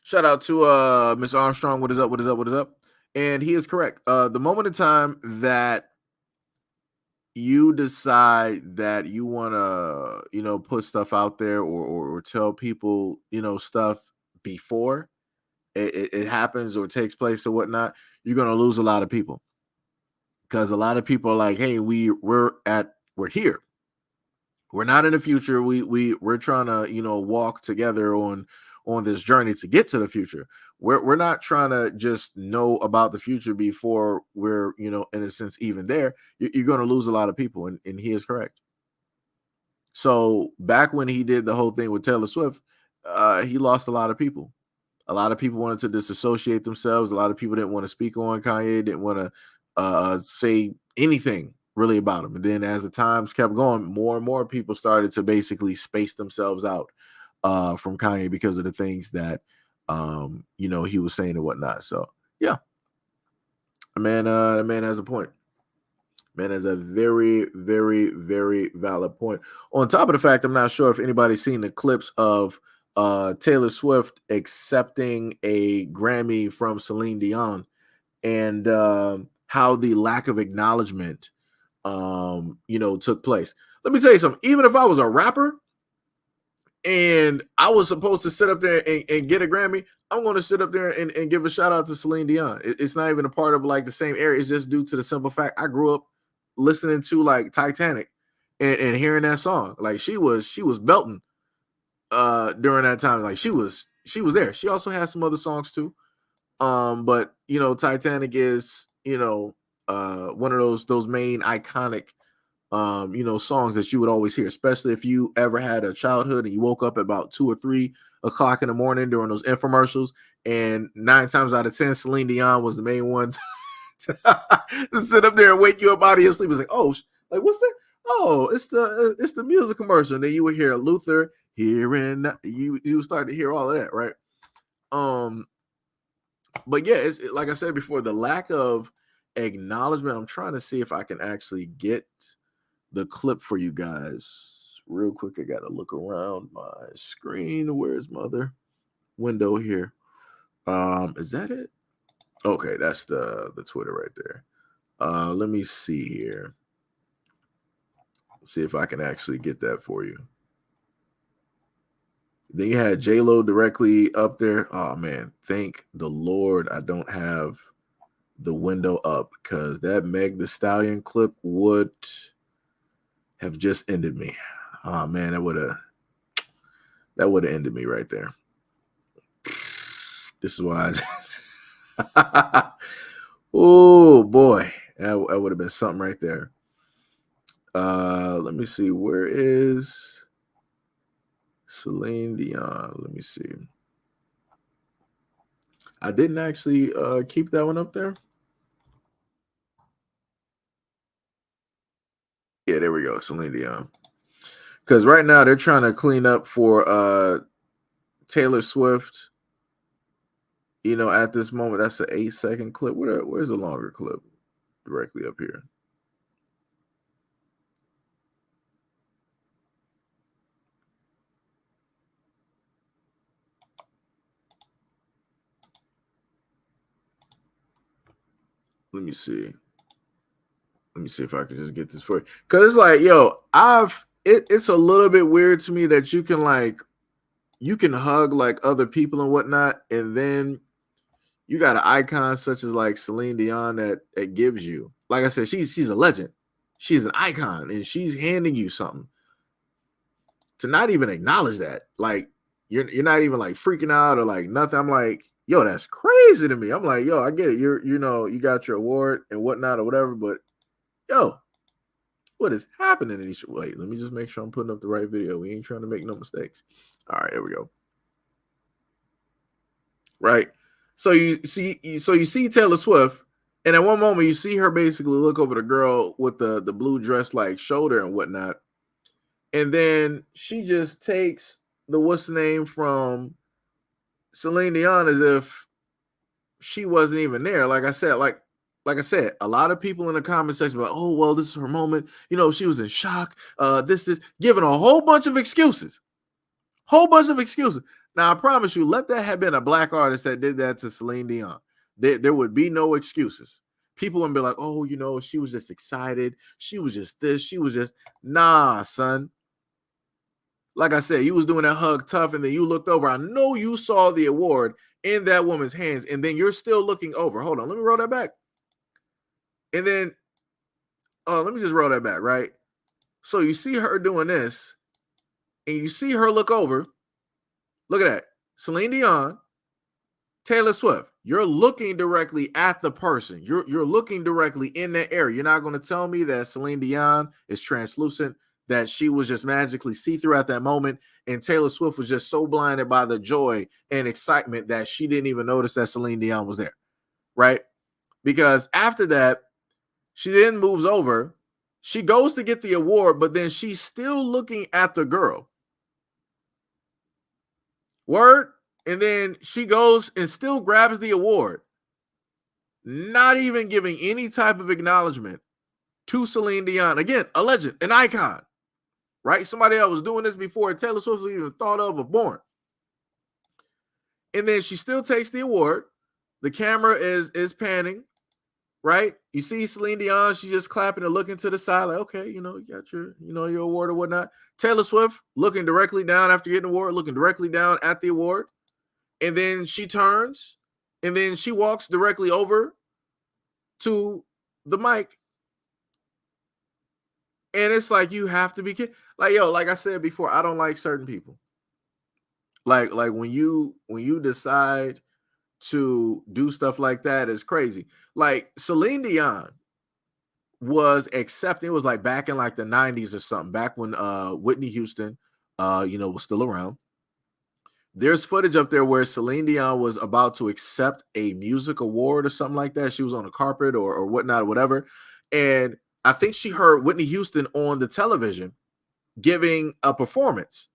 Shout out to Miss Armstrong. What is up? What is up? What is up? And he is correct. The moment in time that you decide that you want to, you know, put stuff out there or tell people, you know, stuff before it happens or takes place or whatnot, you're going to lose a lot of people. Because a lot of people are like, hey, we're here. We're not in the future. We're trying to, you know, walk together on this journey to get to the future. We're not trying to just know about the future before we're, you know, in a sense, even there. You're going to lose a lot of people, and he is correct. So back when he did the whole thing with Taylor Swift, he lost a lot of people. A lot of people wanted to disassociate themselves. A lot of people didn't want to speak on Kanye, didn't want to say anything really about him. And then as the times kept going, more and more people started to basically space themselves out from Kanye because of the things that you know, he was saying and whatnot. So yeah, man has a point. Man has a very, very, very valid point. On top of the fact, I'm not sure if anybody's seen the clips of Taylor Swift accepting a Grammy from Celine Dion and how the lack of acknowledgement you know, took place. Let me tell you something. Even if I was a rapper and I was supposed to sit up there and get a Grammy, I'm going to sit up there and give a shout out to Celine Dion. It's not even a part of like the same area. It's just due to the simple fact I grew up listening to like Titanic and hearing that song. Like she was belting during that time. Like she was there. She also has some other songs too. But you know, Titanic is, you know, one of those main iconic you know, songs that you would always hear, especially if you ever had a childhood and you woke up at about 2 or 3 o'clock in the morning during those infomercials, and 9 times out of 10 Celine Dion was the main one to sit up there and wake you up out of your sleep. It's like, oh, like what's that? Oh, it's the music commercial. And then you would hear Luther here, and you start to hear all of that, right? But yeah, it's like I said before, the lack of acknowledgement. I'm trying to see if I can actually get the clip for you guys real quick. I gotta look around my screen. Where's my other window here? Is that it? Okay, that's the Twitter right there. Let me see here. See if I can actually get that for you. Then you had J-Lo directly up there. Oh man, thank the Lord I don't have the window up, because that Meg the Stallion clip would have just ended me. Oh man, that would have ended me right there. This is why oh boy, that would have been something right there. Let me see, where is Celine Dion? Let me see. I didn't actually keep that one up there. Yeah, there we go. Celine Dion. Because right now they're trying to clean up for Taylor Swift. You know, at this moment, that's an 8-second clip. Where's the longer clip? Directly up here. Let me see. Let me see if I can just get this for you. Cause it's like, yo, it's a little bit weird to me that you can hug like other people and whatnot, and then you got an icon such as like Celine Dion that gives you, like I said, she's a legend. She's an icon, and she's handing you something. To not even acknowledge that, like you're not even like freaking out or like nothing. I'm like, yo, that's crazy to me. I'm like, yo, I get it. You got your award and whatnot or whatever, but yo, what is happening in these? Wait, let me just make sure I'm putting up the right video. We ain't trying to make no mistakes. All right, here we go. Right. So you see Taylor Swift, and at one moment you see her basically look over the girl with the blue dress like shoulder and whatnot. And then she just takes the what's the name from Celine Dion as if she wasn't even there. Like I said, a lot of people in the comment section were like, oh, well, this is her moment. You know, she was in shock. This, giving a whole bunch of excuses. Whole bunch of excuses. Now, I promise you, let that have been a black artist that did that to Celine Dion. There would be no excuses. People wouldn't be like, oh, you know, she was just excited. She was just this. She was just, nah, son. Like I said, you was doing that hug tough, and then you looked over. I know you saw the award in that woman's hands, and then you're still looking over. Hold on, let me roll that back. And then, let me just roll that back, right? So you see her doing this, and you see her look over. Look at that. Celine Dion, Taylor Swift. You're looking directly at the person. You're looking directly in that area. You're not going to tell me that Celine Dion is translucent, that she was just magically see-through at that moment, and Taylor Swift was just so blinded by the joy and excitement that she didn't even notice that Celine Dion was there, right? Because after that, she then moves over. She goes to get the award, but then she's still looking at the girl. Word? And then she goes and still grabs the award, not even giving any type of acknowledgement to Celine Dion. Again, a legend, an icon. Right? Somebody that was doing this before Taylor Swift was even thought of or born. And then she still takes the award. The camera is panning, right? You see Celine Dion, she's just clapping and looking to the side, like, okay, you know, you got your award or whatnot. Taylor Swift looking directly down after getting the award, looking directly down at the award. And then she turns, and then she walks directly over to the mic. And it's like, you have to be kidding. Like, yo, like I said before, I don't like certain people. Like when you decide to do stuff like that, is crazy. Like Celine Dion was accepting. It was like back in like the 90s or something, back when Whitney Houston was still around. There's footage up there where Celine Dion was about to accept a music award or something like that. She was on a carpet or whatnot or whatever. And I think she heard Whitney Houston on the television giving a performance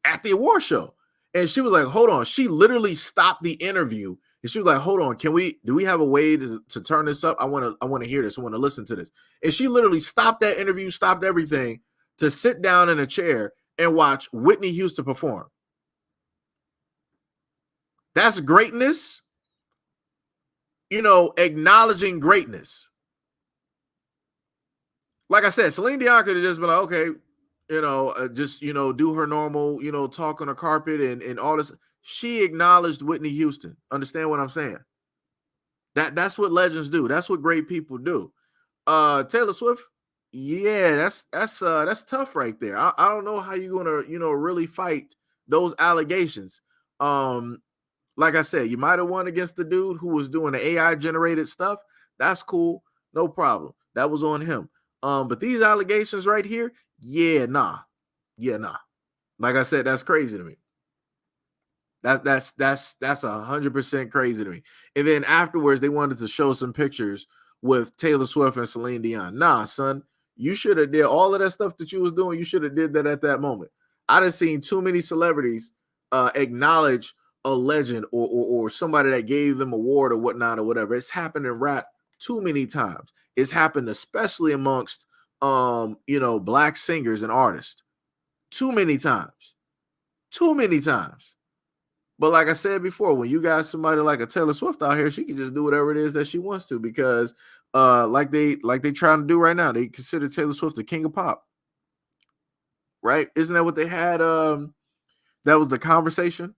at the award show. And she was like, hold on. She literally stopped the interview. And she was like, hold on, do we have a way to turn this up? I want to hear this. I want to listen to this. And she literally stopped that interview, stopped everything to sit down in a chair and watch Whitney Houston perform. That's greatness, acknowledging greatness. Like I said, Celine Dion could have just been like, okay, do her normal, talk on the carpet and all this. She acknowledged Whitney Houston. Understand what I'm saying? That's what legends do. That's what great people do. Taylor Swift, yeah, that's tough right there. I don't know how you're gonna, really fight those allegations. Like I said, you might have won against the dude who was doing the AI generated stuff. That's cool. No problem. That was on him. But these allegations right here, yeah, nah. Like I said, that's crazy to me. That's 100% crazy to me. And then afterwards, they wanted to show some pictures with Taylor Swift and Celine Dion. Nah, son, You should have did all of that stuff that you was doing. You should have did that at that moment. I done seen too many celebrities acknowledge a legend or somebody that gave them an award or whatnot or whatever. It's happened in rap too many times. It's happened especially amongst black singers and artists. Too many times. Too many times. But like I said before, when you got somebody like a Taylor Swift out here, she can just do whatever it is that she wants to, because like they trying to do right now, they consider Taylor Swift the king of pop. Right? Isn't that what they had? That was the conversation,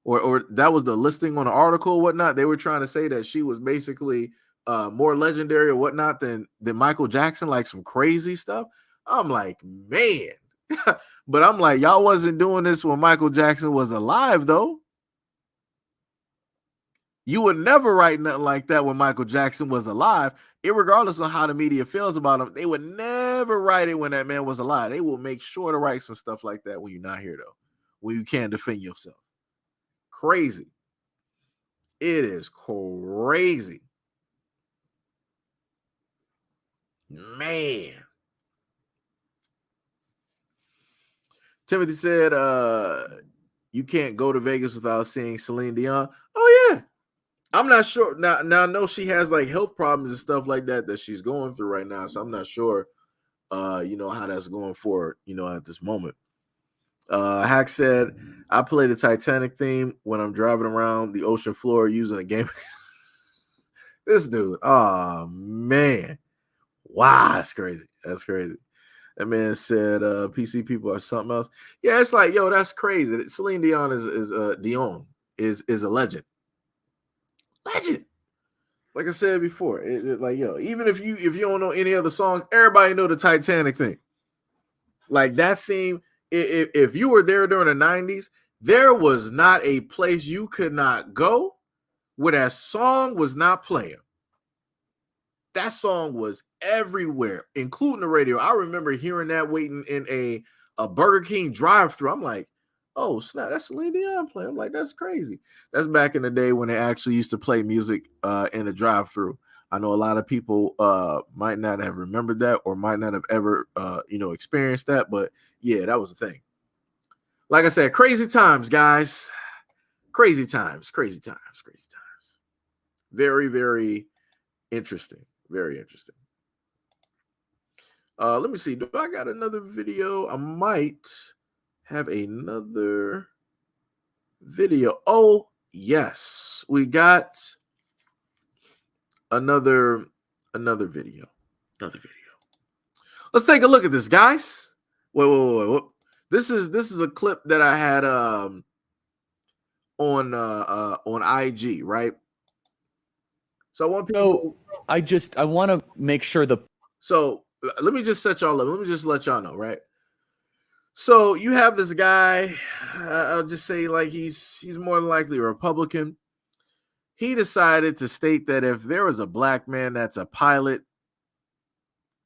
or that was the listing on the article or whatnot. They were trying to say that she was basically more legendary or whatnot than Michael Jackson, like some crazy stuff. I'm like, man. But I'm like, y'all wasn't doing this when Michael Jackson was alive, though. You would never write nothing like that when Michael Jackson was alive, irregardless of how the media feels about him. They would never write it when that man was alive. They will make sure to write some stuff like that when you're not here, though, when you can't defend yourself. Crazy. It is crazy. Man. Timothy said, you can't go to Vegas without seeing Celine Dion. Oh, yeah. I'm not sure. Now I know she has like health problems and stuff like that she's going through right now. So I'm not sure, how that's going forward, at this moment. Hack said, I play the Titanic theme when I'm driving around the ocean floor using a game. This dude, oh, man. Wow, that's crazy. That's crazy. That man said, PC people are something else. Yeah, it's like, yo, that's crazy. Celine Dion is a legend. Legend. Like I said before, even if you don't know any other songs, everybody know the Titanic thing. Like that theme, if you were there during the 90s, there was not a place you could not go where that song was not playing. That song was everywhere, including the radio. I remember hearing that waiting in a Burger King drive-thru. I'm like, oh, snap, that's Celine Dion playing. I'm like, that's crazy. That's back in the day when they actually used to play music in a drive-thru. I know a lot of people might not have remembered that or might not have ever, experienced that. But, yeah, that was the thing. Like I said, crazy times, guys. Crazy times, crazy times, crazy times. Very, very interesting. Very interesting. Let me see. Do I got another video? I might have another video. Oh, yes. We got another video. Another video. Let's take a look at this, guys. Wait. This is a clip that I had on IG, right? So I want people. I want to make sure So let me just set y'all up. Let me just let y'all know, right? So you have this guy. I'll just say like he's more than likely a Republican. He decided to state that if there was a black man that's a pilot,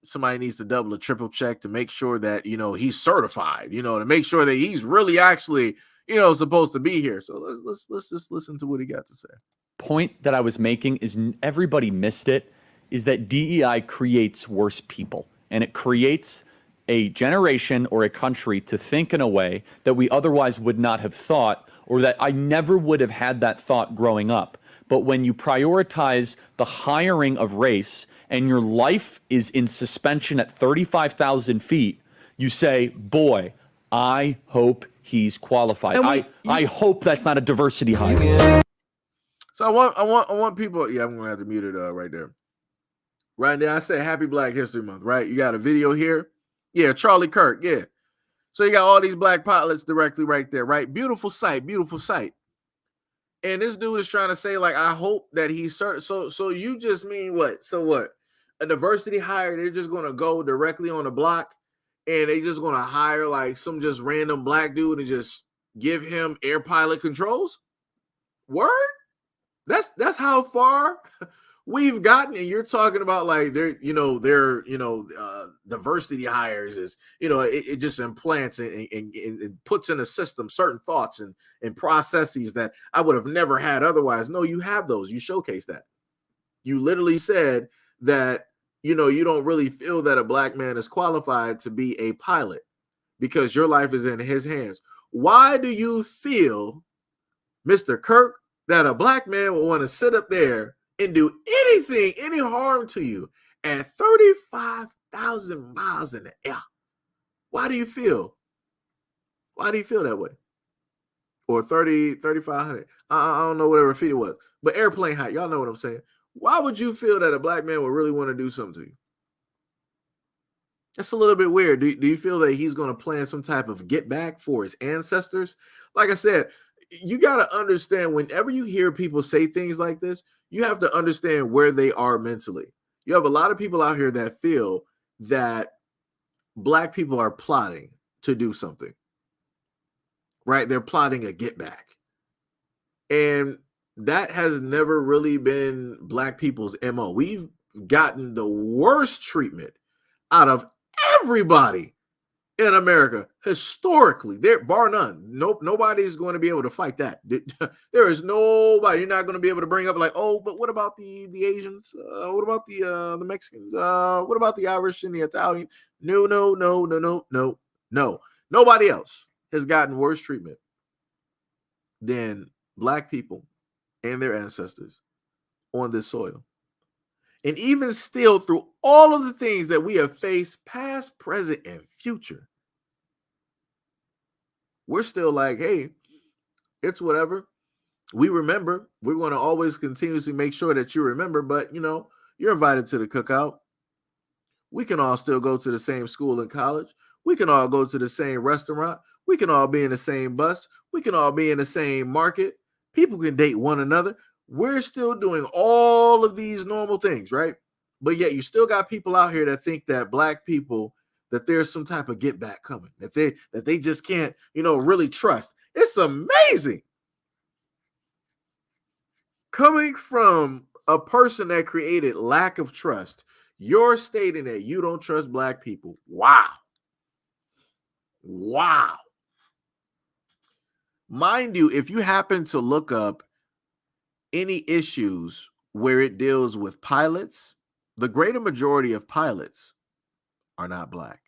somebody needs to double or triple check to make sure that he's certified. To make sure that he's really actually supposed to be here. So let's just listen to what he got to say. point that I was making is everybody missed it, is that DEI creates worse people, and it creates a generation or a country to think in a way that we otherwise would not have thought, or that I never would have had that thought growing up. But when you prioritize the hiring of race and your life is in suspension at 35,000 feet, you say, boy, I hope he's qualified. I hope that's not a diversity hire. So I want people. Yeah, I'm gonna have to mute it right there. Right there, I said Happy Black History Month. Right, you got a video here. Yeah, Charlie Kirk. Yeah, so you got all these black pilots directly right there. Right, beautiful sight, beautiful sight. And this dude is trying to say like, I hope that he's certain. So you just mean what? So what? A diversity hire? They're just gonna go directly on the block, and they just gonna hire like some just random black dude and just give him air pilot controls? Word? That's how far we've gotten, and you're talking about like their diversity hires is it just implants and puts in a system certain thoughts and processes that I would have never had otherwise. No, you have those. You showcase that. You literally said that you don't really feel that a black man is qualified to be a pilot because your life is in his hands. Why do you feel, Mr. Kirk, that a black man will want to sit up there and do anything, any harm to you at 35,000 miles in the air? Why do you feel? Why do you feel that way? Or 3,500. I don't know whatever feet it was. But airplane height, y'all know what I'm saying. Why would you feel that a black man would really want to do something to you? That's a little bit weird. Do you feel that he's going to plan some type of get back for his ancestors? Like I said, you got to understand whenever you hear people say things like this, you have to understand where they are mentally. You have a lot of people out here that feel that black people are plotting to do something, right? They're plotting a get back. And that has never really been black people's MO. We've gotten the worst treatment out of everybody in America historically. There, bar none. Nope, nobody's going to be able to fight that. There is nobody. You're not going to be able to bring up like, oh, but what about the Asians? What about the Mexicans? What about the Irish and the Italian? No. Nobody else has gotten worse treatment than black people and their ancestors on this soil. And even still, through all of the things that we have faced, past, present, and future, we're still like, hey, it's whatever. We remember. We're going to always continuously make sure that you remember, but you're invited to the cookout. We can all still go to the same school and college. We can all go to the same restaurant. We can all be in the same bus. We can all be in the same market. People can date one another. We're still doing all of these normal things, right? But yet you still got people out here that think that black people, that there's some type of get back coming, that they just can't, really trust. It's amazing. Coming from a person that created lack of trust, you're stating that you don't trust black people. Wow. Mind you, if you happen to look up any issues where it deals with pilots, the greater majority of pilots are not black.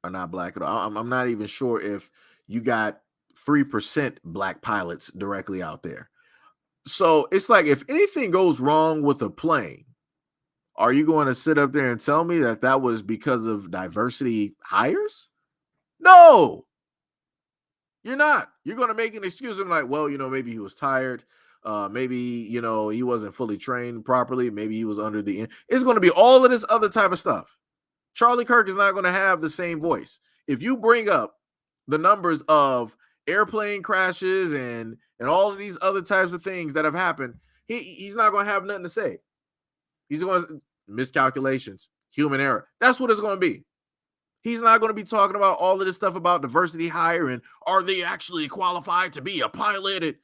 Are not black at all. I'm not even sure if you got 3% black pilots directly out there. So it's like, if anything goes wrong with a plane, are you going to sit up there and tell me that that was because of diversity hires? No, you're not. You're going to make an excuse and like, well, maybe he was tired. Maybe, he wasn't fully trained properly. Maybe he was under the. It's going to be all of this other type of stuff. Charlie Kirk is not going to have the same voice. If you bring up the numbers of airplane crashes and all of these other types of things that have happened, he's not going to have nothing to say. He's going to miscalculations, human error. That's what it's going to be. He's not going to be talking about all of this stuff about diversity hire and are they actually qualified to be a pilot?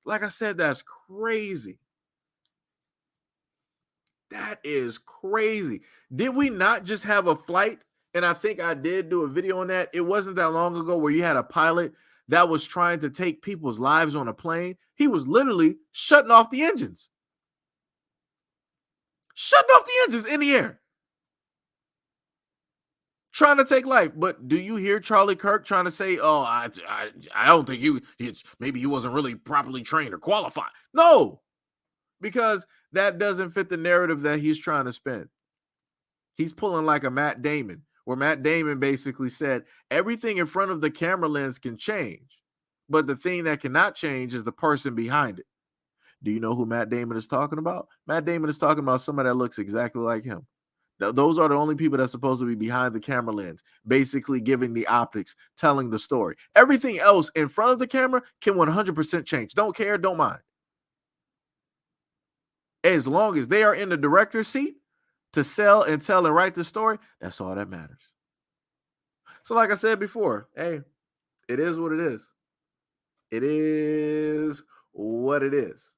Like I said, that's crazy. That is crazy. Did we not just have a flight? And I think I did do a video on that. It wasn't that long ago where you had a pilot that was trying to take people's lives on a plane. He was literally shutting off the engines. Shutting off the engines in the air. Trying to take life. But do you hear Charlie Kirk trying to say, oh, I don't think maybe he wasn't really properly trained or qualified? No, because that doesn't fit the narrative that he's trying to spin. He's pulling like a Matt Damon, where Matt Damon basically said everything in front of the camera lens can change, but the thing that cannot change is the person behind it. Do you know who Matt Damon is talking about? Matt Damon is talking about somebody that looks exactly like him. Those are the only people that's supposed to be behind the camera lens, basically giving the optics, telling the story. Everything else in front of the camera can 100% change. Don't care, don't mind. As long as they are in the director's seat to sell and tell and write the story, that's all that matters. So like I said before, hey, it is what it is. It is what it is.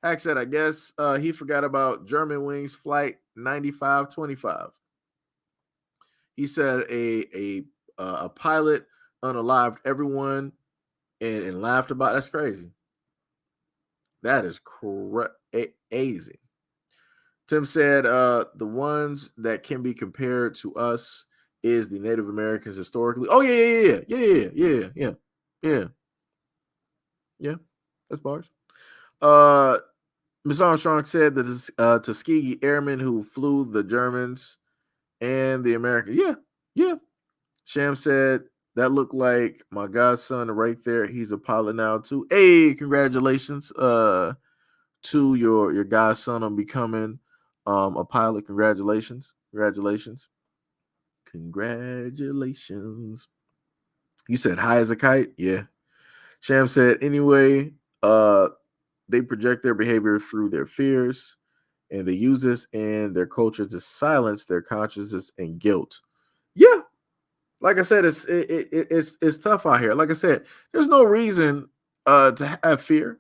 Hack said, I guess he forgot about German Wings flight 9525. He said a pilot unalived everyone and laughed about it. That's crazy. That is crazy. Tim said, the ones that can be compared to us is the Native Americans historically. Oh, yeah. That's bars. Ms. Armstrong said that Tuskegee Airmen who flew the Germans and the Americans. Yeah. Sham said that looked like my godson right there. He's a pilot now too. Hey, congratulations to your godson on becoming a pilot. Congratulations. You said high as a kite? Yeah. Sham said anyway, they project their behavior through their fears, and they use this in their culture to silence their consciousness and guilt. Yeah, like I said, it's tough out here. Like I said, there's no reason to have fear,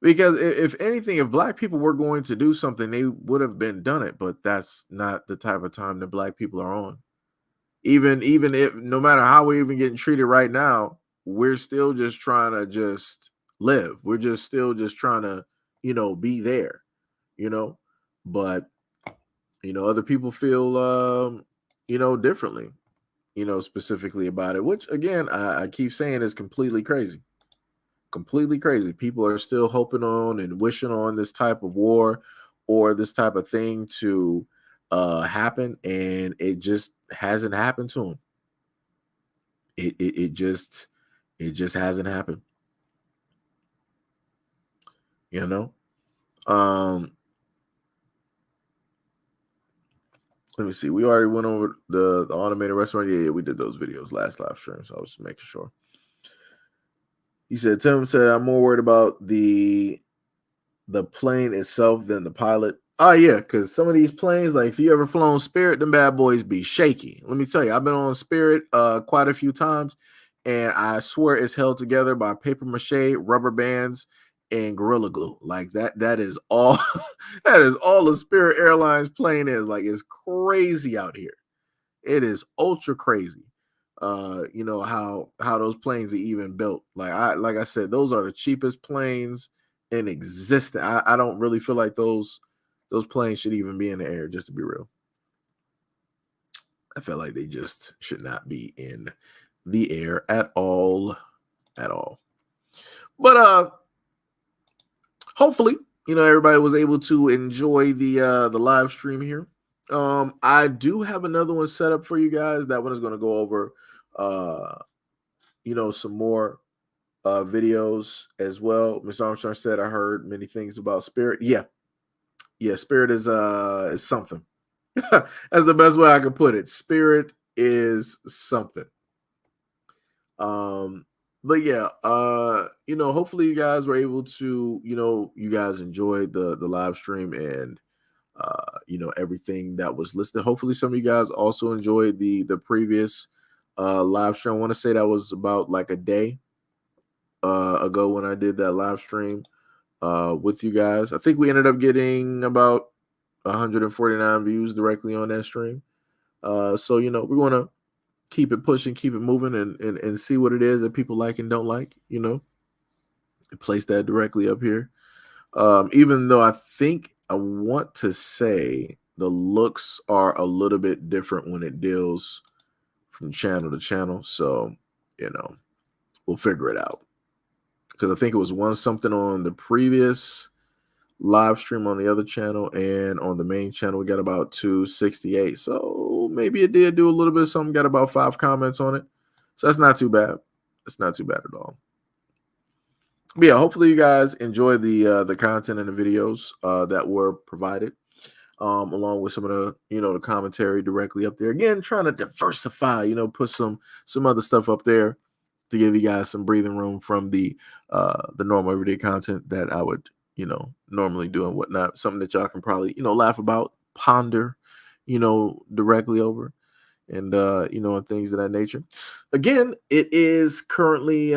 because if anything, if black people were going to do something, they would have been done it. But that's not the type of time that black people are on. Even if, no matter how we're even getting treated right now, we're still just trying to just live. We're just still just trying to, be there, but other people feel differently, specifically about it, which again, I keep saying is completely crazy. People are still hoping on and wishing on this type of war or this type of thing to happen, and it just hasn't happened to them. It just hasn't happened. Let me see. We already went over the automated restaurant. Yeah, we did those videos last live stream, so I was just making sure. He said, Tim said, I'm more worried about the plane itself than the pilot. Oh, yeah, because some of these planes, like if you ever flown Spirit, them bad boys be shaky. Let me tell you, I've been on Spirit quite a few times, and I swear it's held together by paper mache, rubber bands, and Gorilla Glue. Like that is all that is all the Spirit Airlines plane is. Like, it's crazy out here. It is ultra crazy. How those planes are even built. Like I said, those are the cheapest planes in existence. I don't really feel like those planes should even be in the air, just to be real. I feel like they just should not be in the air at all. But hopefully, everybody was able to enjoy the live stream here. I do have another one set up for you guys. That one is going to go over some more videos as well. Miss Armstrong said, I heard many things about Spirit. Yeah, Spirit is something. That's the best way I can put it. Spirit is something. But yeah, hopefully you guys were able to, you guys enjoyed the live stream and everything that was listed. Hopefully some of you guys also enjoyed the previous live stream. I want to say that was about like a day ago when I did that live stream with you guys. I think we ended up getting about 149 views directly on that stream. So we want to keep it pushing, keep it moving, and see what it is that people like and don't like. Place that directly up here. Even though I want to say the looks are a little bit different when it deals from channel to channel. So we'll figure it out. Because I think it was one something on the previous live stream on the other channel, and on the main channel we got about 268. So maybe it did do a little bit of something. Got about 5 comments on it, so that's not too bad. That's not too bad at all. But yeah, hopefully you guys enjoy the content and the videos that were provided, along with some of the the commentary directly up there. Again, trying to diversify, put some other stuff up there to give you guys some breathing room from the normal everyday content that I would normally do and whatnot. Something that y'all can probably laugh about, ponder directly over, and and things of that nature. Again, it is currently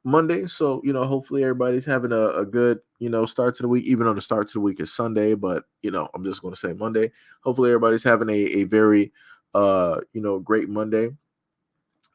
Monday, so hopefully everybody's having a good start to the week, even though the start to the week is Sunday. But I'm just going to say Monday. Hopefully everybody's having a very great Monday.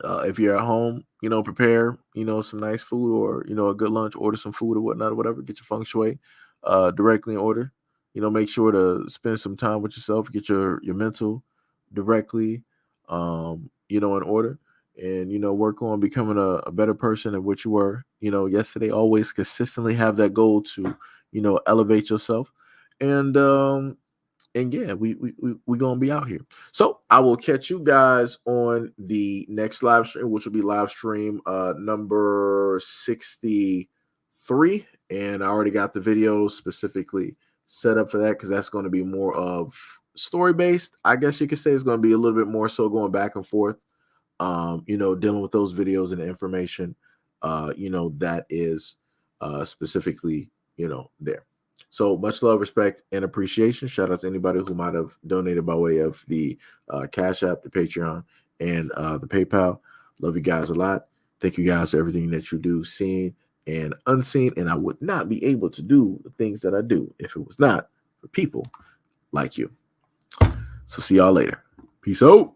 If you're at home, prepare, some nice food, or, a good lunch, order some food or whatnot, or whatever, get your feng shui directly in order, make sure to spend some time with yourself, get your mental directly, in order, and work on becoming a better person than what you were, yesterday. Always consistently have that goal to, elevate yourself, and yeah, we gonna be out here. So I will catch you guys on the next live stream, which will be live stream number 63. And I already got the video specifically set up for that, because that's going to be more of story based. I guess you could say it's going to be a little bit more so going back and forth, dealing with those videos and the information, that is specifically, there. So much love, respect, and appreciation. Shout out to anybody who might have donated by way of the Cash App, the Patreon, and the PayPal. Love you guys a lot. Thank you guys for everything that you do, seen and unseen. And I would not be able to do the things that I do if it was not for people like you. So see y'all later. Peace out.